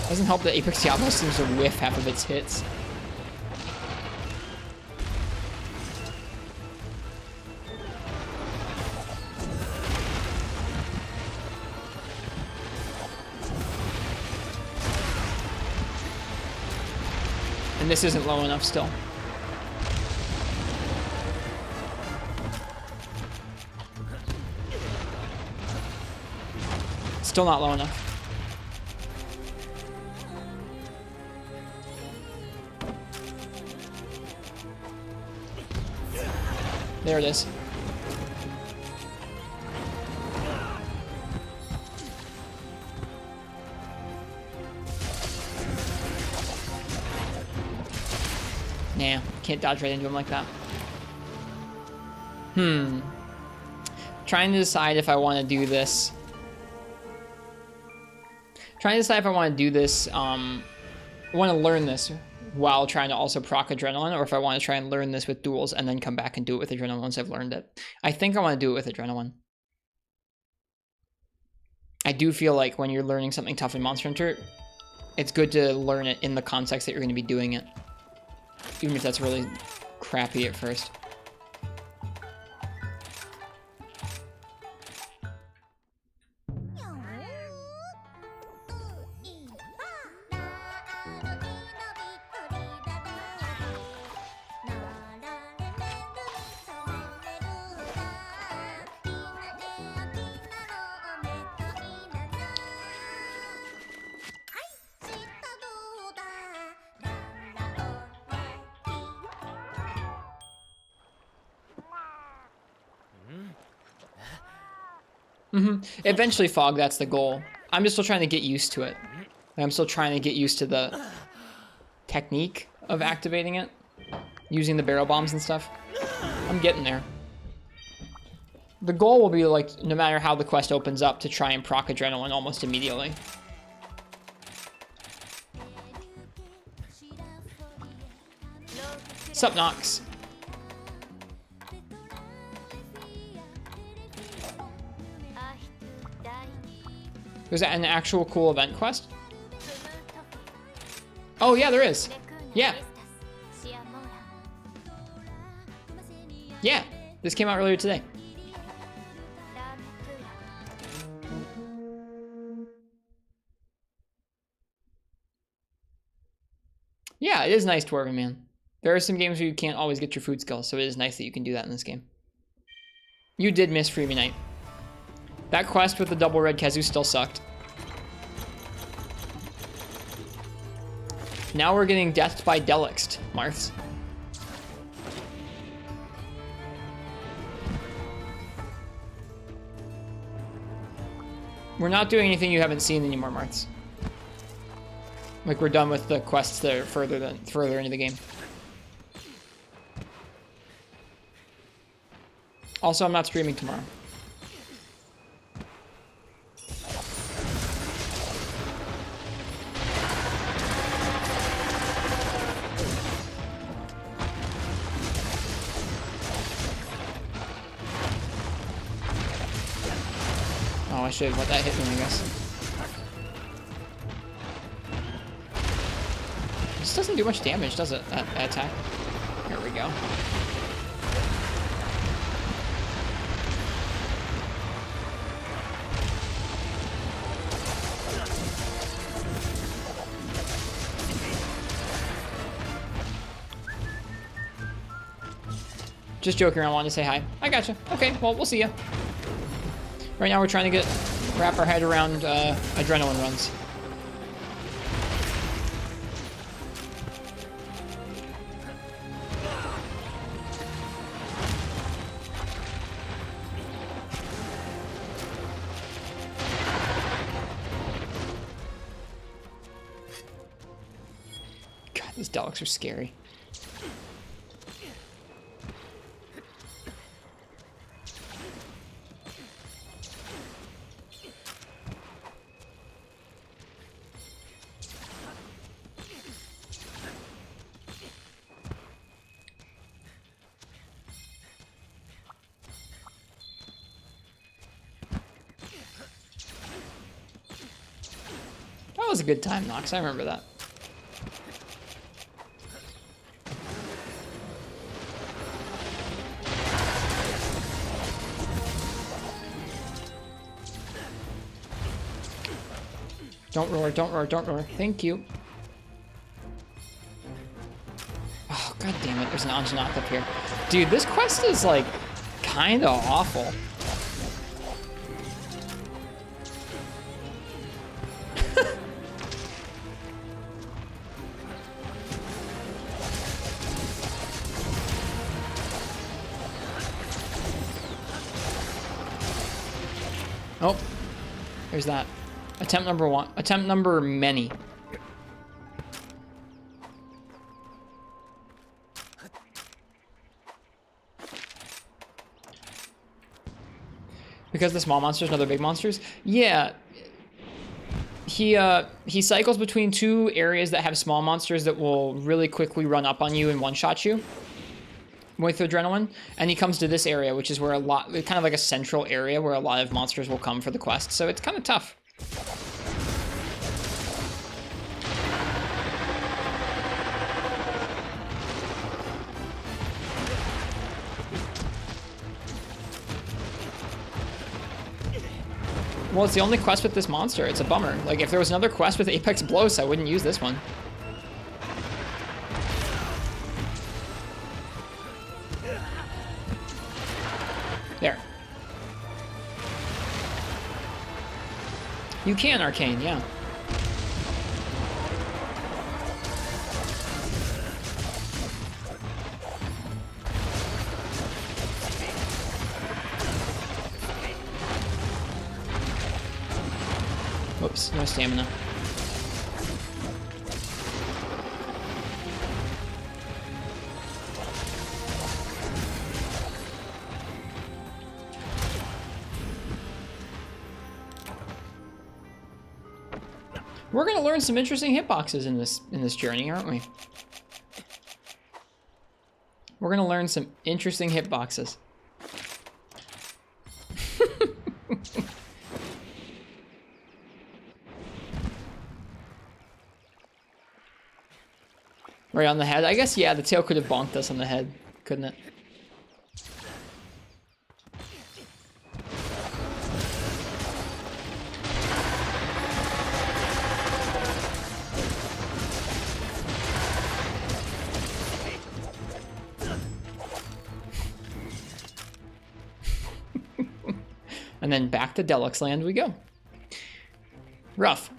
Doesn't help that Apex Diablo seems to whiff half of its hits. And this isn't low enough still. Still not low enough. There it is. Nah, can't dodge right into him like that. Trying to decide if I want to do this. I want to learn this while trying to also proc adrenaline, or if I want to try and learn this with duels and then come back and do it with adrenaline once I've learned it. I think I want to do it with adrenaline. I do feel like when you're learning something tough in Monster Hunter, it's good to learn it in the context that you're going to be doing it. Even if that's really crappy at first. Eventually, Fog, that's the goal. I'm just still trying to get used to it. I'm still trying to get used to the technique of activating it, using the barrel bombs and stuff. I'm getting there. The goal will be, like, no matter how the quest opens up, to try and proc adrenaline almost immediately. Sup, Nox? Was that an actual cool event quest? Oh, yeah, there is. Yeah. Yeah, this came out earlier today. Yeah, it is nice, Dwarven Man. There are some games where you can't always get your food skills, so it is nice that you can do that in this game. You did miss Freemy Night. That quest with the double red Kezu still sucked. Now we're getting deathed by Delixt, Marths. We're not doing anything you haven't seen anymore, Marths. Like, we're done with the quests that are further into the game. Also, I'm not streaming tomorrow. Oh, I should have let that hit me, I guess. This doesn't do much damage, does it, that attack? Here we go. Just joking around, wanted to say hi. I gotcha. Okay, well, we'll see ya. Right now we're trying to wrap our head around adrenaline runs. God, these dogs are scary. That was a good time, Nox. I remember that. Don't roar, don't roar, don't roar. Thank you. Oh, god damn it. There's an Anjanath up here. Dude, this quest is, like, kind of awful. Oh, there's that. Attempt number one. Attempt number many. Because the small monsters and other big monsters? Yeah. He cycles between two areas that have small monsters that will really quickly run up on you and one-shot you with adrenaline, and he comes to this area, which is where kind of like a central area where a lot of monsters will come for the quest, so it's kind of tough. Well, it's the only quest with this monster. It's a bummer. Like, if there was another quest with Apex Blows, I wouldn't use this one. There. You can, Arcane, yeah. Whoops, no stamina. We're gonna learn some interesting hitboxes in this journey, aren't we? We're gonna learn some interesting hitboxes. Right on the head. I guess, yeah, the tail could have bonked us on the head, couldn't it? And then back to Deluxe Land we go. Rough.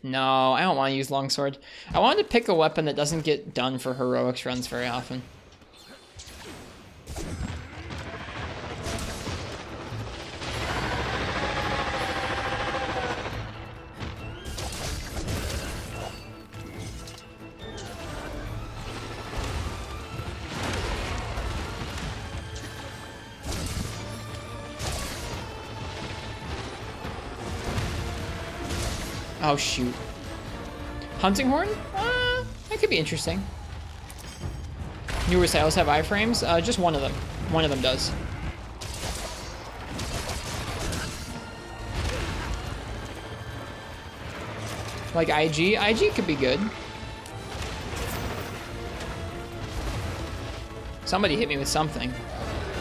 No, I don't want to use longsword. I wanted to pick a weapon that doesn't get done for heroics runs very often. Oh, shoot. Hunting Horn? That could be interesting. Newer styles have iframes? Just one of them. One of them does. Like IG? IG could be good. Somebody hit me with something.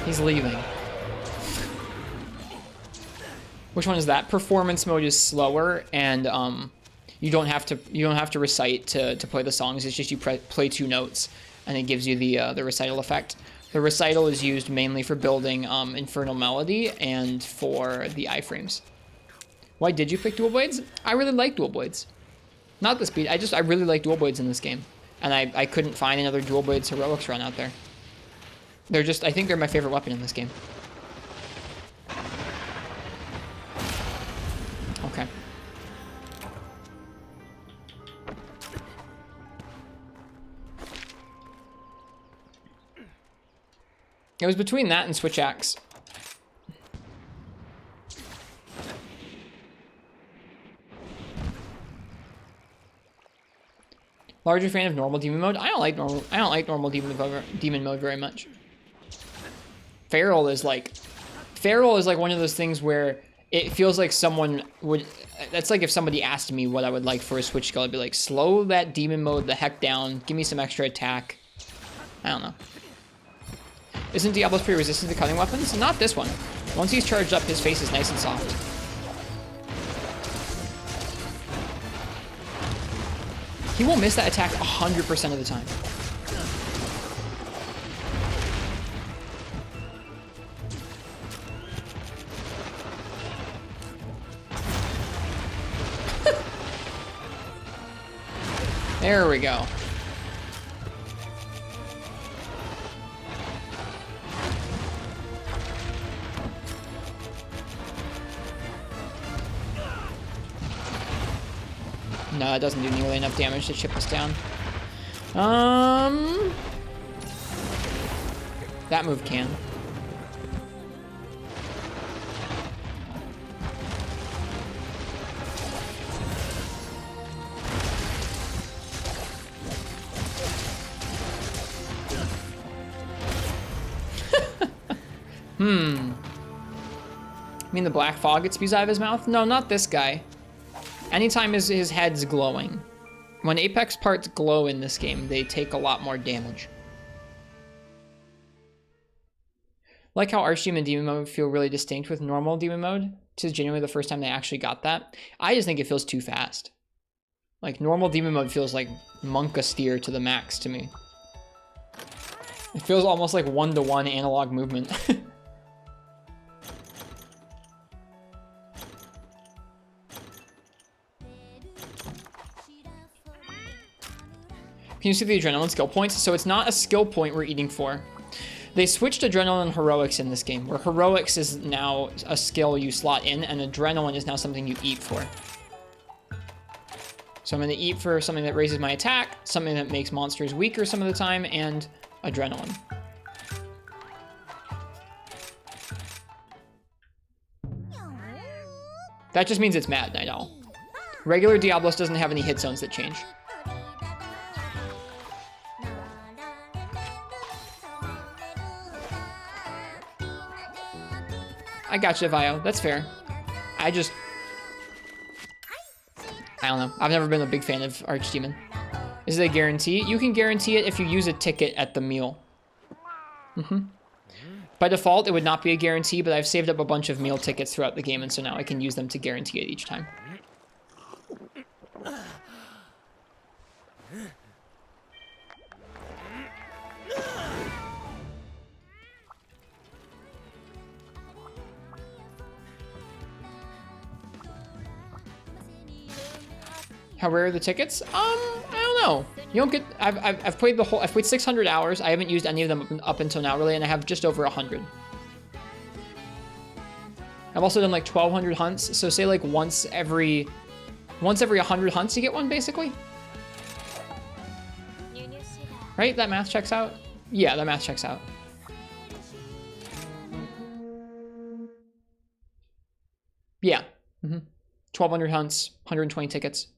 He's leaving. Which one is that? Performance mode is slower, and you don't have to recite to play the songs. It's just you play 2 notes, and it gives you the recital effect. The recital is used mainly for building Infernal Melody and for the iframes. Why did you pick dual blades? I really like dual blades. Not the speed. I really like dual blades in this game, and I couldn't find another dual blades heroics run out there. They're just, I think they're my favorite weapon in this game. Okay. It was between that and Switch Axe. Larger fan of normal demon mode? I don't like normal demon mode very much. Feral is like one of those things where it feels like someone would, that's like if somebody asked me what I would like for a Switch skill, I'd be like, slow that demon mode the heck down, give me some extra attack. I don't know. Isn't Diablo's pretty resistant to cutting weapons? Not this one. Once he's charged up, his face is nice and soft. He will miss that attack 100% of the time. There we go. No, it doesn't do nearly enough damage to chip us down. That move can. You mean the black fog it spews out of his mouth? No, not this guy. Anytime his head's glowing. When apex parts glow in this game, they take a lot more damage. Like how Archdemon and Demon Mode feel really distinct with normal Demon Mode. This is genuinely the first time they actually got that. I just think it feels too fast. Like, normal Demon Mode feels like Monk austere to the max to me. It feels almost like one-to-one analog movement. Can you see the adrenaline skill points? So it's not a skill point we're eating for. They switched Adrenaline and Heroics in this game, where Heroics is now a skill you slot in, and Adrenaline is now something you eat for. So I'm going to eat for something that raises my attack, something that makes monsters weaker some of the time, and Adrenaline. That just means it's Mad Night Owl. Regular Diablos doesn't have any hit zones that change. I gotcha, Vio. That's fair. I don't know. I've never been a big fan of Archdemon. Is it a guarantee? You can guarantee it if you use a ticket at the meal. By default, it would not be a guarantee, but I've saved up a bunch of meal tickets throughout the game, and so now I can use them to guarantee it each time. How rare are the tickets? I don't know. You don't get. I've played the whole. I've played 600 hours. I haven't used any of them up until now, really, and I have just over 100. I've also done like 1,200 hunts. So say like once every 100 hunts, you get one, basically. Right? That math checks out. Yeah, that math checks out. Yeah. 1,200 hunts, 120 tickets.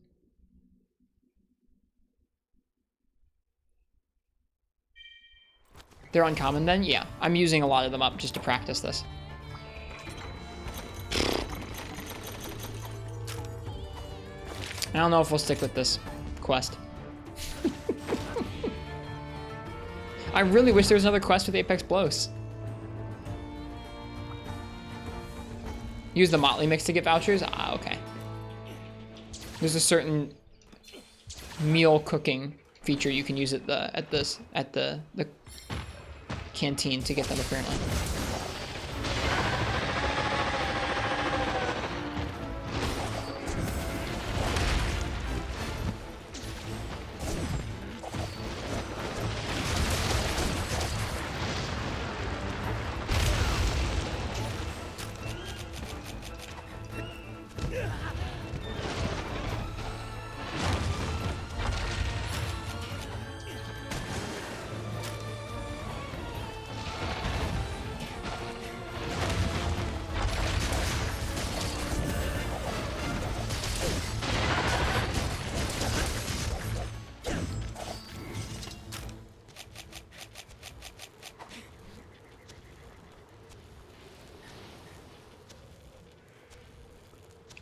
They're uncommon then? Yeah. I'm using a lot of them up just to practice this. I don't know if we'll stick with this quest. I really wish there was another quest with Apex Blows. Use the Motley mix to get vouchers? Ah, okay. There's a certain meal cooking feature you can use at the canteen to get them, apparently.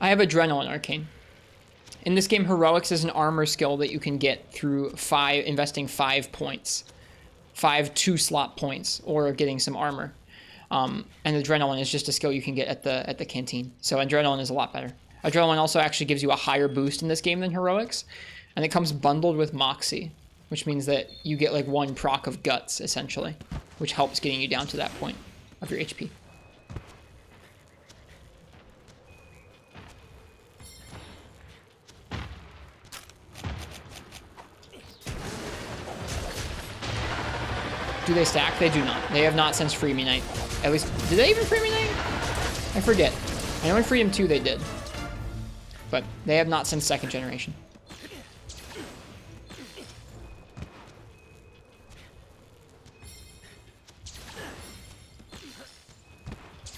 I have Adrenaline Arcane. In this game, Heroics is an armor skill that you can get through investing 5 points. 5 2-slot points, or getting some armor. And Adrenaline is just a skill you can get at the canteen. So Adrenaline is a lot better. Adrenaline also actually gives you a higher boost in this game than Heroics. And it comes bundled with Moxie, which means that you get like 1 proc of Guts, essentially. Which helps getting you down to that point of your HP. Do they stack? They do not. They have not since Free Me Night. At least, did they even Free Me Night? I forget. I know in Freedom 2 they did. But they have not since 2nd generation.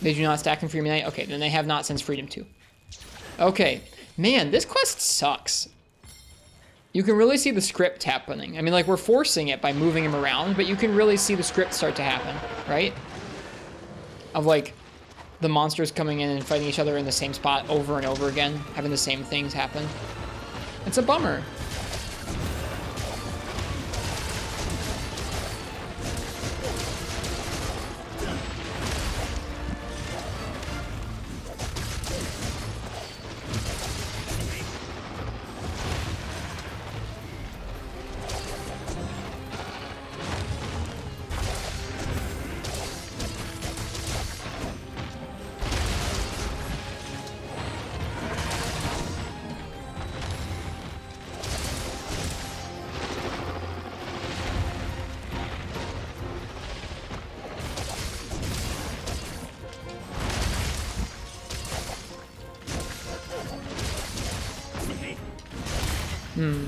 They do not stack in Free Me Night? Okay, then they have not since Freedom 2. Okay. Man, this quest sucks. You can really see the script happening. I mean, like, we're forcing it by moving him around, but you can really see the script start to happen, right? Of, like, the monsters coming in and fighting each other in the same spot over and over again, having the same things happen. It's a bummer. Hello,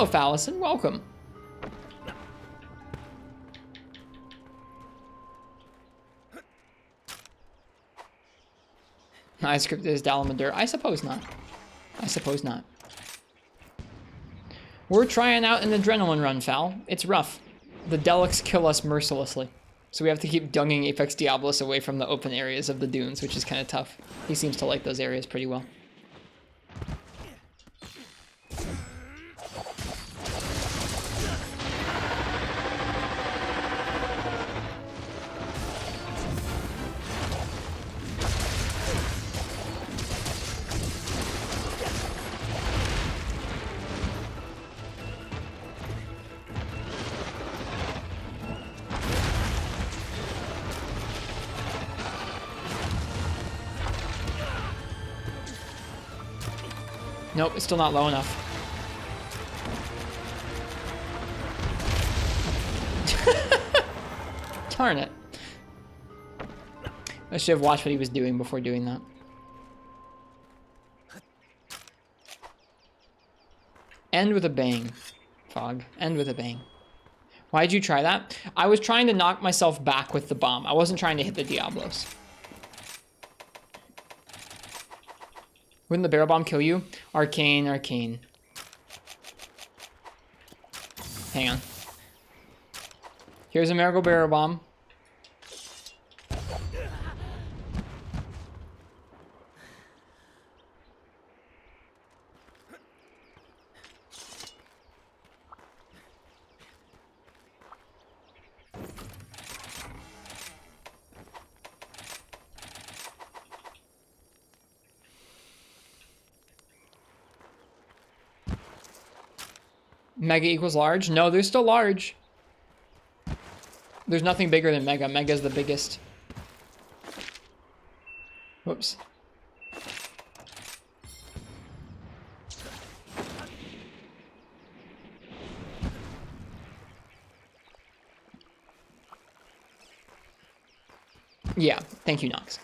Fallison. Welcome. I scripted as Dalamadur. I suppose not. I suppose not. We're trying out an adrenaline run, Fal. It's rough. The Delics kill us mercilessly. So we have to keep dunging Apex Diablos away from the open areas of the dunes, which is kind of tough. He seems to like those areas pretty well. Nope, it's still not low enough. Darn it. I should have watched what he was doing before doing that. End with a bang, Fog. End with a bang. Why'd you try that? I was trying to knock myself back with the bomb. I wasn't trying to hit the Diablos. Wouldn't the barrel bomb kill you? Arcane, arcane. Hang on. Here's a Marigold barrel bomb. Mega equals large? No, they're still large. There's nothing bigger than Mega. Mega's the biggest. Whoops. Yeah, thank you, Nox.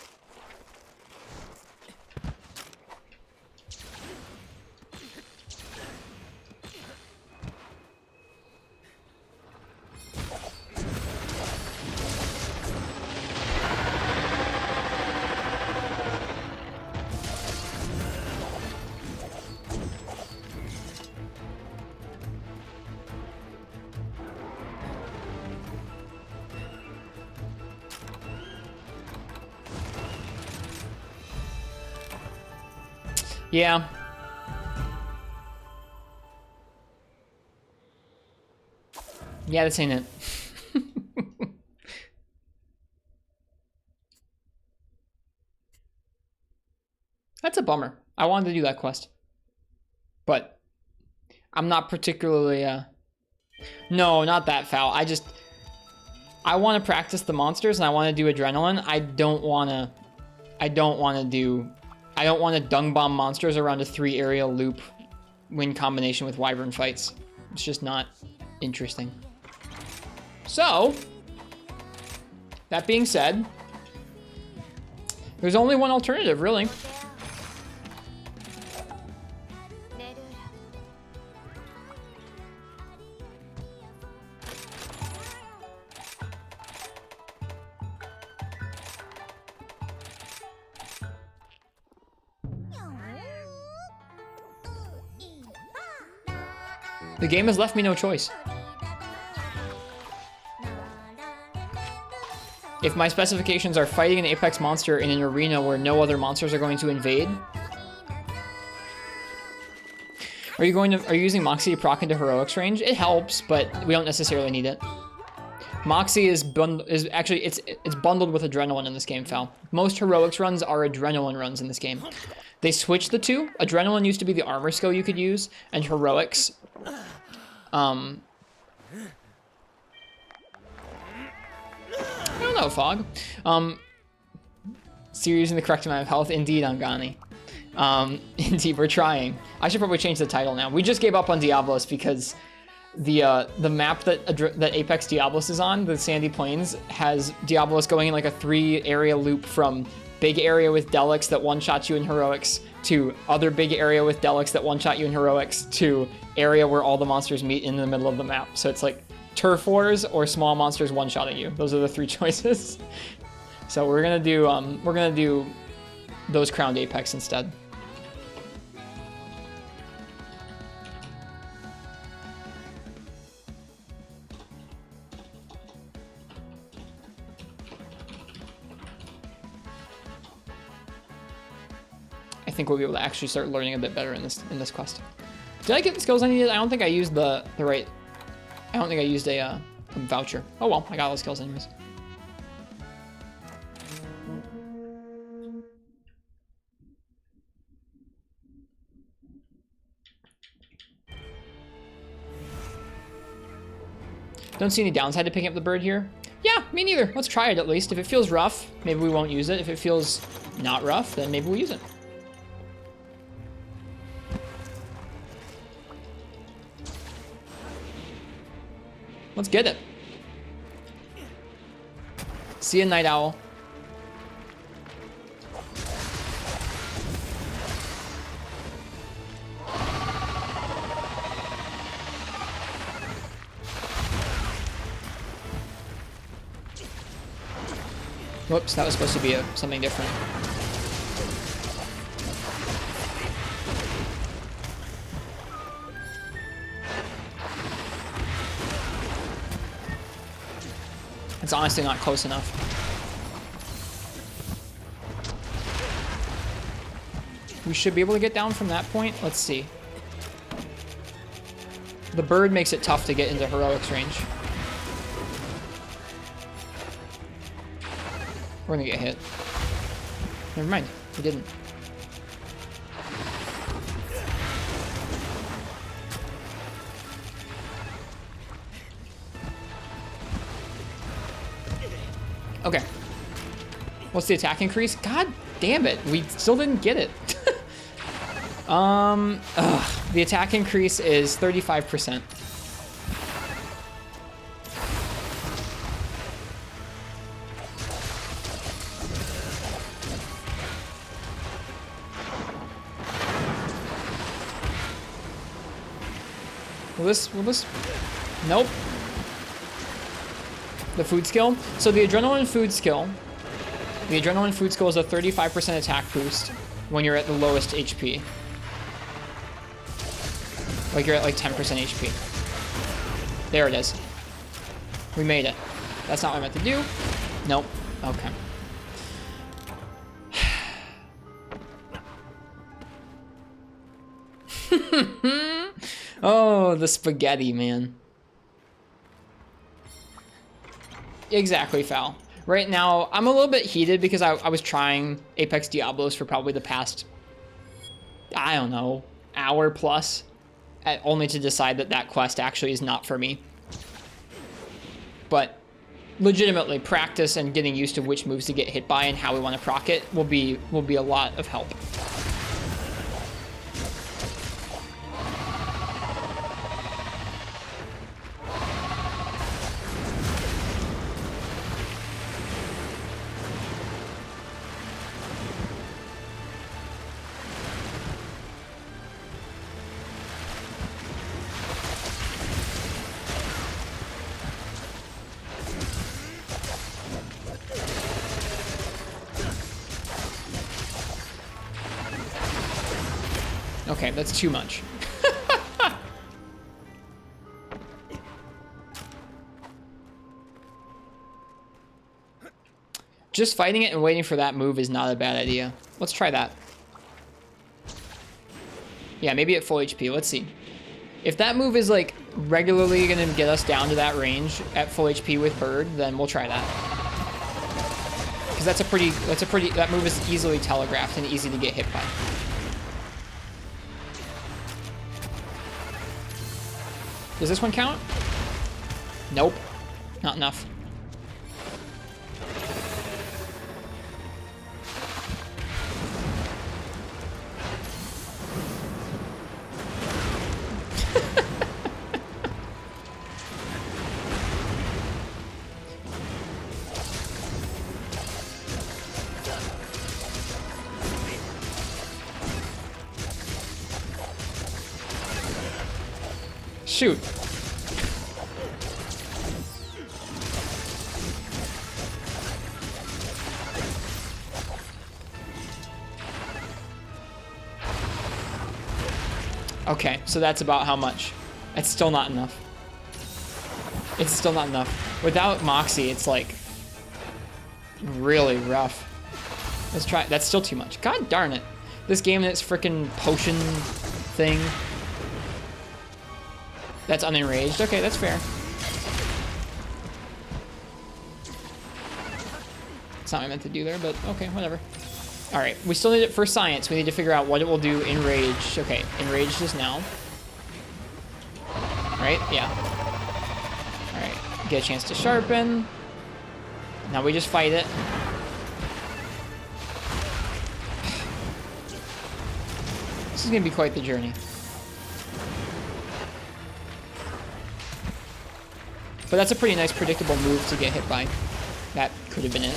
Yeah. Yeah, this ain't it. That's a bummer. I wanted to do that quest. But I'm not particularly, No, not that foul. I want to practice the monsters and I want to do adrenaline. I don't want to dung bomb monsters around a 3 area loop in combination with wyvern fights. It's just not interesting. So, that being said, there's only one alternative, really. The game has left me no choice. If my specifications are fighting an Apex monster in an arena where no other monsters are going to invade, are you using Moxie to proc into heroics range? It helps, but we don't necessarily need it. Moxie is actually it's bundled with adrenaline in this game, Fal. Most heroics runs are adrenaline runs in this game. They switched the two. Adrenaline used to be the armor skill you could use, and heroics. I don't know, Fog. So you're using the correct amount of health? Indeed, Angani. Indeed, we're trying. I should probably change the title now. We just gave up on Diablos because the map that Apex Diablos is on, the Sandy Plains, has Diablos going in like a 3 area loop from big area with Delics that one-shot you in heroics, to other big area with Delics that one-shot you in heroics, to area where all the monsters meet in the middle of the map. So it's like turf wars or small monsters one-shotting you. Those are the 3 choices. So we're gonna do those crowned apex instead. I think we'll be able to actually start learning a bit better in this quest. Did I get the skills I needed? I don't think I used the right. I don't think I used a voucher. Oh well, I got all the skills anyways. Don't see any downside to picking up the bird here. Yeah, me neither. Let's try it at least. If it feels rough, maybe we won't use it. If it feels not rough, then maybe we'll use it. Let's get it. See ya, Night Owl. Whoops, that was supposed to be something different. It's honestly not close enough. We should be able to get down from that point. Let's see. The bird makes it tough to get into heroics range. We're gonna get hit. Never mind, we didn't. Okay. What's the attack increase? God damn it, we still didn't get it. The attack increase is 35%. Will this? Nope. The food skill. So the adrenaline food skill is a 35% attack boost when you're at the lowest HP. Like you're at like 10% HP. There it is. We made it. That's not what I meant to do. Nope. Okay. Oh, the spaghetti, man. Exactly, Foul. Right now, I'm a little bit heated because I was trying Apex Diablos for probably the past, I don't know, hour plus, only to decide that that quest actually is not for me. But legitimately, practice and getting used to which moves to get hit by and how we want to proc it will be a lot of help. Okay, that's too much. Just fighting it and waiting for that move is not a bad idea. Let's try that. Yeah, maybe at full HP. Let's see. If that move is like regularly gonna get us down to that range at full HP with Bird, then we'll try that. Because that move is easily telegraphed and easy to get hit by. Does this one count? Nope. Not enough. shoot. Okay, so that's about how much. It's still not enough. It's still not enough. Without Moxie, it's like really rough. Let's try. That's still too much. God darn it. This game and its freaking potion thing. That's unenraged. Okay, that's fair. That's not what I meant to do there, but okay, whatever. All right, we still need it for science. We need to figure out what it will do enraged. Okay, enraged is now. Right? Yeah. All right, get a chance to sharpen. Now we just fight it. This is gonna be quite the journey. But that's a pretty nice predictable move to get hit by. That could have been it.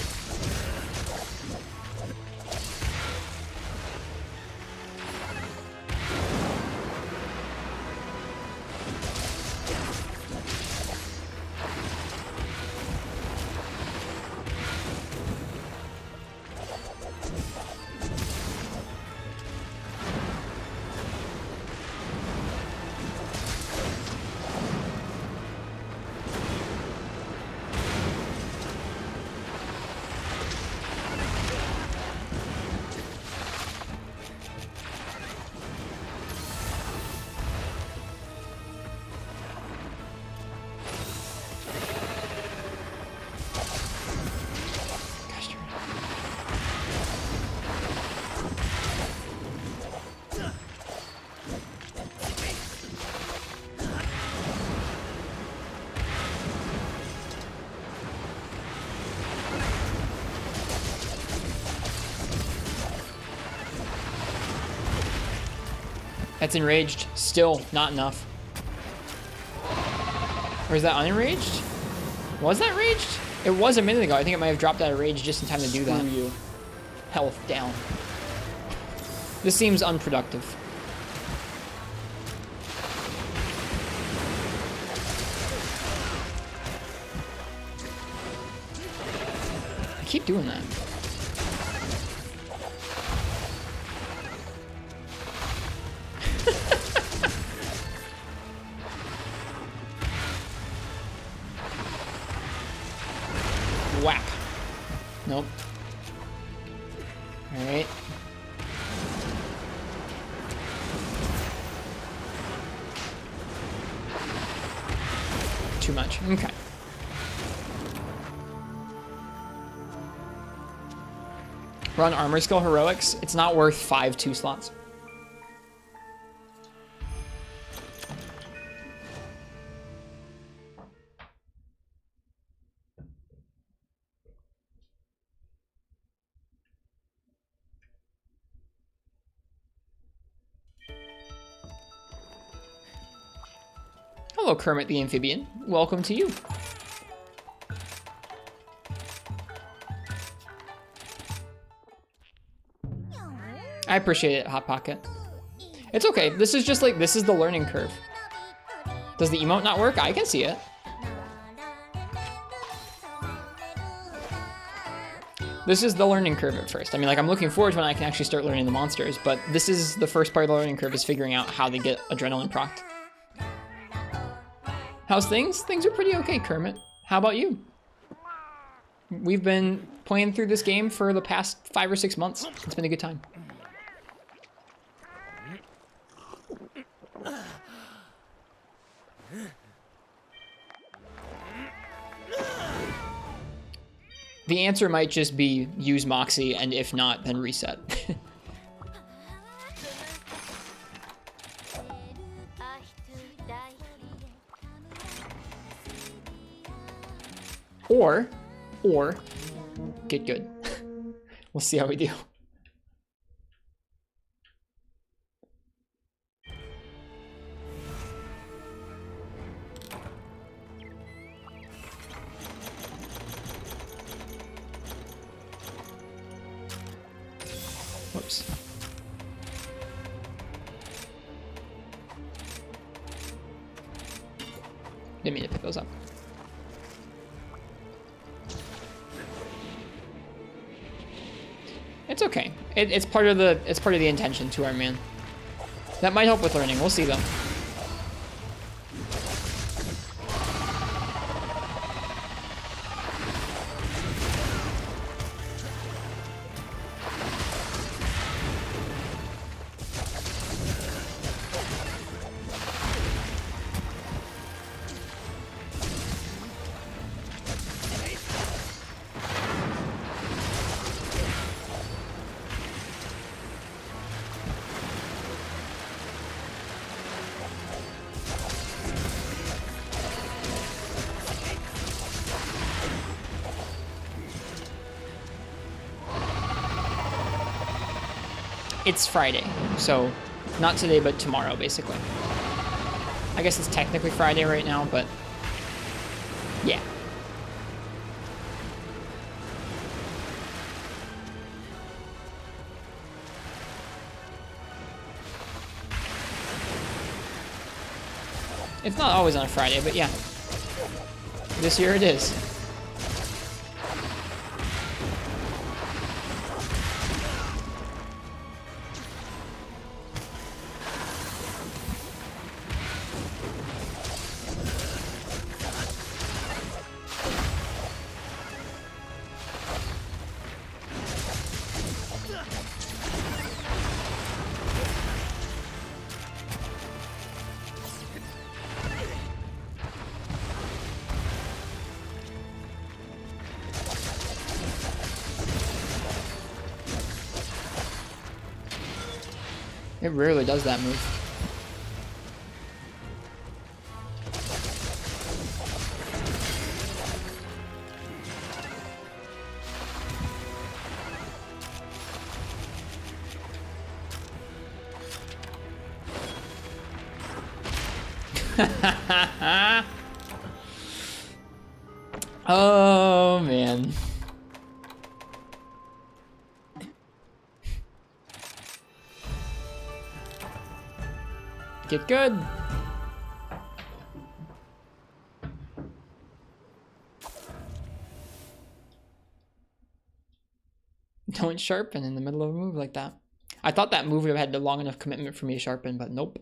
That's enraged. Still not enough. Or is that unenraged? Was that raged? It was a minute ago. I think it might have dropped out of rage just in time to do that. You. Health down. This seems unproductive. I keep doing that. Whack. Nope. All right. Too much. Okay. Run armor skill heroics. It's not worth 5 2 slots. Hello, Kermit the Amphibian. Welcome to you. I appreciate it, Hot Pocket. It's okay. This is just like, this is the learning curve. Does the emote not work? I can see it. This is the learning curve at first. I mean, like, I'm looking forward to when I can actually start learning the monsters, but this is the first part of the learning curve, is figuring out how they get adrenaline procced. How's things? Things are pretty okay, Kermit. How about you? We've been playing through this game for the past 5 or 6 months. It's been a good time. The answer might just be use Moxie, and if not, then reset. Or get good. We'll see how we do. Whoops. Didn't mean to pick those up. It's okay. It's part of the intention to our man. That might help with learning. We'll see though. It's Friday, so not today, but tomorrow, basically. I guess it's technically Friday right now, but yeah. It's not always on a Friday, but yeah. This year it is. It rarely does that move. Oh man. Get good. Don't sharpen in the middle of a move like that. I thought that move would have had a long enough commitment for me to sharpen, but nope.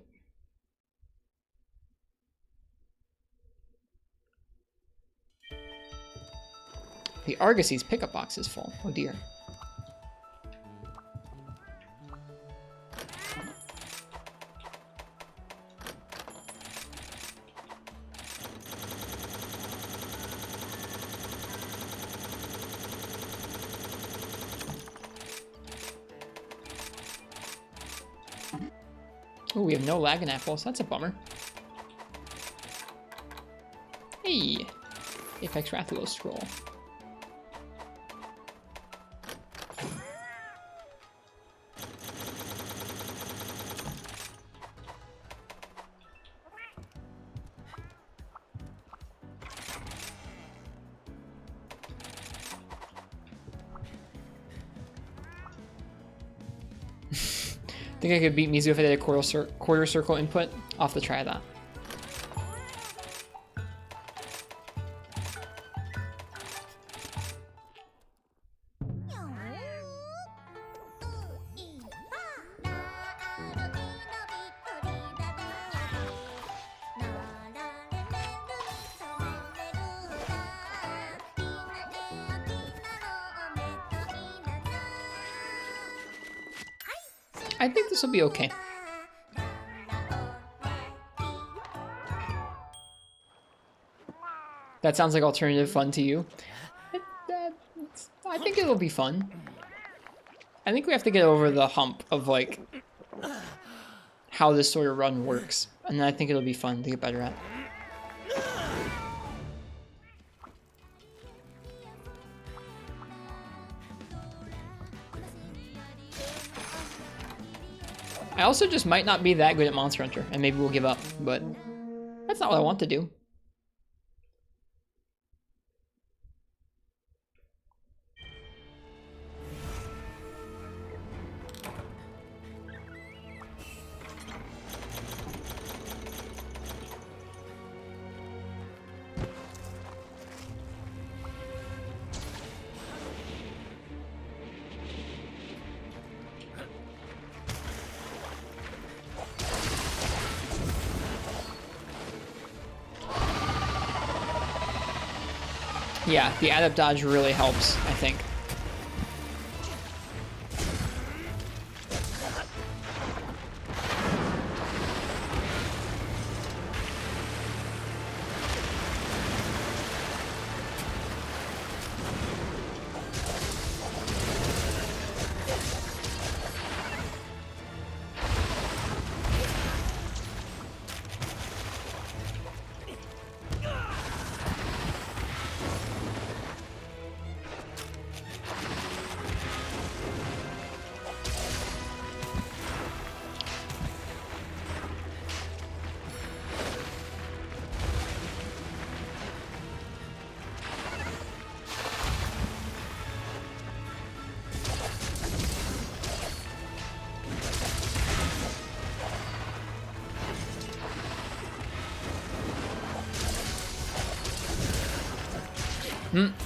The Argosy's pickup box is full. Oh dear. Oh, we have no lagging apples. That's a bummer. Hey, Apex Rathulo scroll. Think I could beat Mizu if I did a quarter circle input? I'll have to try that. I think this will be okay. That sounds like alternative fun to you. I think it'll be fun. I think we have to get over the hump of like how this sort of run works, and then I think it'll be fun to get better at. I also just might not be that good at Monster Hunter, and maybe we'll give up, but that's not what I want to do. Yeah, the adept dodge really helps, I think.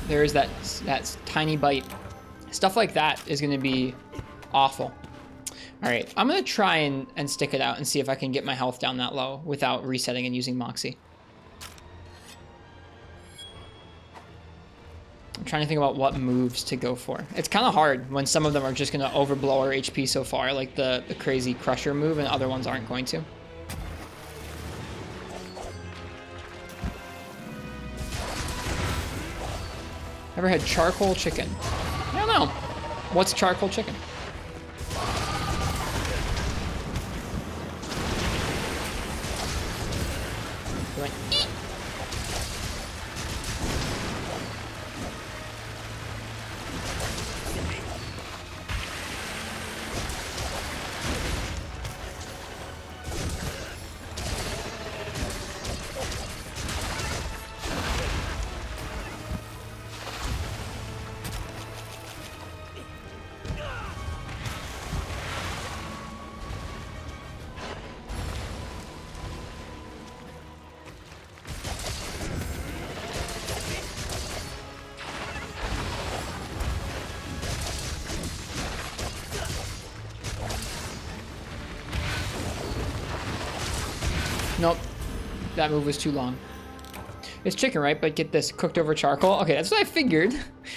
There's that tiny bite. Stuff like that is going to be awful. All right, I'm going to try and stick it out and see if I can get my health down that low without resetting and using Moxie. I'm trying to think about what moves to go for. It's kind of hard when some of them are just going to overblow our HP so far, like the crazy Crusher move, and other ones aren't going to. Ever had charcoal chicken? I don't know. What's charcoal chicken? Like, eat. Nope. That move was too long. It's chicken, right? But get this, cooked over charcoal. Okay, that's what I figured.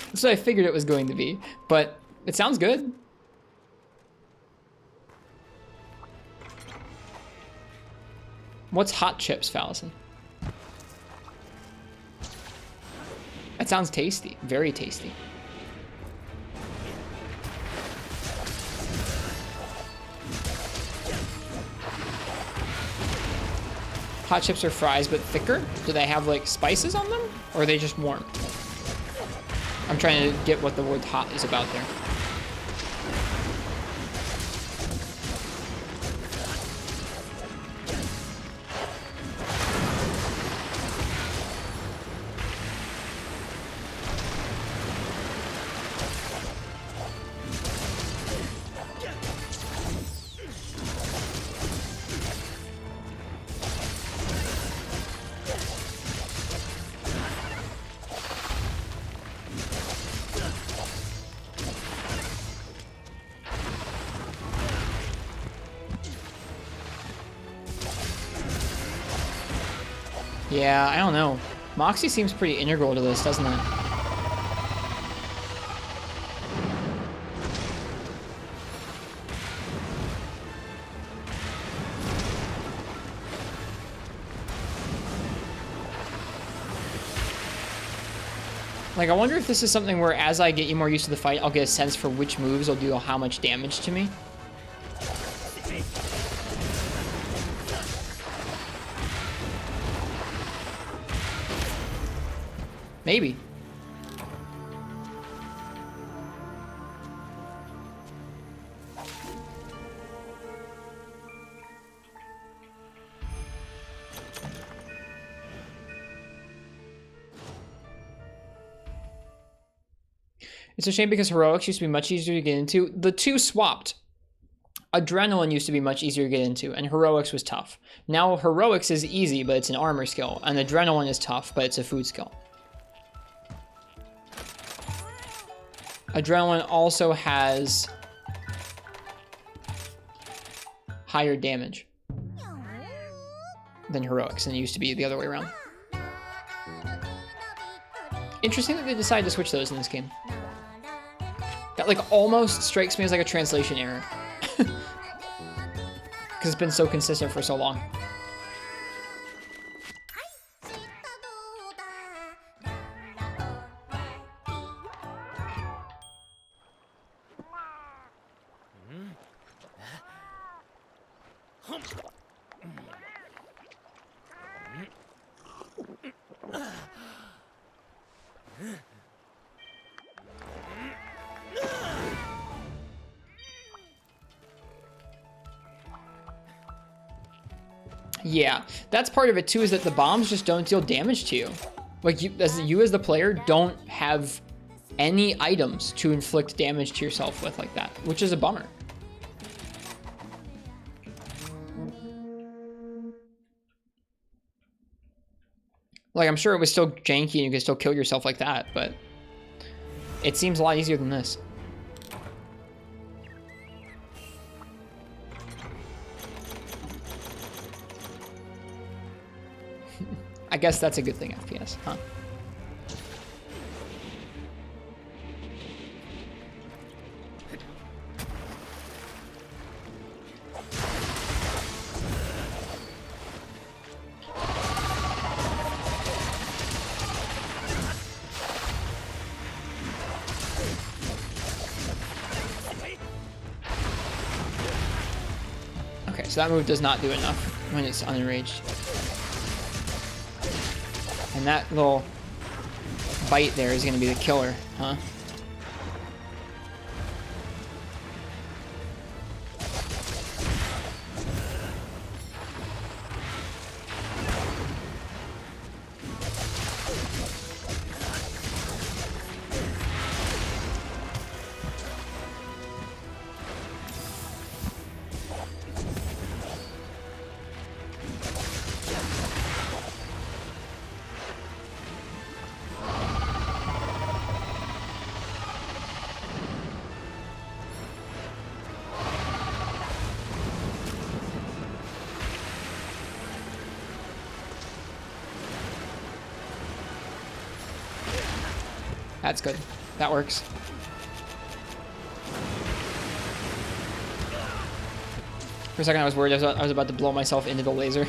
That's what I figured it was going to be. But it sounds good. What's hot chips, Fallison? That sounds tasty. Very tasty. Hot chips are fries, but thicker? Do they have, like, spices on them? Or are they just warm? I'm trying to get what the word hot is about there. Yeah, I don't know. Moxie seems pretty integral to this, doesn't it? Like, I wonder if this is something where as I get you more used to the fight, I'll get a sense for which moves will do how much damage to me. Maybe. It's a shame because heroics used to be much easier to get into. The two swapped. Adrenaline used to be much easier to get into, and heroics was tough. Now heroics is easy, but it's an armor skill, and adrenaline is tough, but it's a food skill. Adrenaline also has higher damage than heroics, and it used to be the other way around. Interesting that they decided to switch those in this game. That like almost strikes me as like a translation error. Because it's been so consistent for so long. Yeah, that's part of it too, is that the bombs just don't deal damage to you. Like you as the player don't have any items to inflict damage to yourself with like that, which is a bummer. Like I'm sure it was still janky and you could still kill yourself like that, but it seems a lot easier than this. I guess that's a good thing, FPS, huh? Okay, so that move does not do enough when it's unenraged. And that little bite there is going to be the killer, huh? That's good. That works. For a second I was worried I was about to blow myself into the laser.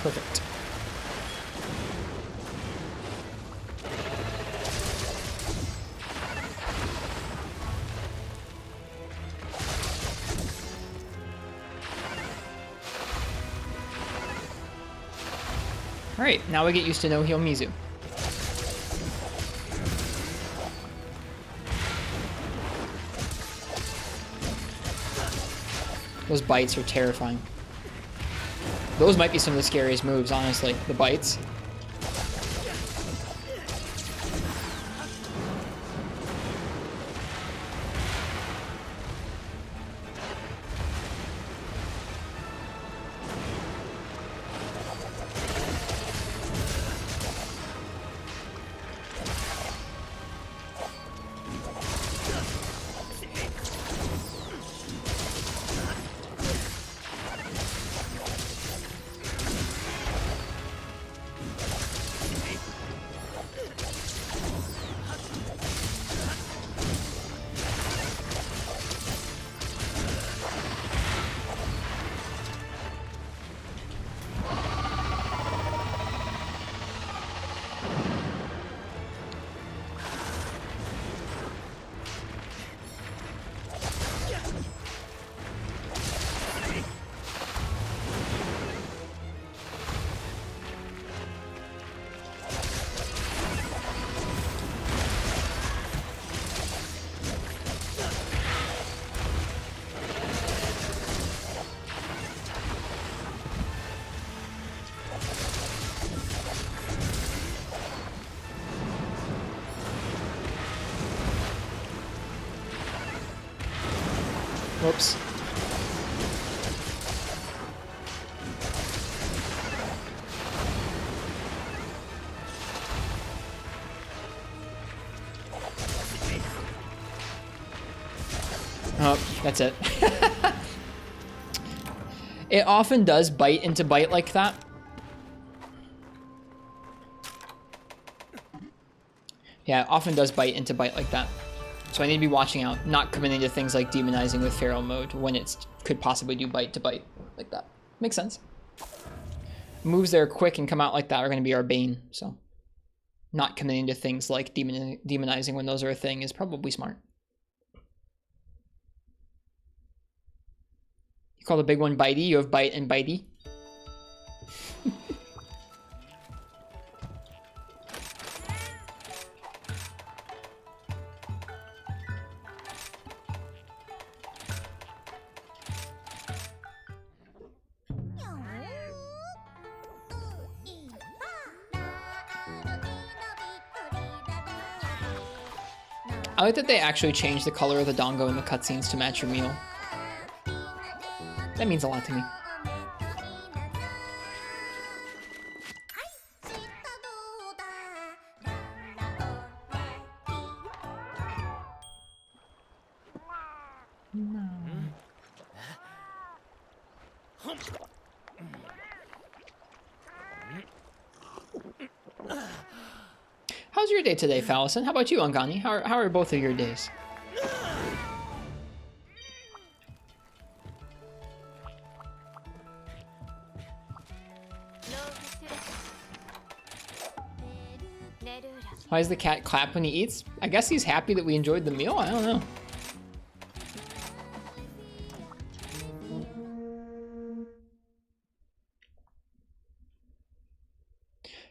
Perfect. All right, now we get used to no heal Mizu. Those bites are terrifying. Those might be some of the scariest moves, honestly. The bites. Whoops. Oh, that's it. It often does bite into bite like that. Yeah, it often does bite into bite like that. So I need to be watching out, not coming into things like demonizing with feral mode when it could possibly do bite to bite like that. Makes sense. Moves that are quick and come out like that are going to be our bane, so not coming into things like demonizing when those are a thing is probably smart. You call the big one bitey, you have bite and bitey. I like that they actually changed the color of the dongo in the cutscenes to match your meal. That means a lot to me. How's your day today, Fallison? How about you, Angani? How are both of your days? Why does the cat clap when he eats? I guess he's happy that we enjoyed the meal? I don't know.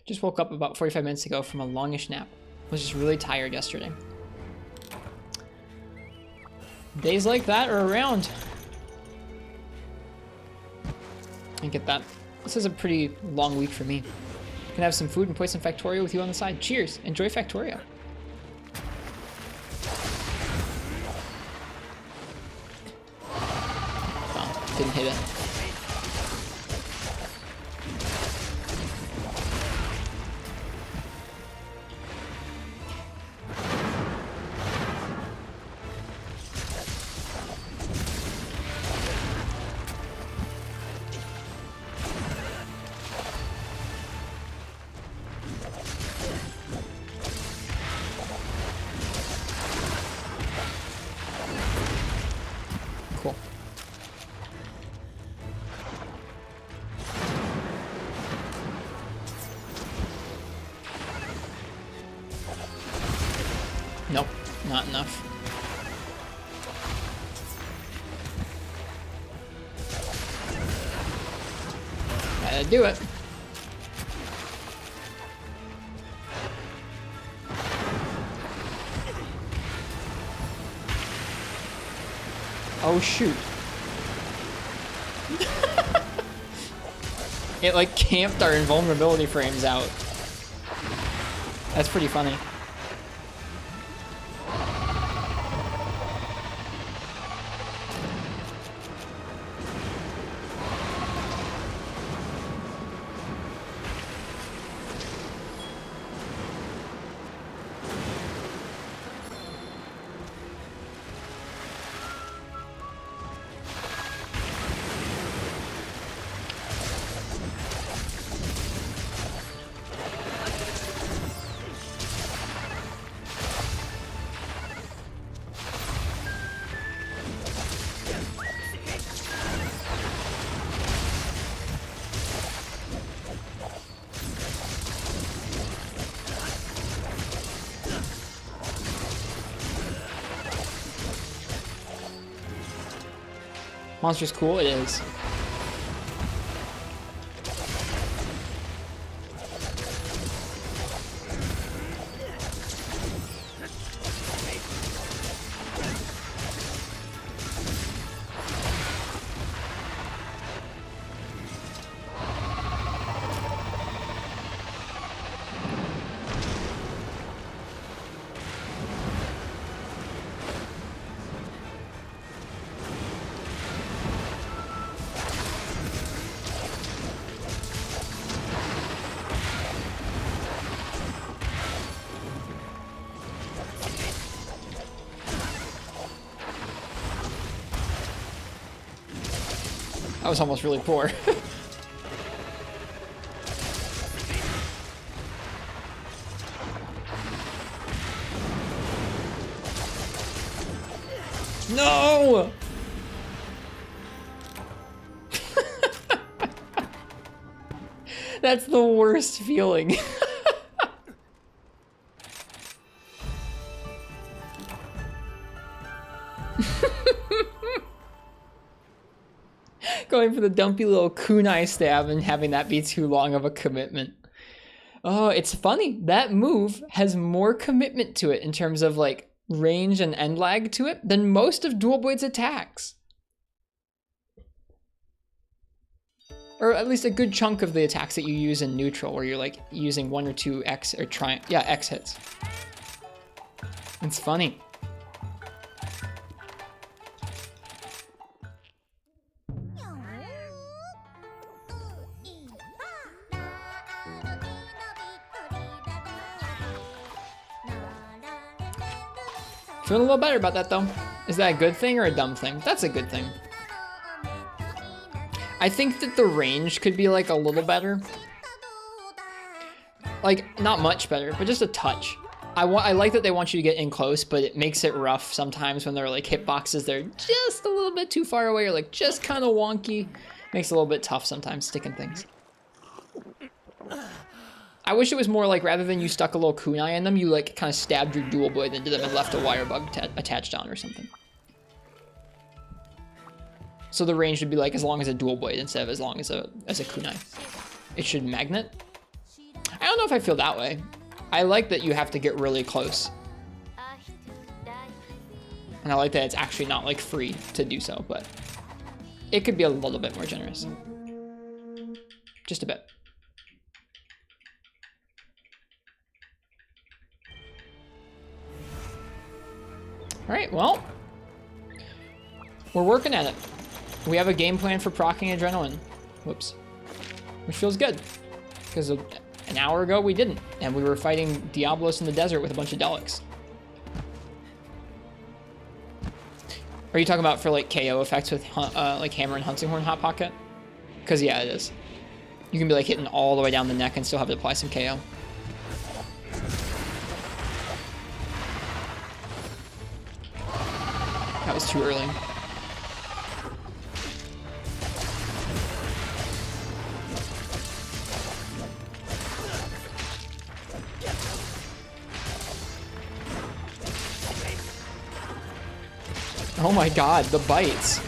Just woke up about 45 minutes ago from a longish nap. Was just really tired yesterday. Days like that are around. I get that. This is a pretty long week for me. Can have some food and play some Factorio with you on the side. Cheers. Enjoy Factorio. Oh, didn't hit it. Nope, not enough. Gotta do it. Oh shoot. It like camped our invulnerability frames out. That's pretty funny. Monster's cool, it is. That was almost really poor. No! That's the worst feeling. Going for the dumpy little kunai stab and having that be too long of a commitment. Oh, it's funny. That move has more commitment to it in terms of like range and end lag to it than most of Dual Blade's attacks. Or at least a good chunk of the attacks that you use in neutral, where you're like using 1 or 2 X or X hits. It's funny. Feeling a little better about that though. Is that a good thing or a dumb thing? That's a good thing. I think that the range could be like a little better. Like, not much better, but just a touch. I like that they want you to get in close, but it makes it rough sometimes when they're like hitboxes. They're just a little bit too far away or like just kind of wonky. Makes it a little bit tough sometimes sticking things. I wish it was more like rather than you stuck a little kunai in them, you like kind of stabbed your dual blade into them and left a wire bug attached on or something. So the range would be like as long as a dual blade instead of as long as a kunai. It should magnet. I don't know if I feel that way. I like that you have to get really close. And I like that it's actually not like free to do so, but it could be a little bit more generous. Just a bit. All right, well, we're working at it. We have a game plan for proccing adrenaline. Whoops. Which feels good. Because an hour ago we didn't. And we were fighting Diablos in the desert with a bunch of Delics. Are you talking about for like KO effects with like Hammer and Hunting Horn Hot Pocket? Because yeah, it is. You can be like hitting all the way down the neck and still have to apply some KO. That was too early. Oh my god, the bites.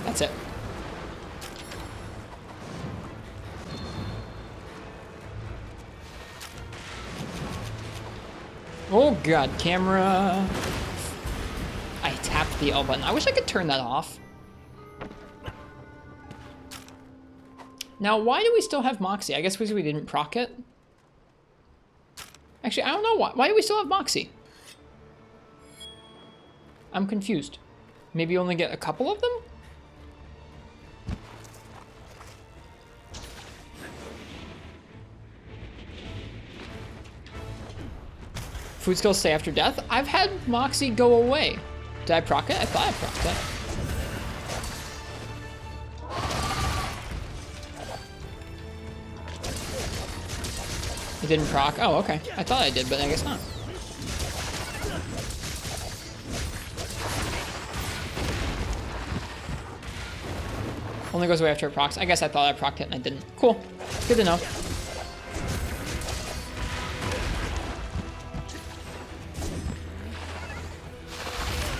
That's it. Oh god, camera. I tapped the L button. I wish I could turn that off. Now, why do we still have Moxie? I guess because we didn't proc it. Actually, I don't know why. Why do we still have Moxie? I'm confused. Maybe you only get a couple of them? Food skills stay after death? I've had Moxie go away. Did I proc it? I thought I procced it. It didn't proc. Oh, okay. I thought I did, but I guess not. Only goes away after it procs. I guess I thought I procced it and I didn't. Cool. Good to know.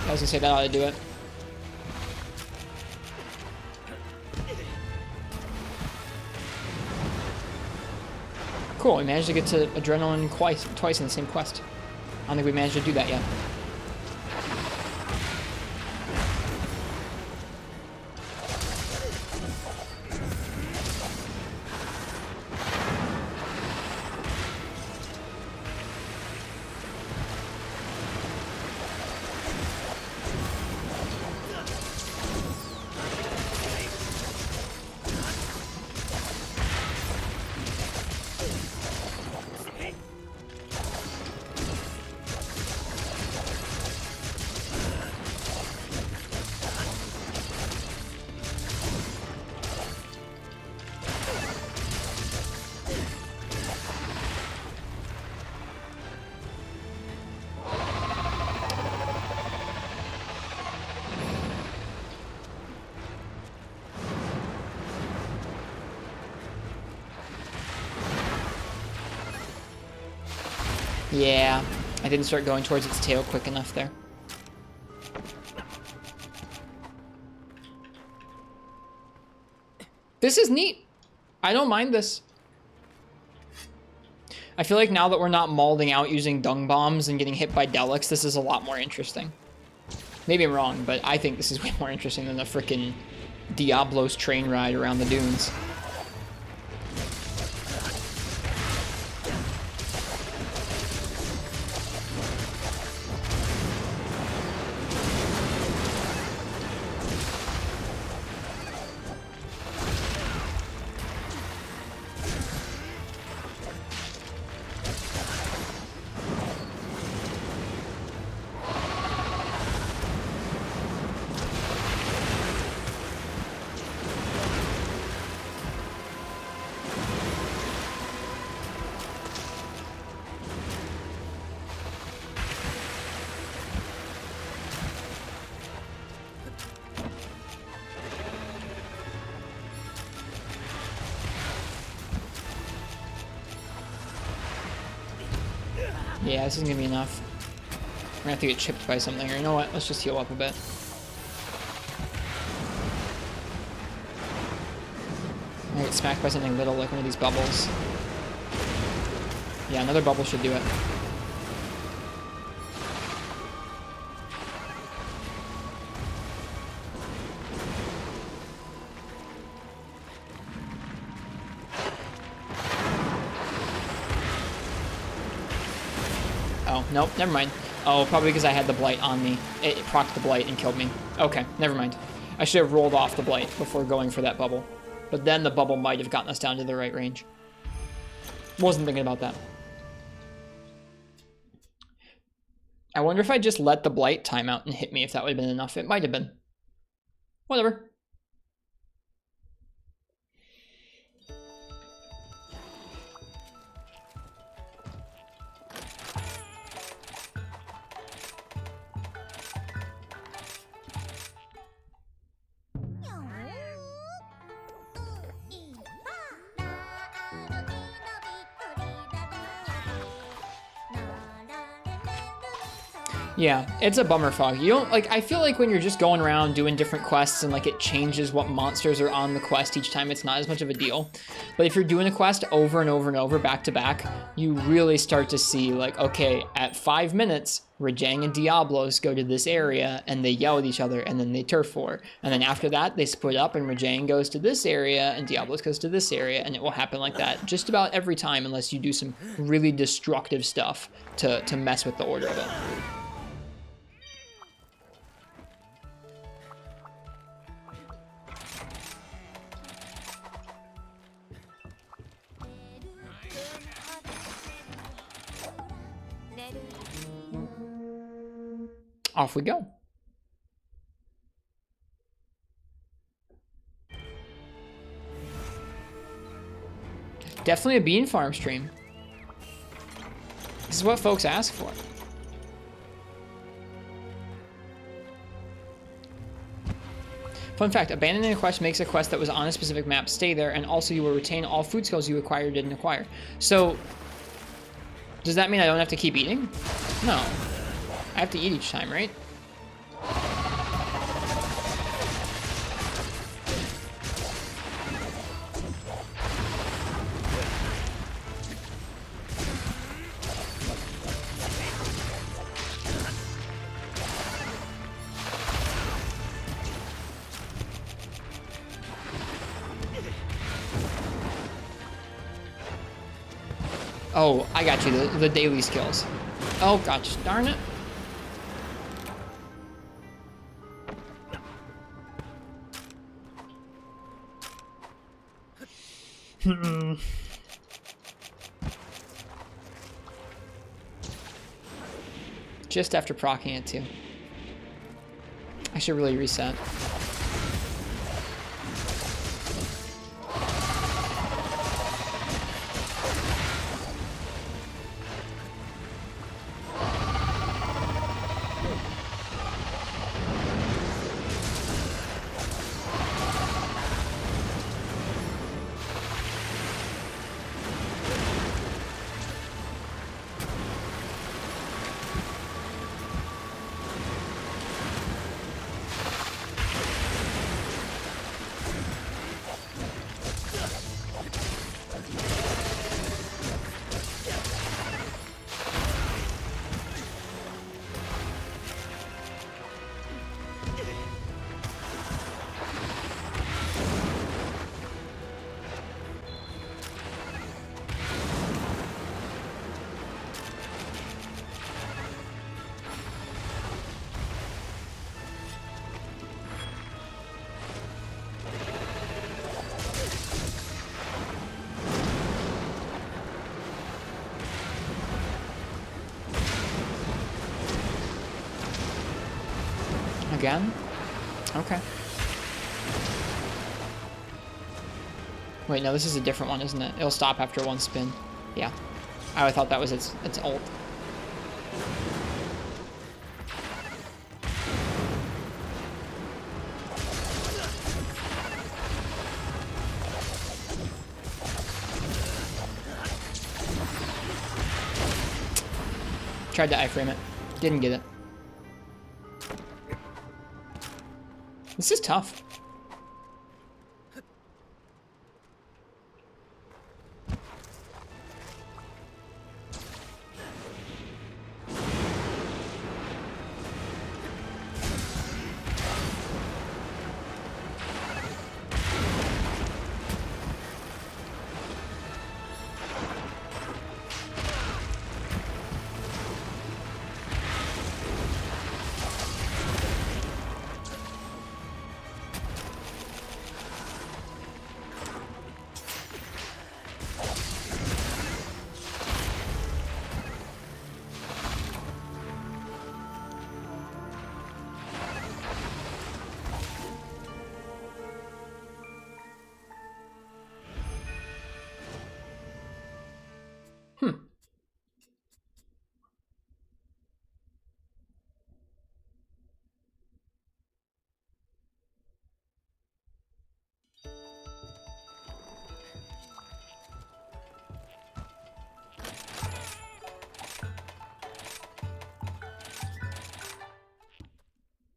I was gonna say that ought to do it. Cool, we managed to get to Adrenaline twice in the same quest. I don't think we managed to do that yet. Yeah, I didn't start going towards its tail quick enough there. This is neat. I don't mind this. I feel like now that we're not mauling out using dung bombs and getting hit by Delics, this is a lot more interesting. Maybe I'm wrong, but I think this is way more interesting than the frickin' Diablo's train ride around the dunes. Yeah, this isn't gonna be enough. We're gonna have to get chipped by something, or you know what? Let's just heal up a bit. I get smacked by something little, like one of these bubbles. Yeah, another bubble should do it. Oh, nope, never mind. Oh, probably because I had the blight on me. It procced the blight and killed me. Okay, never mind. I should have rolled off the blight before going for that bubble. But then the bubble might have gotten us down to the right range. Wasn't thinking about that. I wonder if I just let the blight time out and hit me, if that would have been enough. It might have been. Whatever. Yeah, it's a bummer fog. You don't, like, I feel like when you're just going around doing different quests and, like, it changes what monsters are on the quest each time, it's not as much of a deal. But if you're doing a quest over and over and over, back to back, you really start to see, like, okay, at 5 minutes, Rajang and Diablos go to this area, and they yell at each other, and then they turf war. And then after that, they split up, and Rajang goes to this area, and Diablos goes to this area, and it will happen like that just about every time, unless you do some really destructive stuff to mess with the order of it. Off we go. Definitely a bean farm stream. This is what folks ask for. Fun fact, abandoning a quest makes a quest that was on a specific map stay there, and also you will retain all food skills you acquired or didn't acquire. So, does that mean I don't have to keep eating? No. I have to eat each time, right? Oh, I got you, the daily skills. Oh, gosh, darn it. Just after proccing it, too. I should really reset. Again? Okay. Wait, no, this is a different one, isn't it? It'll stop after one spin. Yeah. I thought that was its ult. Tried to iframe it. Didn't get it. This is tough.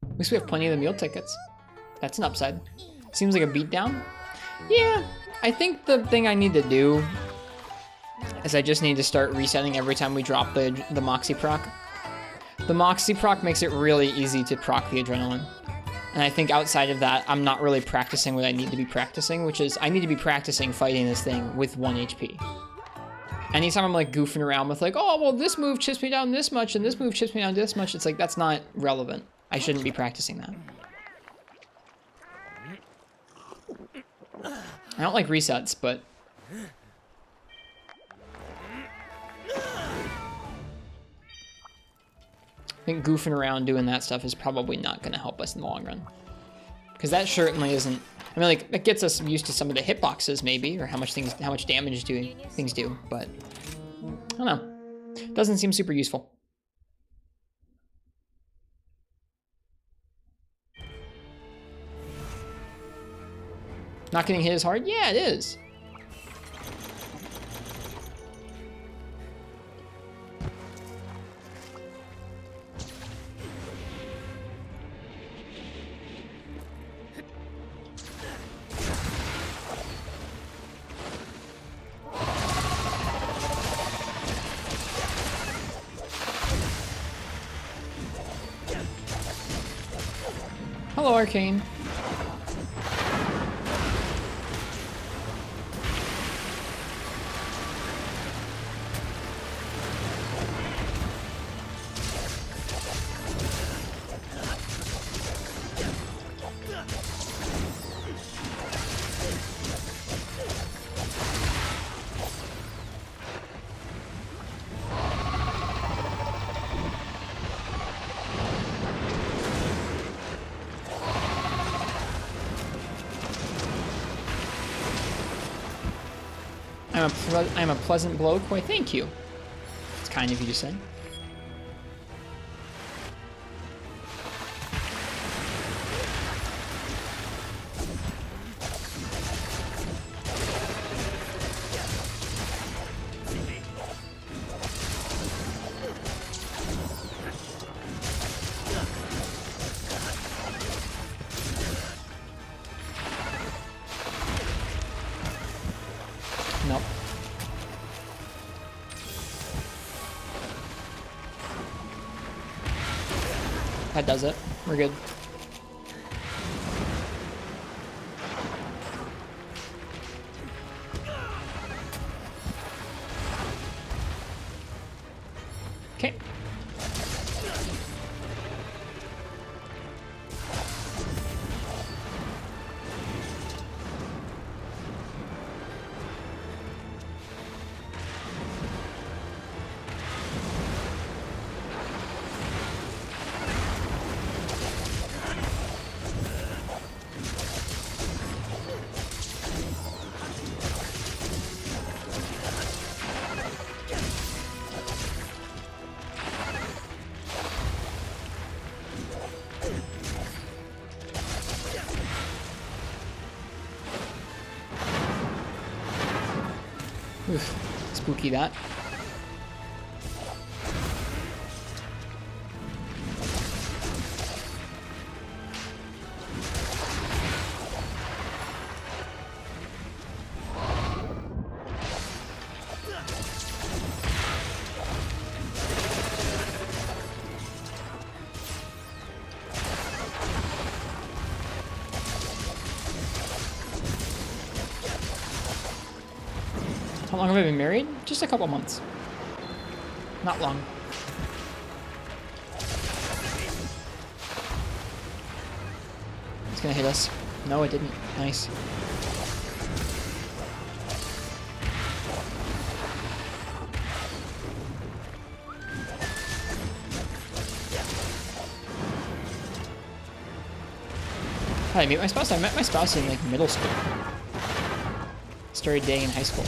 At least we have plenty of the meal tickets. That's an upside. Seems like a beatdown. Yeah, I think the thing I need to do is I just need to start resetting every time we drop the Moxie proc. The Moxie proc makes it really easy to proc the adrenaline. And I think outside of that, I'm not really practicing what I need to be practicing, which is I need to be practicing fighting this thing with 1 HP. Anytime I'm like goofing around with like, oh, well, this move chips me down this much and this move chips me down this much, it's like, that's not relevant. I shouldn't be practicing that. I don't like resets, but I think goofing around doing that stuff is probably not going to help us in the long run. Because that certainly isn't. I mean, like, it gets us used to some of the hitboxes, maybe, or how much damage things do. But I don't know. Doesn't seem super useful. Not getting hit as hard? Yeah, it is. Hello, Arcane. I'm a pleasant bloke. Why, thank you. It's kind of you to say. Nope. That does it. We're good. Okay. Oof, spooky that. How long have I been married? Just a couple months. Not long. It's gonna hit us. No, it didn't. Nice. How did I meet my spouse? I met my spouse in like middle school. Started dating in high school.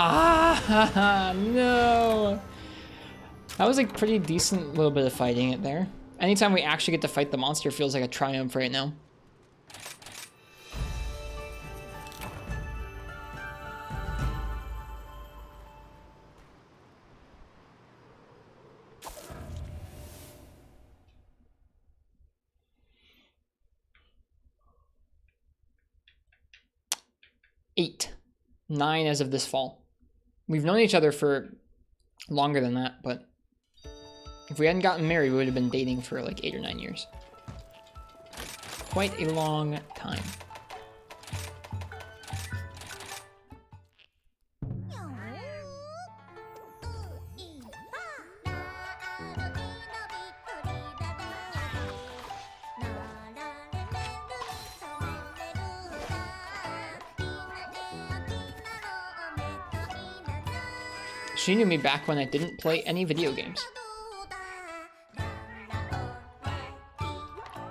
Ah, no. That was like pretty decent little bit of fighting it there. Anytime we actually get to fight the monster feels like a triumph right now. Eight. 9 as of this fall. We've known each other for longer than that, but if we hadn't gotten married, we would have been dating for like 8 or 9 years. Quite a long time. She knew me back when I didn't play any video games.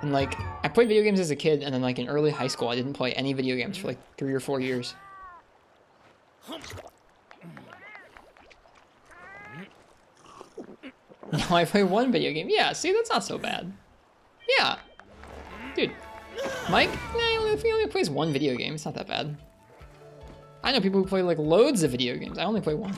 And like, I played video games as a kid, and then like in early high school, I didn't play any video games for like 3 or 4 years. Now I play one video game. Yeah, see, that's not so bad. Yeah. Dude. Mike, if he only plays one video game, it's not that bad. I know people who play like loads of video games. I only play one.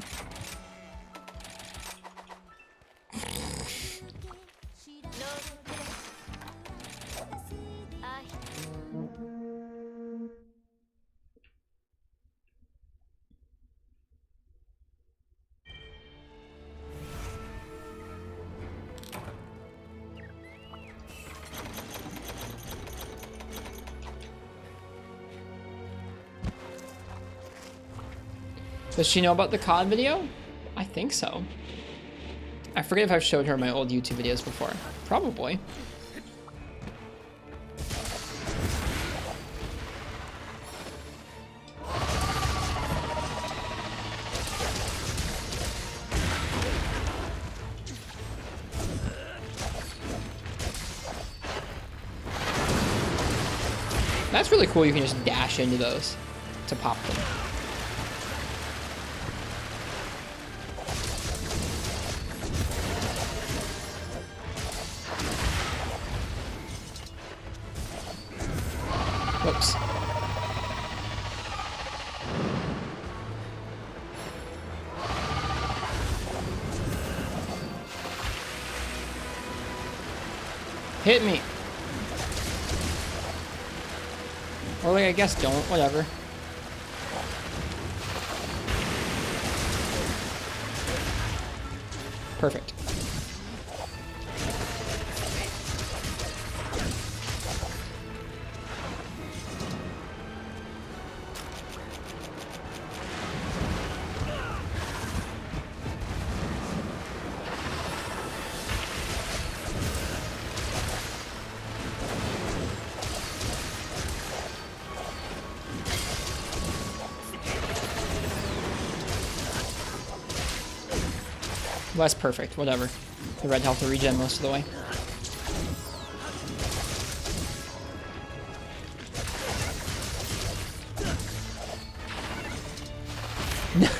Does she know about the COD video? I think so. I forget if I've showed her my old YouTube videos before. Probably. That's really cool. You can just dash into those to pop them. Whoops. Hit me. Or like, I guess don't, whatever. Perfect. Less perfect, whatever. The red health will regen most of the way.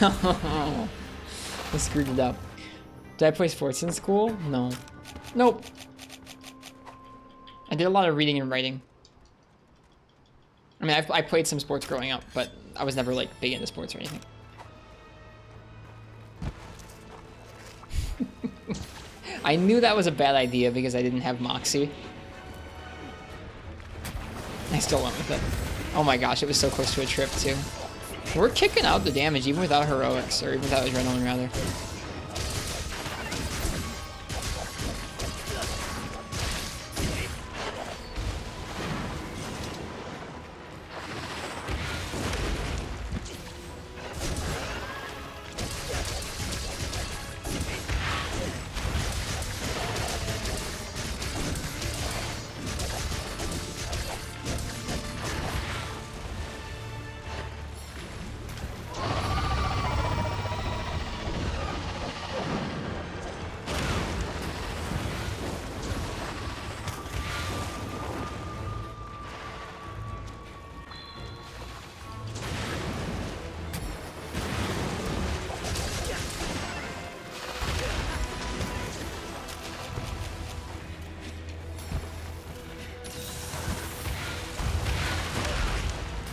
No! I screwed it up. Did I play sports in school? No. Nope. I did a lot of reading and writing. I mean, I played some sports growing up, but I was never like big into sports or anything. I knew that was a bad idea because I didn't have Moxie. I still went with it. Oh my gosh, it was so close to a trip too. We're kicking out the damage even without heroics, or even without adrenaline rather.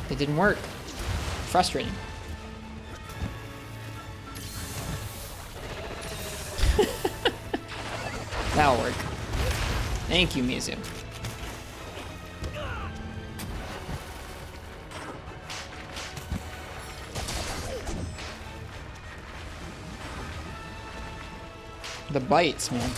It didn't work. Frustrating. That'll work. Thank you, Mizu. The bites, man.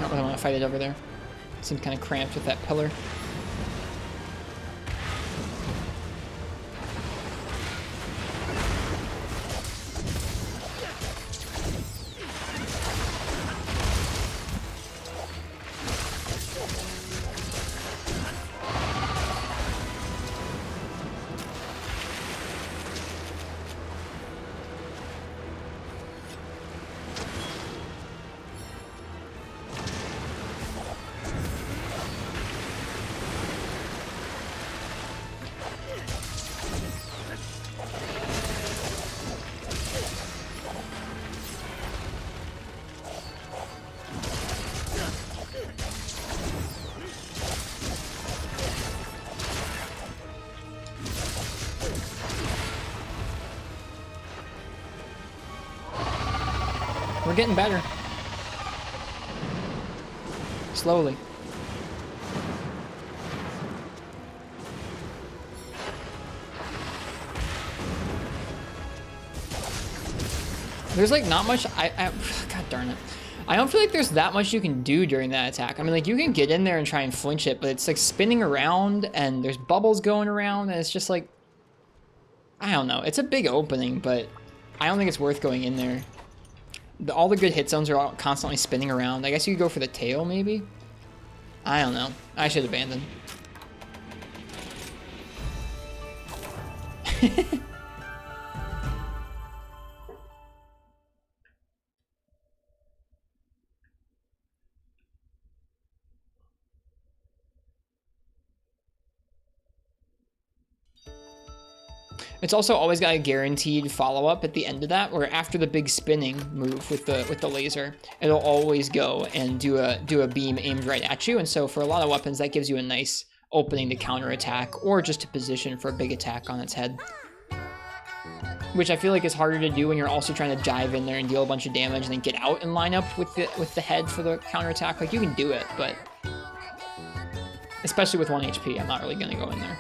I want to fight it over there. Seems kind of cramped with that pillar. getting better. Slowly. There's like not much, God darn it. I don't feel like there's that much you can do during that attack. I mean, like you can get in there and try and flinch it, but it's like spinning around and there's bubbles going around and it's just like, I don't know. It's a big opening, but I don't think it's worth going in there. All the good hit zones are all constantly spinning around. I guess you could go for the tail maybe? I don't know. I should abandon. It's also always got a guaranteed follow-up at the end of that, where after the big spinning move with the laser, it'll always go and do a beam aimed right at you. And so for a lot of weapons, that gives you a nice opening to counterattack or just to position for a big attack on its head. Which I feel like is harder to do when you're also trying to dive in there and deal a bunch of damage and then get out and line up with the head for the counterattack. Like you can do it, but especially with 1 HP, I'm not really gonna go in there.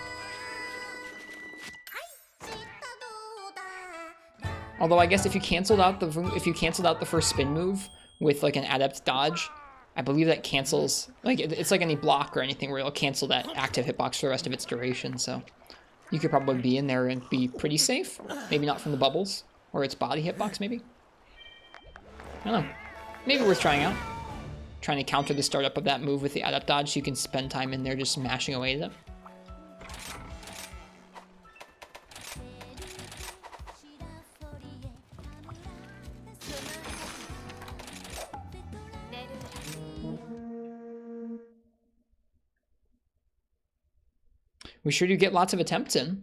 Although I guess if you canceled out the first spin move with like an adept dodge, I believe that cancels, like it's like any block or anything where it'll cancel that active hitbox for the rest of its duration. So you could probably be in there and be pretty safe. Maybe not from the bubbles or its body hitbox maybe. I don't know. Maybe worth trying out. Trying to counter the startup of that move with the adept dodge so you can spend time in there just smashing away at it. We sure do get lots of attempts in.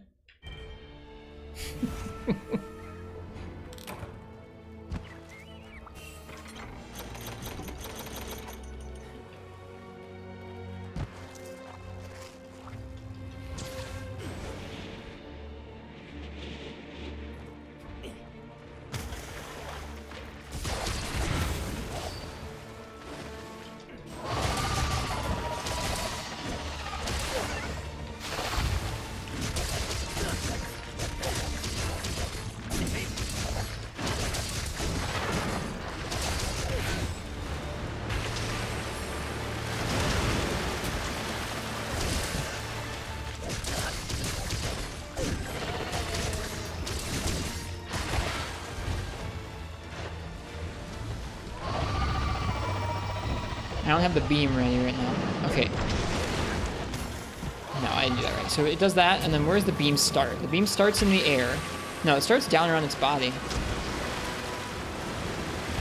I don't have the beam ready right now. Okay. No, I didn't do that right. So it does that, and then where's the beam start? The beam starts in the air. No, it starts down around its body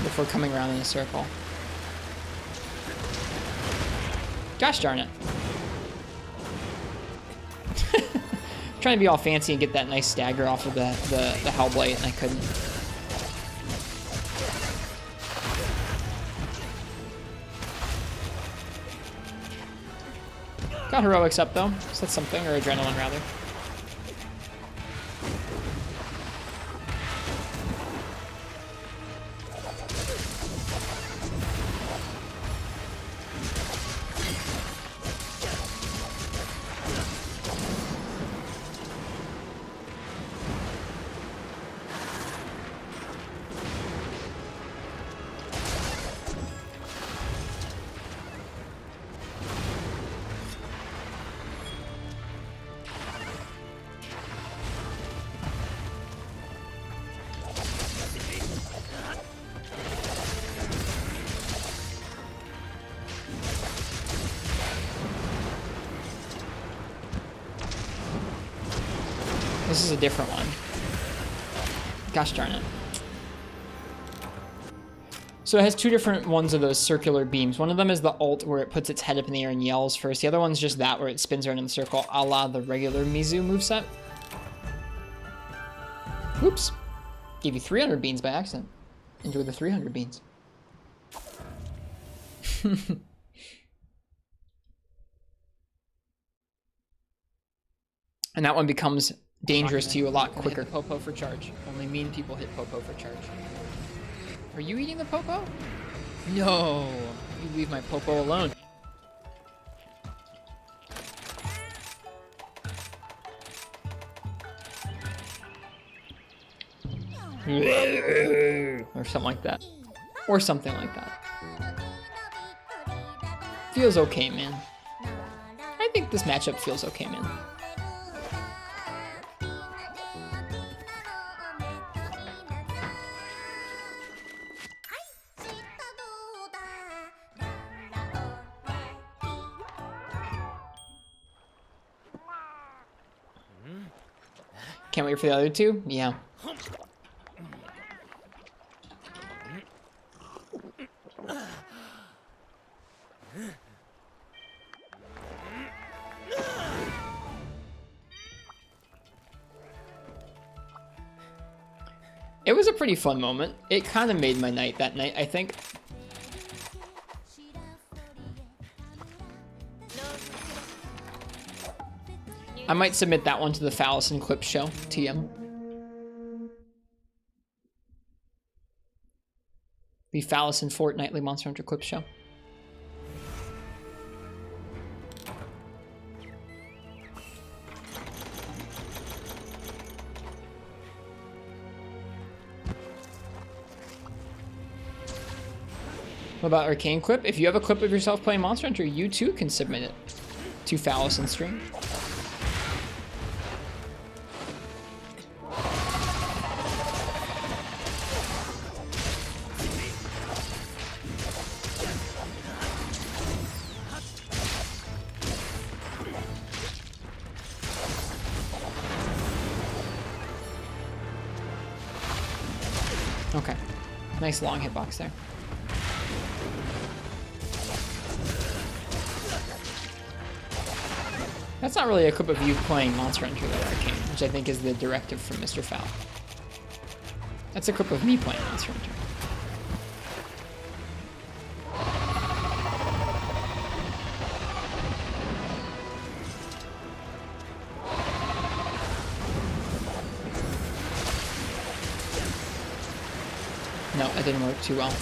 before coming around in a circle. Gosh darn it. Trying to be all fancy and get that nice stagger off of the Hellblight, and I couldn't. Got heroics up though, so that's something, or adrenaline rather. This is a different one. Gosh darn it. So it has two different ones of those circular beams. One of them is the ult where it puts its head up in the air and yells first. The other one's just that where it spins around in the circle a la the regular Mizu moveset. Oops. Gave you 300 beans by accident. Enjoy the 300 beans. And that one becomes dangerous to you a lot quicker. Hit Popo for charge. Only mean people hit Popo for charge. Are you eating the Popo? No, you leave my Popo alone. Or something like that. Or something like that. Feels okay, man. I think this matchup feels okay, man. Can't wait for the other two? Yeah. It was a pretty fun moment. It kind of made my night that night, I think. I might submit that one to the Phallus and Clip show, TM. The Phallus and Fortnightly Monster Hunter Clip show. What about Arcane Clip? If you have a clip of yourself playing Monster Hunter, you too can submit it to Phallus and stream. Okay, nice long hitbox there. That's not really a clip of you playing Monster Hunter though, Arcane, which I think is the directive from Mr. Fowl. That's a clip of me playing Monster Hunter. No, that didn't work too well.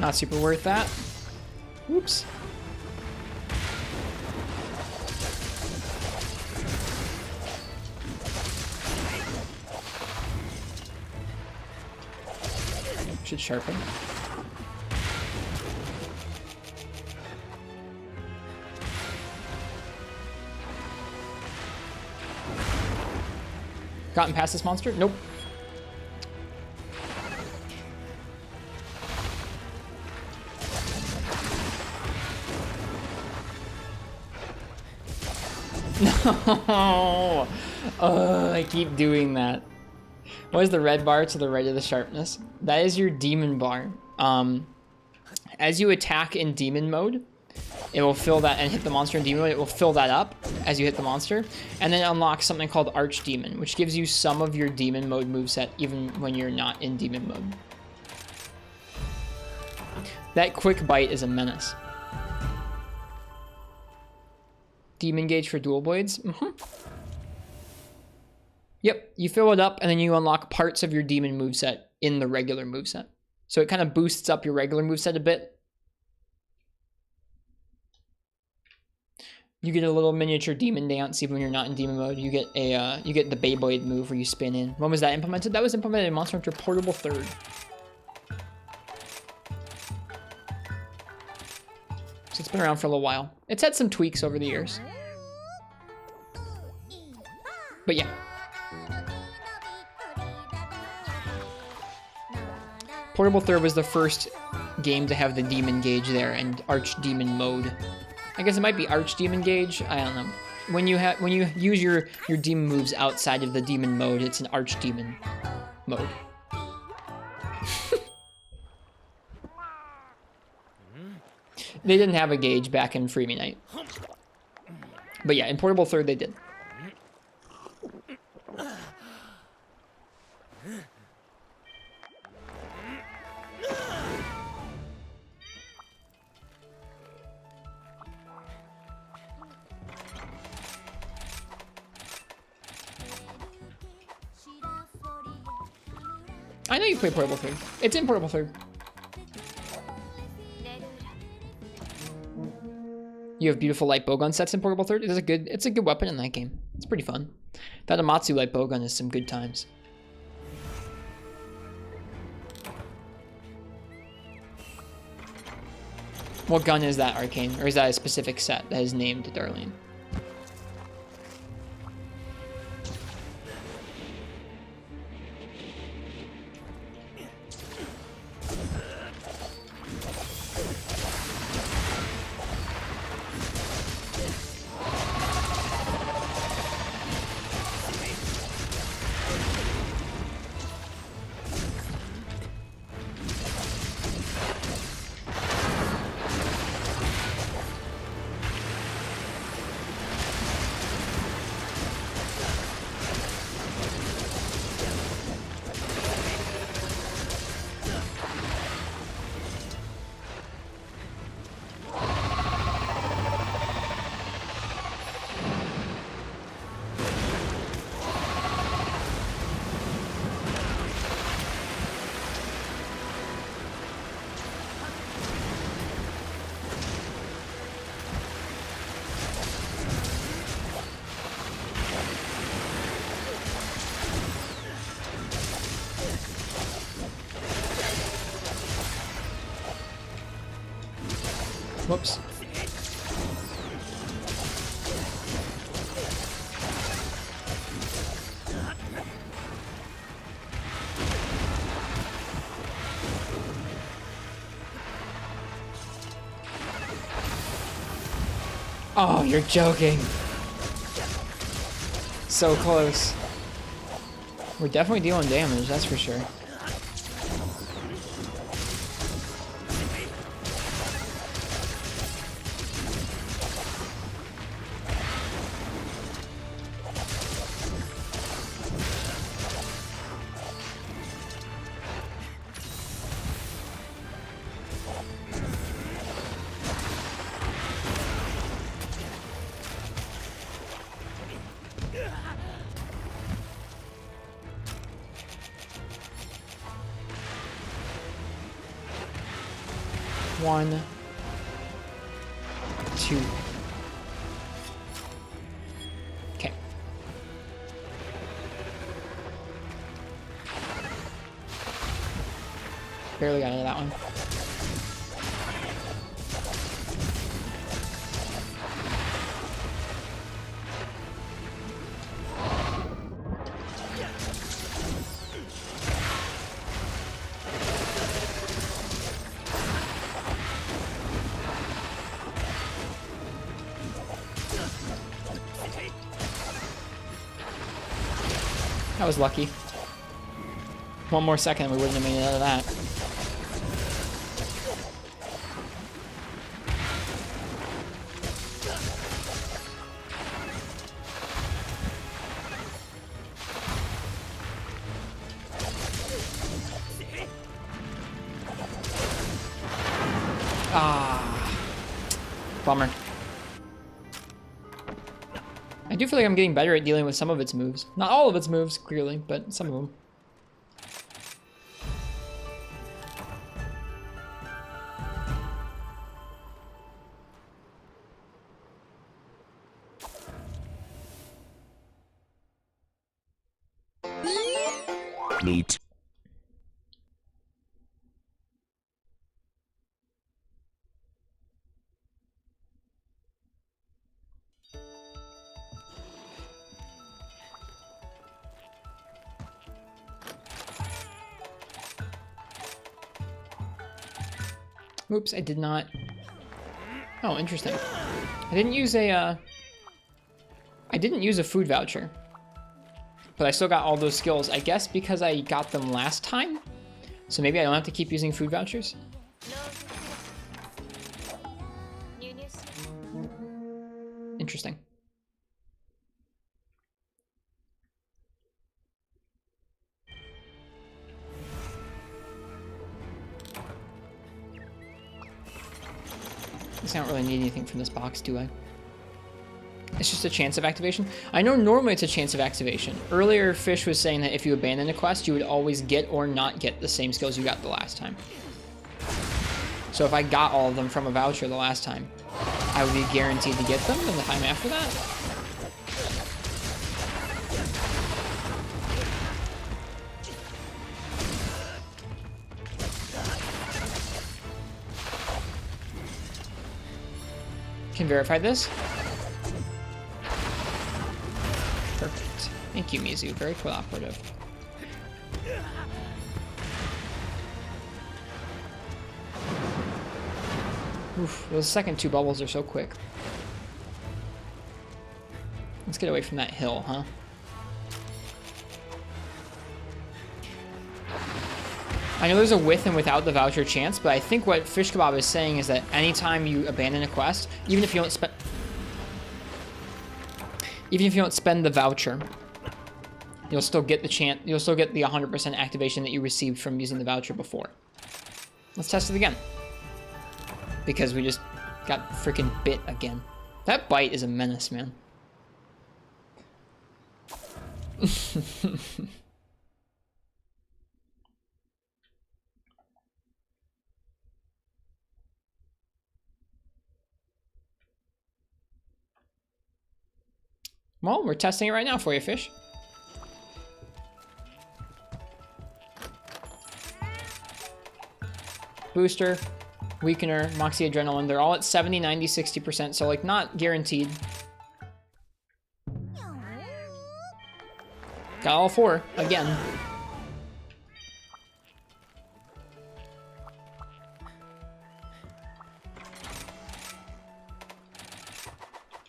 Not super worth that. Whoops. Should sharpen. Gotten past this monster? Nope. No! I keep doing that. What is the red bar to the right of the sharpness? That is your demon bar. As you attack in demon mode, it will fill that, and hit the monster in demon mode, it will fill that up as you hit the monster, and then unlock something called Archdemon, which gives you some of your demon mode moveset even when you're not in demon mode. That quick bite is a menace. Demon gauge for dual blades? Yep, you fill it up and then you unlock parts of your demon moveset in the regular moveset. So it kind of boosts up your regular moveset a bit. You get a little miniature demon dance even when you're not in demon mode. You get the Beyblade move where you spin in. When was that implemented? That was implemented in Monster Hunter Portable 3rd. So it's been around for a little while. It's had some tweaks over the years. But yeah. Portable Third was the first game to have the demon gauge there and archdemon mode. I guess it might be archdemon gauge. I don't know. When you use your demon moves outside of the demon mode, it's an archdemon mode. They didn't have a gauge back in Freebie Night. But yeah, in Portable Third they did. I know you play Portable Third. It's in Portable Third. You have beautiful light bowgun sets in Portable Third. It's a good weapon in that game. It's pretty fun. That Amatsu light bowgun is some good times. What gun is that, Arcane? Or is that a specific set that is named Darlene? Whoops. Oh, you're joking. So close. We're definitely dealing damage, that's for sure. One, two. Okay. Barely got into that one. That was lucky. One more second, we wouldn't have made it out of that. Ah, bummer. I do feel like I'm getting better at dealing with some of its moves. Not all of its moves, clearly, but some of them. Neat. Oops, I did not. Oh, interesting. I didn't use a food voucher. But I still got all those skills. I guess because I got them last time. So maybe I don't have to keep using food vouchers. Interesting. I don't really need anything from this box, do I? It's just a chance of activation. I know normally it's a chance of activation. Earlier, Fish was saying that if you abandon a quest, you would always get or not get the same skills you got the last time. So if I got all of them from a voucher the last time, I would be guaranteed to get them in the time after that. Can verify this. Perfect. Thank you, Mizu. Very cooperative. Oof, those second two bubbles are so quick. Let's get away from that hill, huh? I know there's a with and without the voucher chance, but I think what Fish Kebab is saying is that anytime you abandon a quest, even if you don't spend the voucher, you'll still get the chance. You'll still get the 100% activation that you received from using the voucher before. Let's test it again, because we just got freaking bit again. That bite is a menace, man. Well, we're testing it right now for you, Fish. Booster, Weakener, Moxie Adrenaline, they're all at 70, 90, 60%, so like not guaranteed. Got all four, again.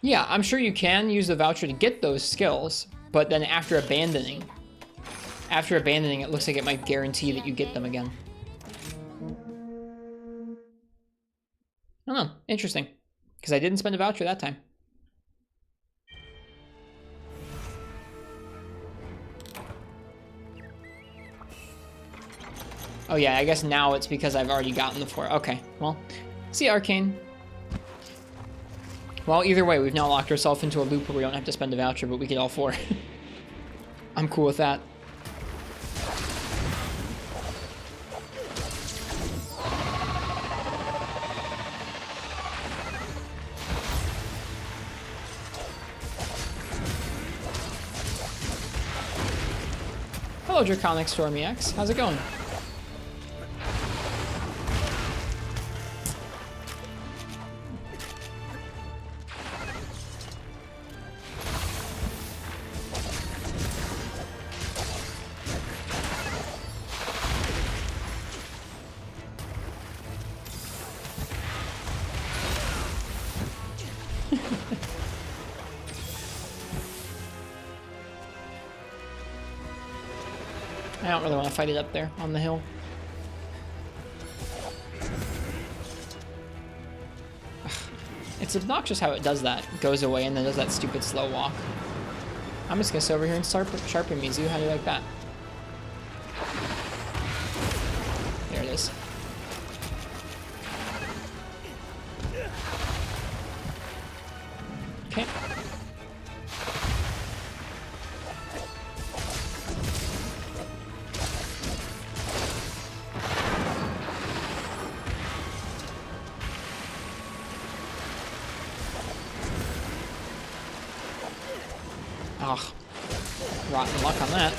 Yeah, I'm sure you can use the voucher to get those skills, but then after abandoning, it looks like it might guarantee that you get them again. I don't know, interesting, because I didn't spend a voucher that time. Oh yeah, I guess now it's because I've already gotten the four. Okay, well, see Arcane. Well, either way, we've now locked ourselves into a loop where we don't have to spend a voucher, but we get all four. I'm cool with that. Hello, Draconic Stormy X. How's it going? I don't really want to fight it up there on the hill. It's obnoxious how it does that. It goes away and then does that stupid slow walk. I'm just gonna sit over here and sharpen Mizu. How do you like that? There it is. Okay. Ugh. Rotten luck on that.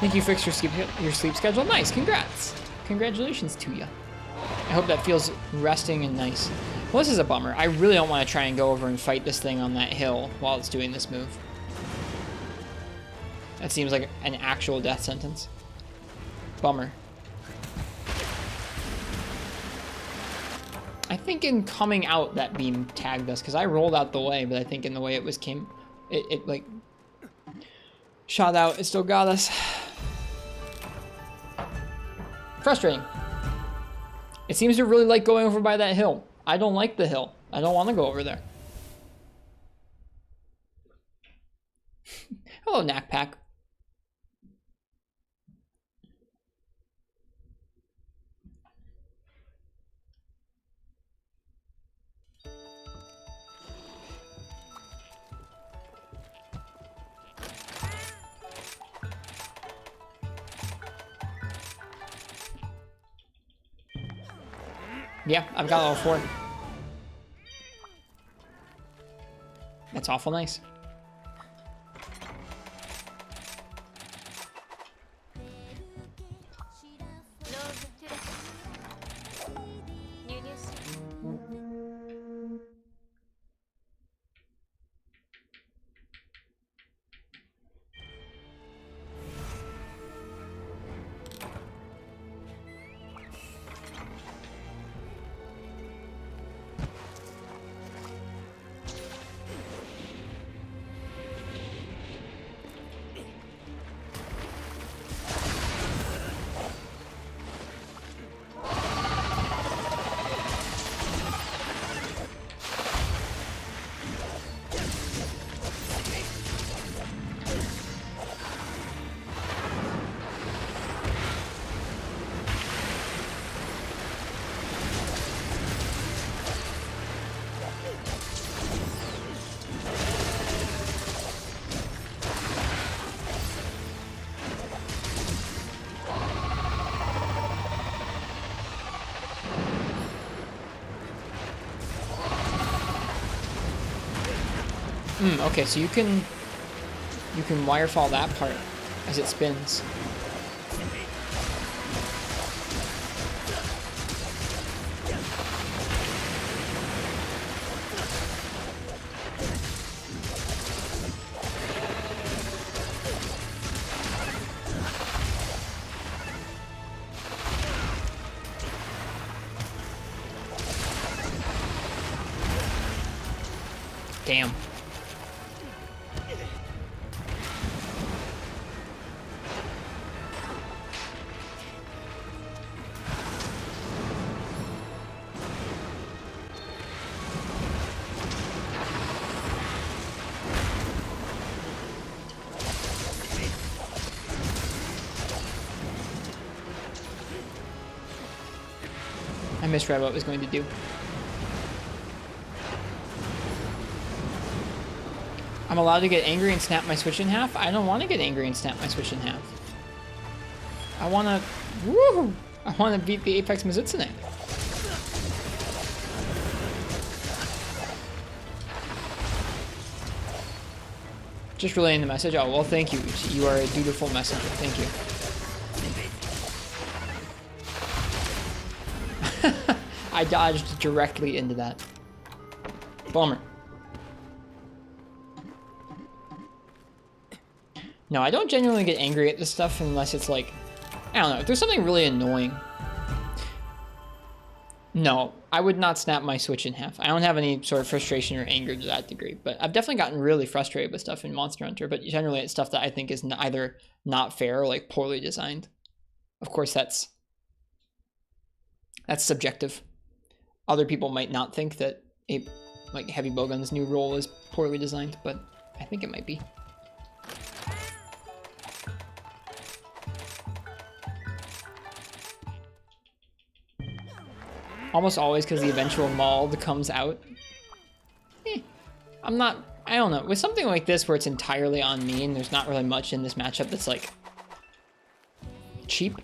Think you fixed your sleep schedule? Nice, congrats. Congratulations to you. I hope that feels resting and nice. Well, this is a bummer. I really don't want to try and go over and fight this thing on that hill while it's doing this move. That seems like an actual death sentence. Bummer. I think in coming out that beam tagged us because I rolled out the way, but I think in the way it was it like shot out. It still got us. Frustrating. It seems to really like going over by that hill. I don't like the hill. I don't want to go over there. Hello, Knack Pack. Yeah, I've got all 4. That's awful nice. Okay, so you can wirefall that part as it spins. Damn. I misread what it was going to do. I'm allowed to get angry and snap my switch in half? I don't want to get angry and snap my switch in half. I want to... Woo! I want to beat the Apex Mizutsune. Just relaying the message. Oh, well, thank you. You are a dutiful messenger. Thank you. I dodged directly into that. Bummer. No, I don't genuinely get angry at this stuff unless it's like, I don't know, if there's something really annoying. No, I would not snap my Switch in half. I don't have any sort of frustration or anger to that degree, but I've definitely gotten really frustrated with stuff in Monster Hunter, but generally it's stuff that I think is either not fair or like poorly designed. Of course, that's subjective. Other people might not think that like Heavy Bowgun's new role is poorly designed, but I think it might be. Almost always because the eventual Mauled comes out. I don't know. With something like this where it's entirely on me and there's not really much in this matchup that's like cheap.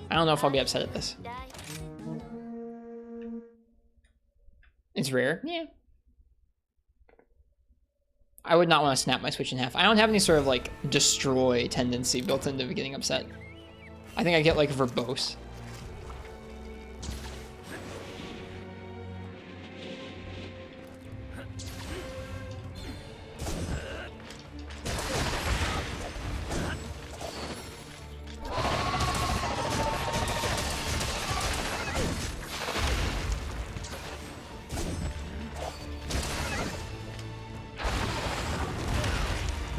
I don't know if I'll be upset at this. It's rare? Yeah. I would not want to snap my Switch in half. I don't have any sort of like destroy tendency built into getting upset. I think I get like verbose.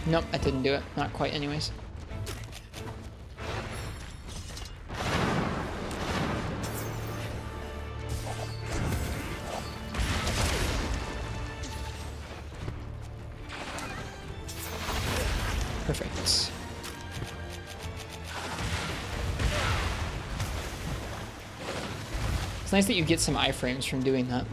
Nope, that didn't do it. Not quite anyways. Perfect. It's nice that you get some iframes from doing that.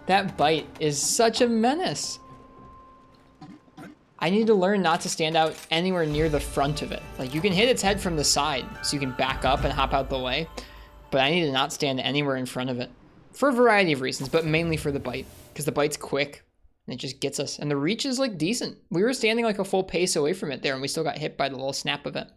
That bite is such a menace. I need to learn not to stand out anywhere near the front of it. Like, you can hit its head from the side, so you can back up and hop out the way. But I need to not stand anywhere in front of it. For a variety of reasons, but mainly for the bite. Because the bite's quick, and it just gets us. And the reach is, like, decent. We were standing, like, a full pace away from it there, and we still got hit by the little snap of it.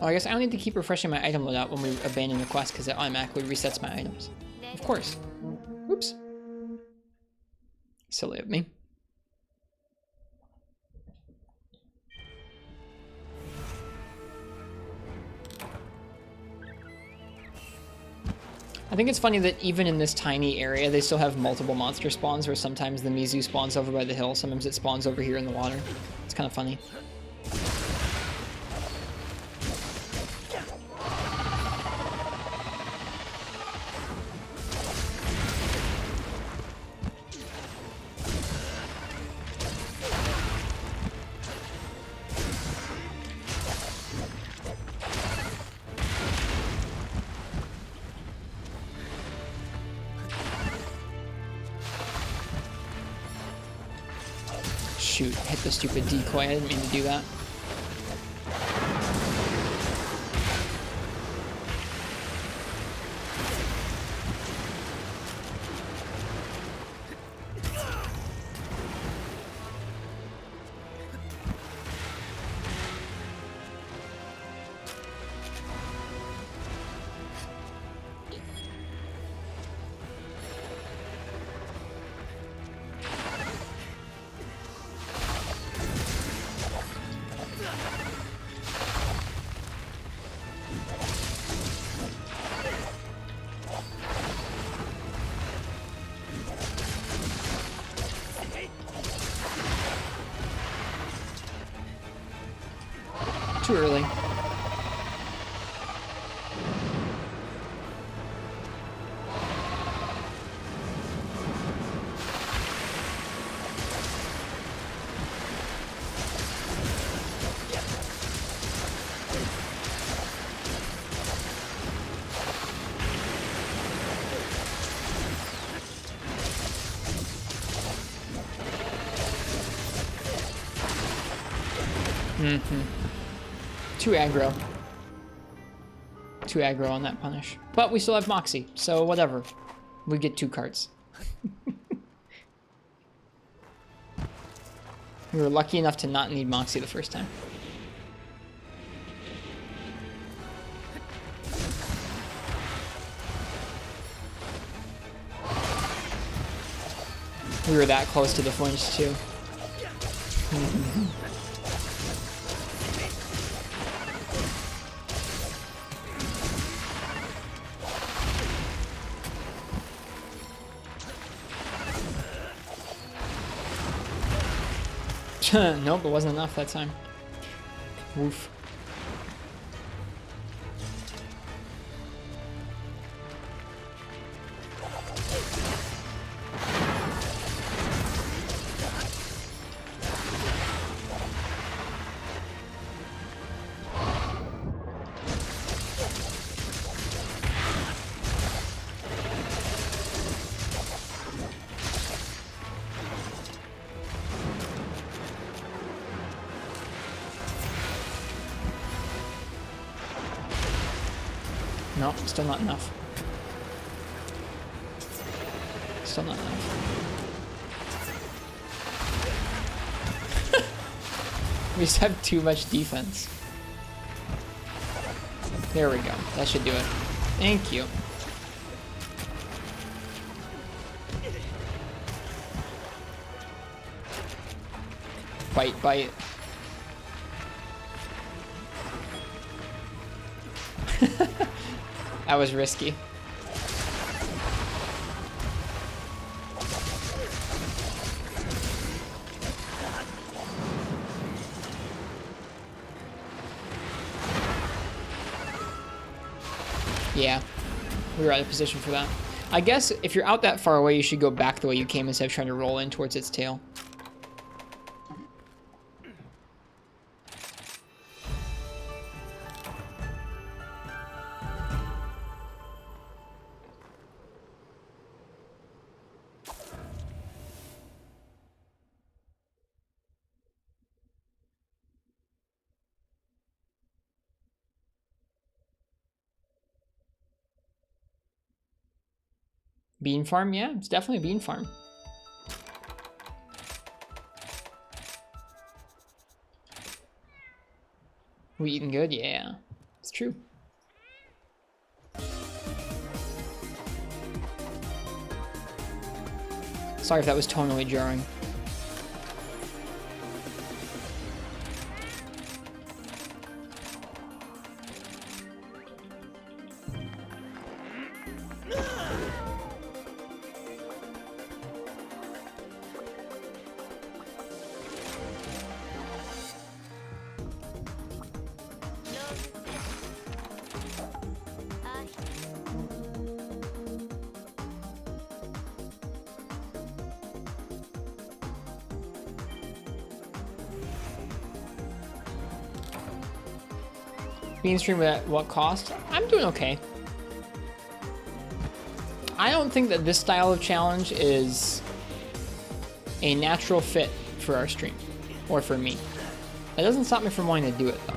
Oh, I guess I don't need to keep refreshing my item loadout when we abandon the quest because it automatically resets my items. Of course. Oops. Silly of me. I think it's funny that even in this tiny area, they still have multiple monster spawns where sometimes the Mizu spawns over by the hill, sometimes it spawns over here in the water. It's kind of funny. Shoot, hit the stupid decoy. I didn't mean to do that. Too early. Too aggro. Too aggro on that punish. But we still have Moxie, so whatever. We get 2 cards. We were lucky enough to not need Moxie the first time. We were that close to the flinch too. Nope, it wasn't enough that time. Woof. Nope, still not enough. Still not enough. We just have too much defense. There we go. That should do it. Thank you. Bite, bite. That was risky. Yeah, we were out of position for that. I guess if you're out that far away, you should go back the way you came instead of trying to roll in towards its tail. Bean farm? Yeah, it's definitely a bean farm. We eating good? Yeah, it's true. Sorry if that was tonally jarring. Bean stream at what cost? I'm doing okay. I don't think that this style of challenge is a natural fit for our stream, or for me. That doesn't stop me from wanting to do it though.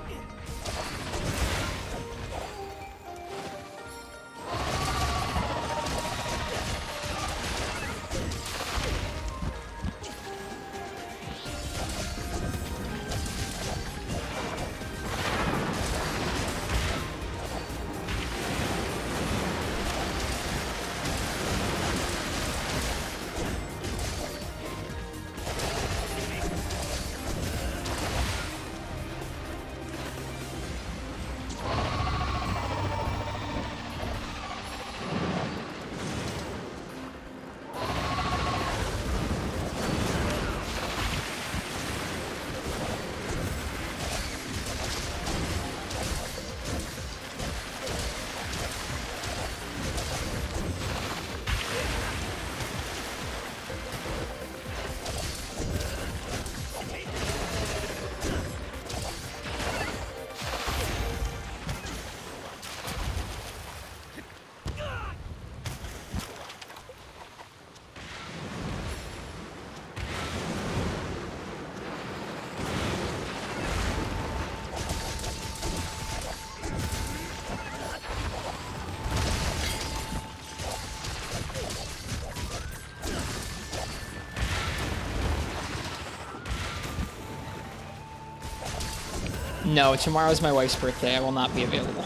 No, tomorrow's my wife's birthday. I will not be available.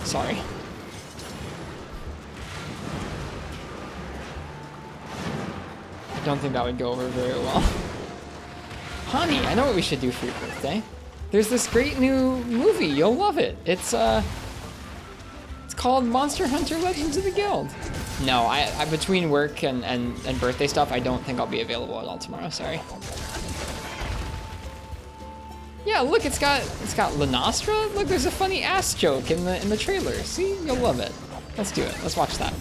Sorry. Don't think that would go over very well. Honey, I know what we should do for your birthday. There's this great new movie. You'll love it. It's called Monster Hunter Legends of the Guild. No, I between work and birthday stuff, I don't think I'll be available at all tomorrow. Sorry. Yeah, look, it's got Lanastra. Look, there's a funny ass joke in the trailer. See, you'll love it. Let's do it. Let's watch that.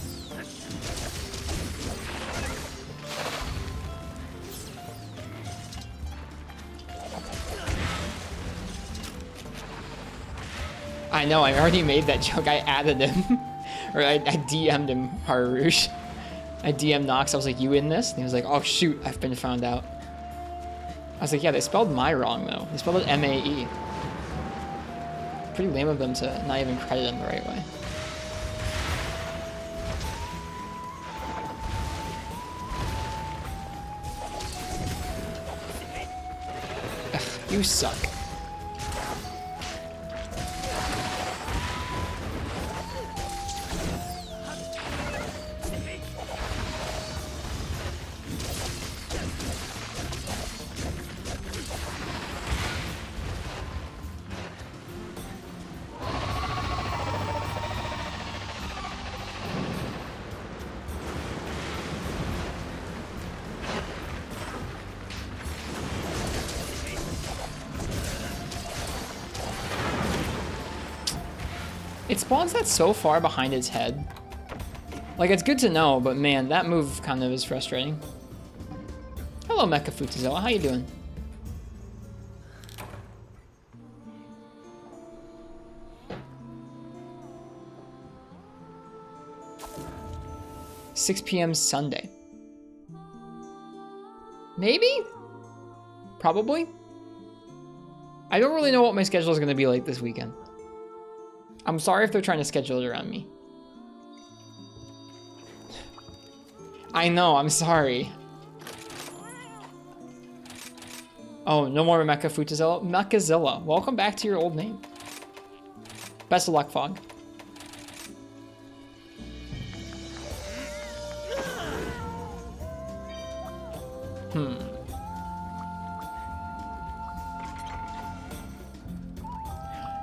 I know, I already made that joke. I added him. Or I DM'd him, Harush. I DM'd Nox. I was like, you in this? And he was like, oh shoot, I've been found out. I was like, yeah, they spelled my wrong though. They spelled it M-A-E. Pretty lame of them to not even credit him the right way. You suck. It spawns that so far behind its head. Like, it's good to know, but man, that move kind of is frustrating. Hello, Mecha Futazilla. How you doing? $6 p.m. Sunday. Maybe? Probably? I don't really know what my schedule is going to be like this weekend. I'm sorry if they're trying to schedule it around me. I know, I'm sorry. Oh, no more Mecha Futazilla? Mechazilla, welcome back to your old name. Best of luck, Fog.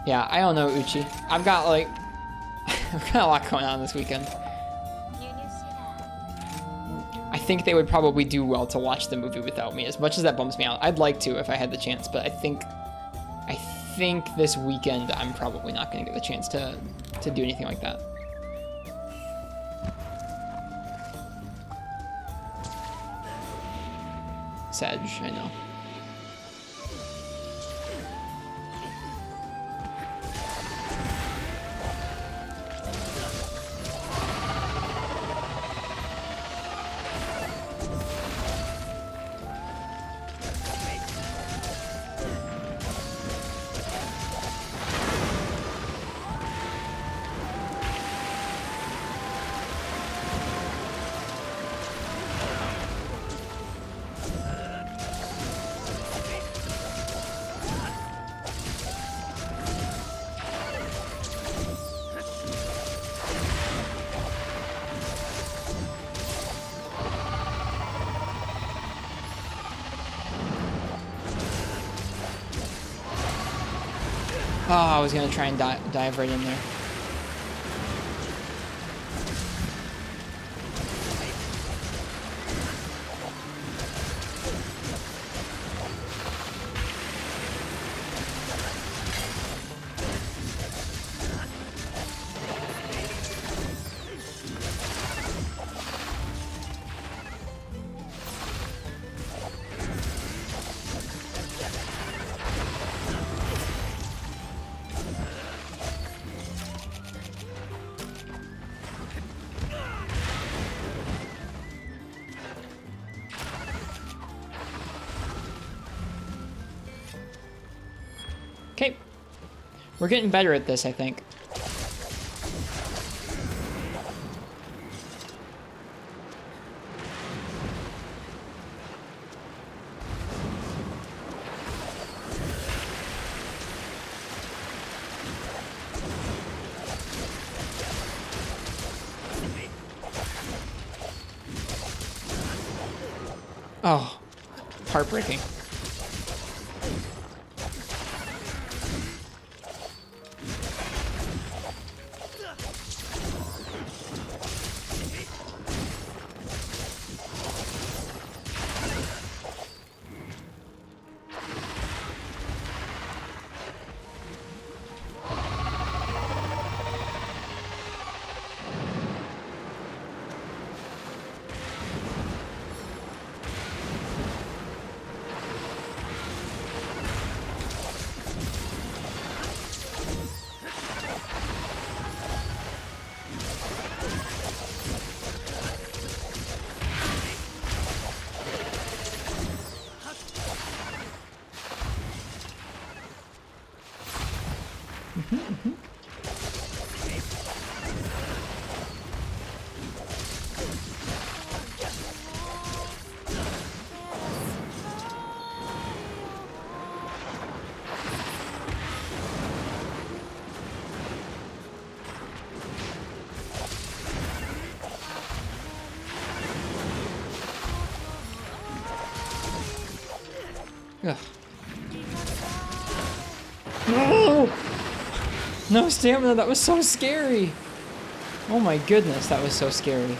Yeah, I don't know, Uchi. I've got like, I've got a lot going on this weekend. I think they would probably do well to watch the movie without me, as much as that bums me out. I'd like to if I had the chance, but I think this weekend I'm probably not going to get the chance to do anything like that. Sag, I know. Oh, I was gonna try and dive right in there. Okay. We're getting better at this, I think. Oh, heartbreaking. Ugh. No! No stamina, that was so scary. Oh my goodness, that was so scary.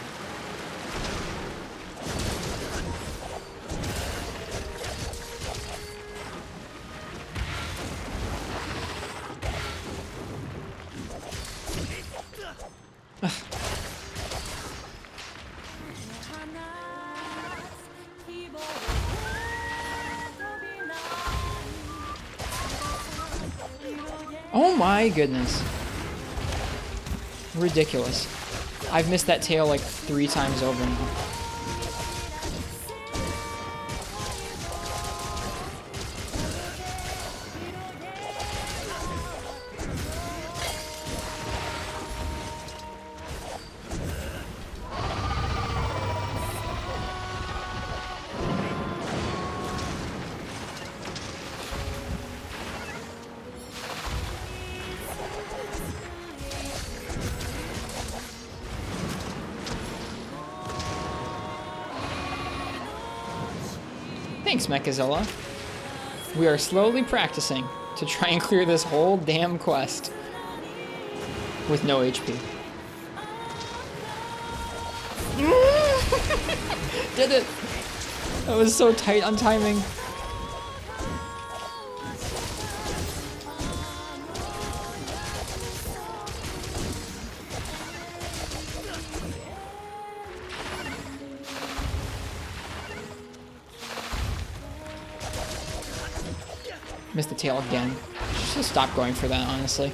Oh my goodness. Ridiculous. I've missed that tail like 3 times over now. Thanks, Mechazilla. We are slowly practicing to try and clear this whole damn quest with no HP. Did it! That was so tight on timing. Missed the tail again. Just stop going for that, honestly.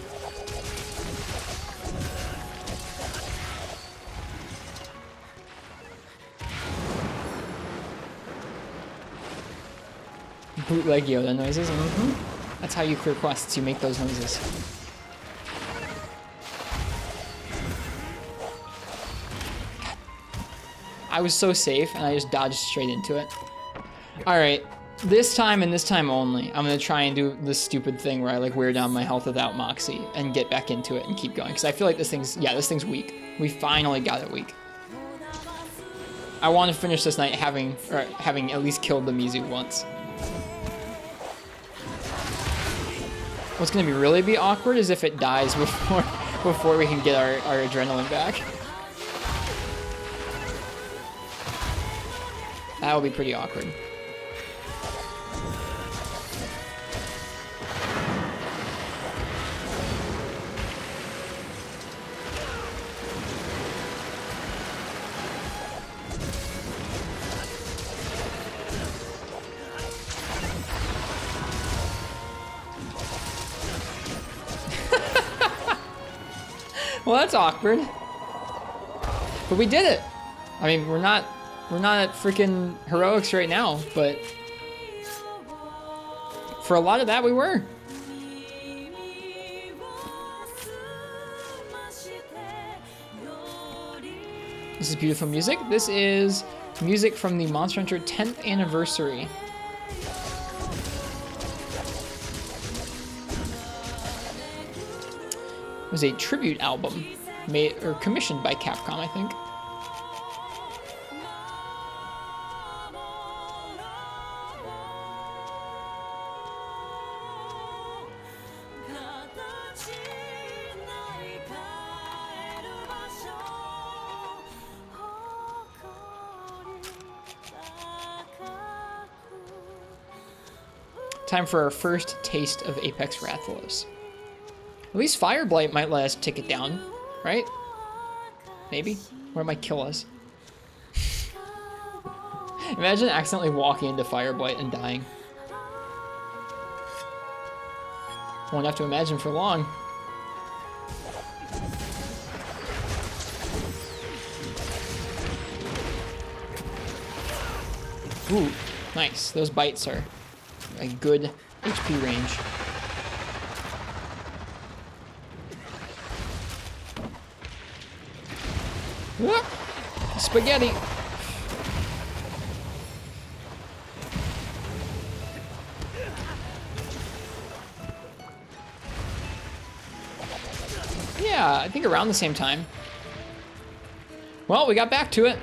Bootleg Yoda noises. That's how you clear quests. You make those noises. I was so safe, and I just dodged straight into it. Alright, this time and this time only, I'm gonna try and do this stupid thing where I like wear down my health without Moxie and get back into it and keep going. Because I feel like this thing's weak. We finally got it weak. I want to finish this night having at least killed the Mizu once. What's gonna be awkward is if it dies before we can get our adrenaline back. That will be pretty awkward. Well, that's awkward. But we did it. I mean, we're not at freaking heroics right now, but for a lot of that we were. This is beautiful music. This is music from the Monster Hunter 10th anniversary. It was a tribute album made or commissioned by Capcom, I think. Time for our first taste of Apex Rathalos. At least Fireblight might let us tick it down, right? Maybe? Or it might kill us. Imagine accidentally walking into Fireblight and dying. Won't have to imagine for long. Ooh, nice. Those bites are a good HP range. Whoop. Spaghetti. Yeah, I think around the same time. Well, we got back to it.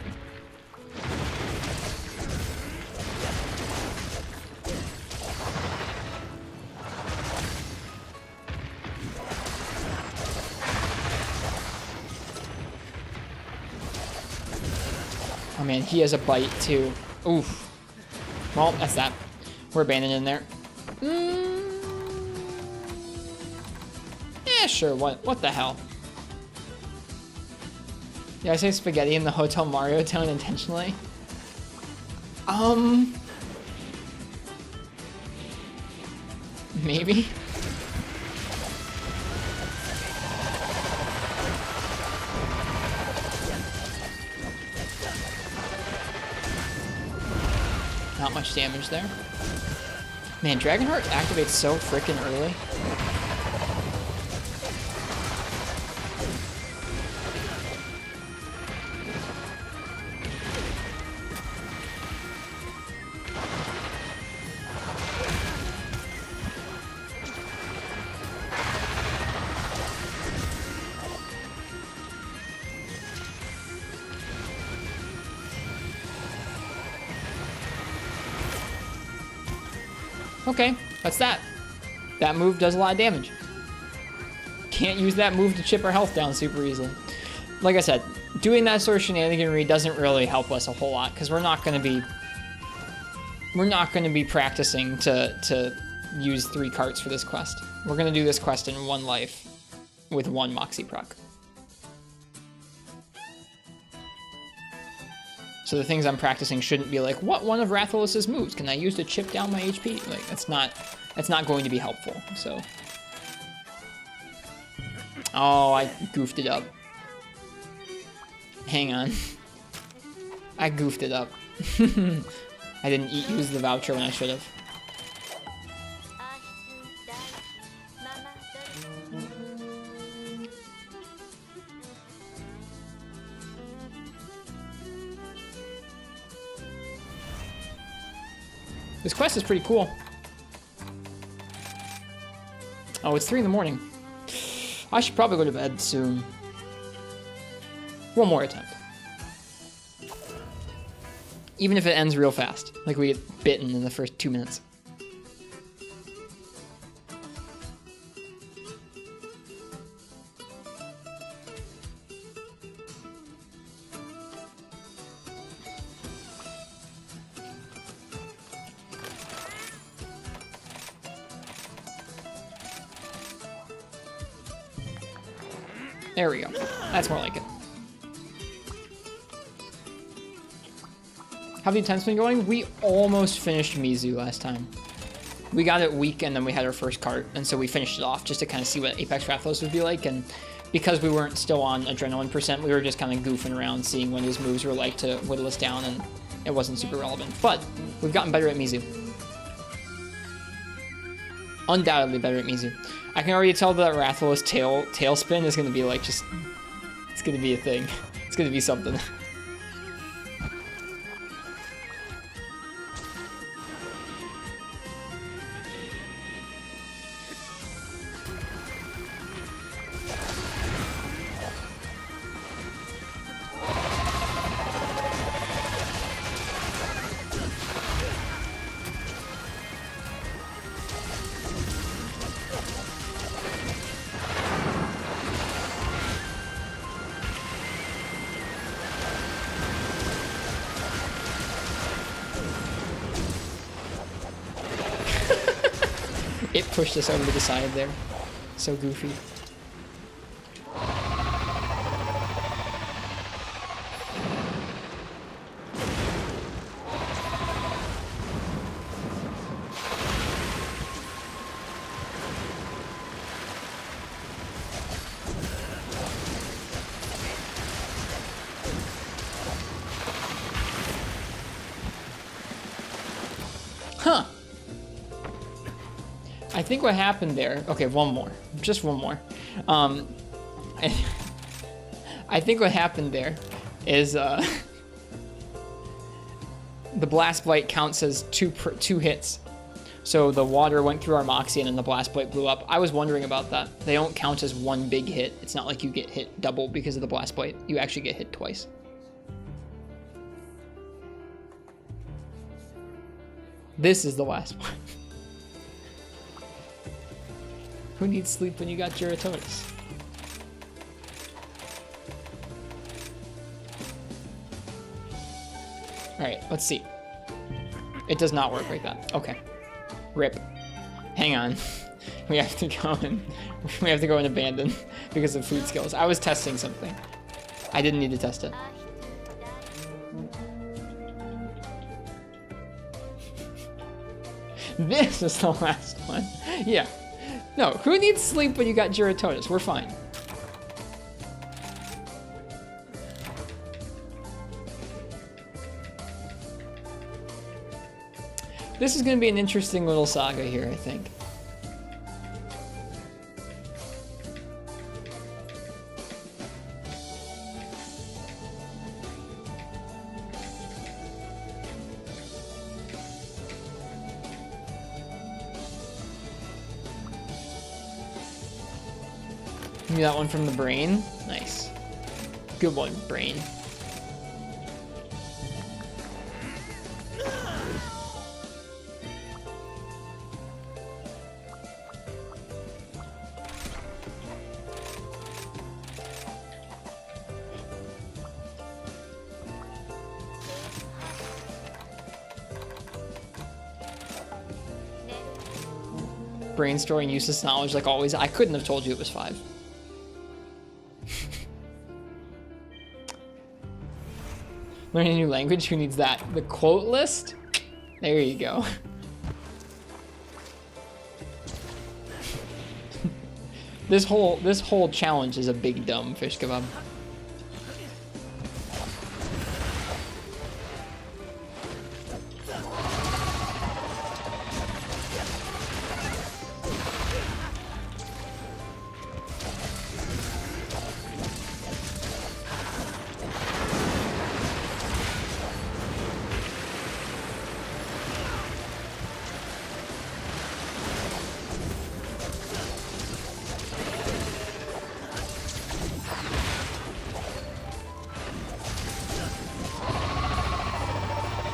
man, he has a bite too. Oof. Well, that's that. We're abandoning there. Yeah, sure. What the hell? Did I say spaghetti in the Hotel Mario tone intentionally? Maybe? Not much damage there. Man, Dragonheart activates so freaking early. Okay, that's that. That move does a lot of damage. Can't use that move to chip our health down super easily. Like I said, doing that sort of shenaniganry doesn't really help us a whole lot because we're not going to be practicing to use 3 carts for this quest. We're going to do this quest in 1 life with 1 Moxie proc. So the things I'm practicing shouldn't be like, what one of Rathalos' moves can I use to chip down my HP? Like, that's not going to be helpful, so. Oh, I goofed it up. Hang on. I goofed it up. I didn't use the voucher when I should have. This quest is pretty cool. Oh, it's 3 in the morning. I should probably go to bed soon. 1 more attempt. Even if it ends real fast. Like we get bitten in the first 2 minutes. There we go. That's more like it. How have the attempts been going? We almost finished Mizu last time. We got it weak and then we had our first cart, and so we finished it off just to kind of see what Apex Rathalos would be like, and because we weren't still on adrenaline percent, we were just kind of goofing around, seeing what his moves were like to whittle us down, and it wasn't super relevant. But we've gotten better at Mizu. Undoubtedly better at Mizu. I can already tell that Rathalos tailspin is going to be like just... It's going to be a thing. It's going to be something. It pushed us over to the side there. So goofy. Huh. I think what happened there... Okay, one more. Just one more. I think what happened there is the Blast Blight counts as two hits. So the water went through our Moxie and then the Blast Blight blew up. I was wondering about that. They don't count as one big hit. It's not like you get hit double because of the Blast Blight. You actually get hit twice. This is the last one. Who needs sleep when you got Giratonis? right, let's see. It does not work like that. Okay. Rip. Hang on. We have to go and abandon because of food skills. I was testing something. I didn't need to test it. This is the last one. Yeah. No, who needs sleep when you got Giratonis? We're fine. This is going to be an interesting little saga here, I think. Give me that one from the brain. Nice. Good one, brain. Brain storing useless knowledge like always. I couldn't have told you it was 5. Learning a new language, who needs that? The quote list? There you go. This whole challenge is a big dumb fish kebab.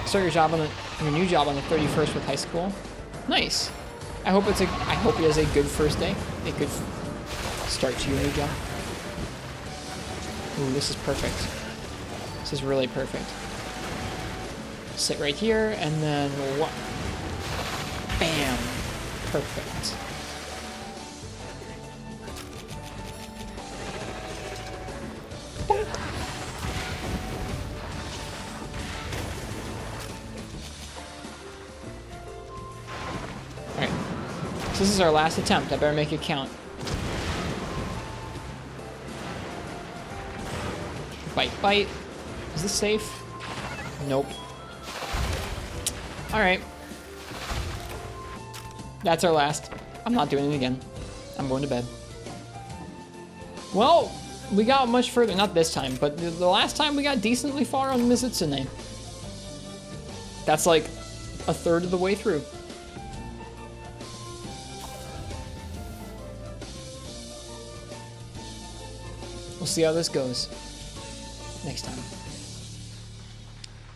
Start your new job on the 31st with high school. Nice. I hope he has a good first day. A good start to your new job. Ooh, this is perfect. This is really perfect. Sit right here and then what? Bam. Perfect. This is our last attempt. I better make it count. Bite, bite. Is this safe? Nope. Alright. That's our last. I'm not doing it again. I'm going to bed. Well, we got much further. Not this time, but the last time we got decently far on Mizutsune. That's like a third of the way through. We'll see how this goes next time.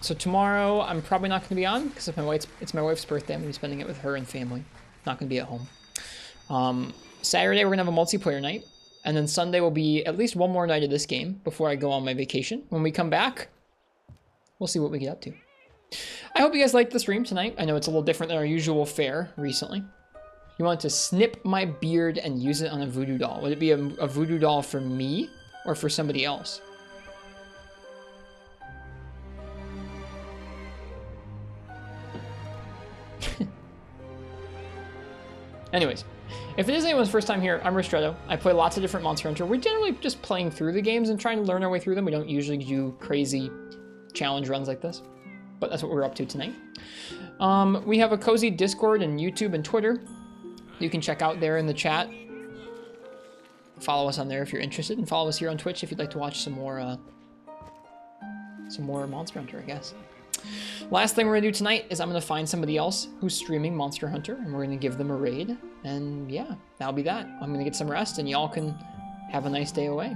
So tomorrow, I'm probably not going to be on because it's my wife's birthday. I'm going to be spending it with her and family. Not going to be at home. Saturday, we're going to have a multiplayer night. And then Sunday will be at least one more night of this game before I go on my vacation. When we come back, we'll see what we get up to. I hope you guys liked the stream tonight. I know it's a little different than our usual fare recently. You want to snip my beard and use it on a voodoo doll. Would it be a voodoo doll for me? Or for somebody else? Anyways, if it is anyone's first time here, I'm Ristretto. I play lots of different Monster Hunter. We're generally just playing through the games and trying to learn our way through them. We don't usually do crazy challenge runs like this, but that's what we're up to tonight. We have a cozy Discord and YouTube and Twitter. You can check out there in the chat. Follow us on there if you're interested, and follow us here on Twitch if you'd like to watch some more Monster Hunter, I guess. Last thing we're gonna do tonight is I'm gonna find somebody else who's streaming Monster Hunter, and we're gonna give them a raid, and yeah, that'll be that. I'm gonna get some rest, and y'all can have a nice day away.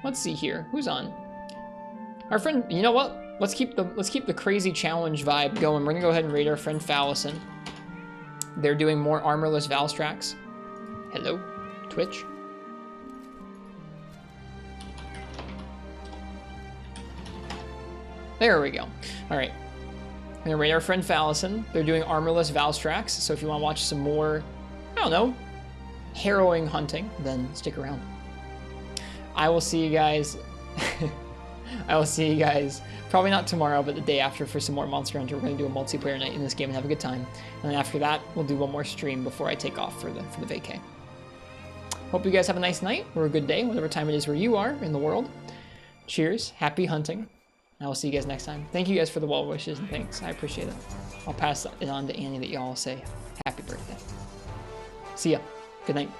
Let's see here, who's on? Our friend, you know what? Let's keep the crazy challenge vibe going. We're gonna go ahead and raid our friend Fallison. They're doing more armorless Valstrax. Hello, Twitch. There we go. All right. I'm gonna raid our friend Fallison. They're doing armorless Valstrax, so if you want to watch some more, I don't know, harrowing hunting, then stick around. I will see you guys. I will see you guys probably not tomorrow, but the day after for some more Monster Hunter. We're gonna do a multiplayer night in this game and have a good time. And then after that, we'll do one more stream before I take off for the vacay. Hope you guys have a nice night or a good day, whatever time it is where you are in the world. Cheers, happy hunting. I will see you guys next time. Thank you guys for the well wishes and thanks. I appreciate it. I'll pass it on to Annie that y'all say happy birthday. See ya. Good night.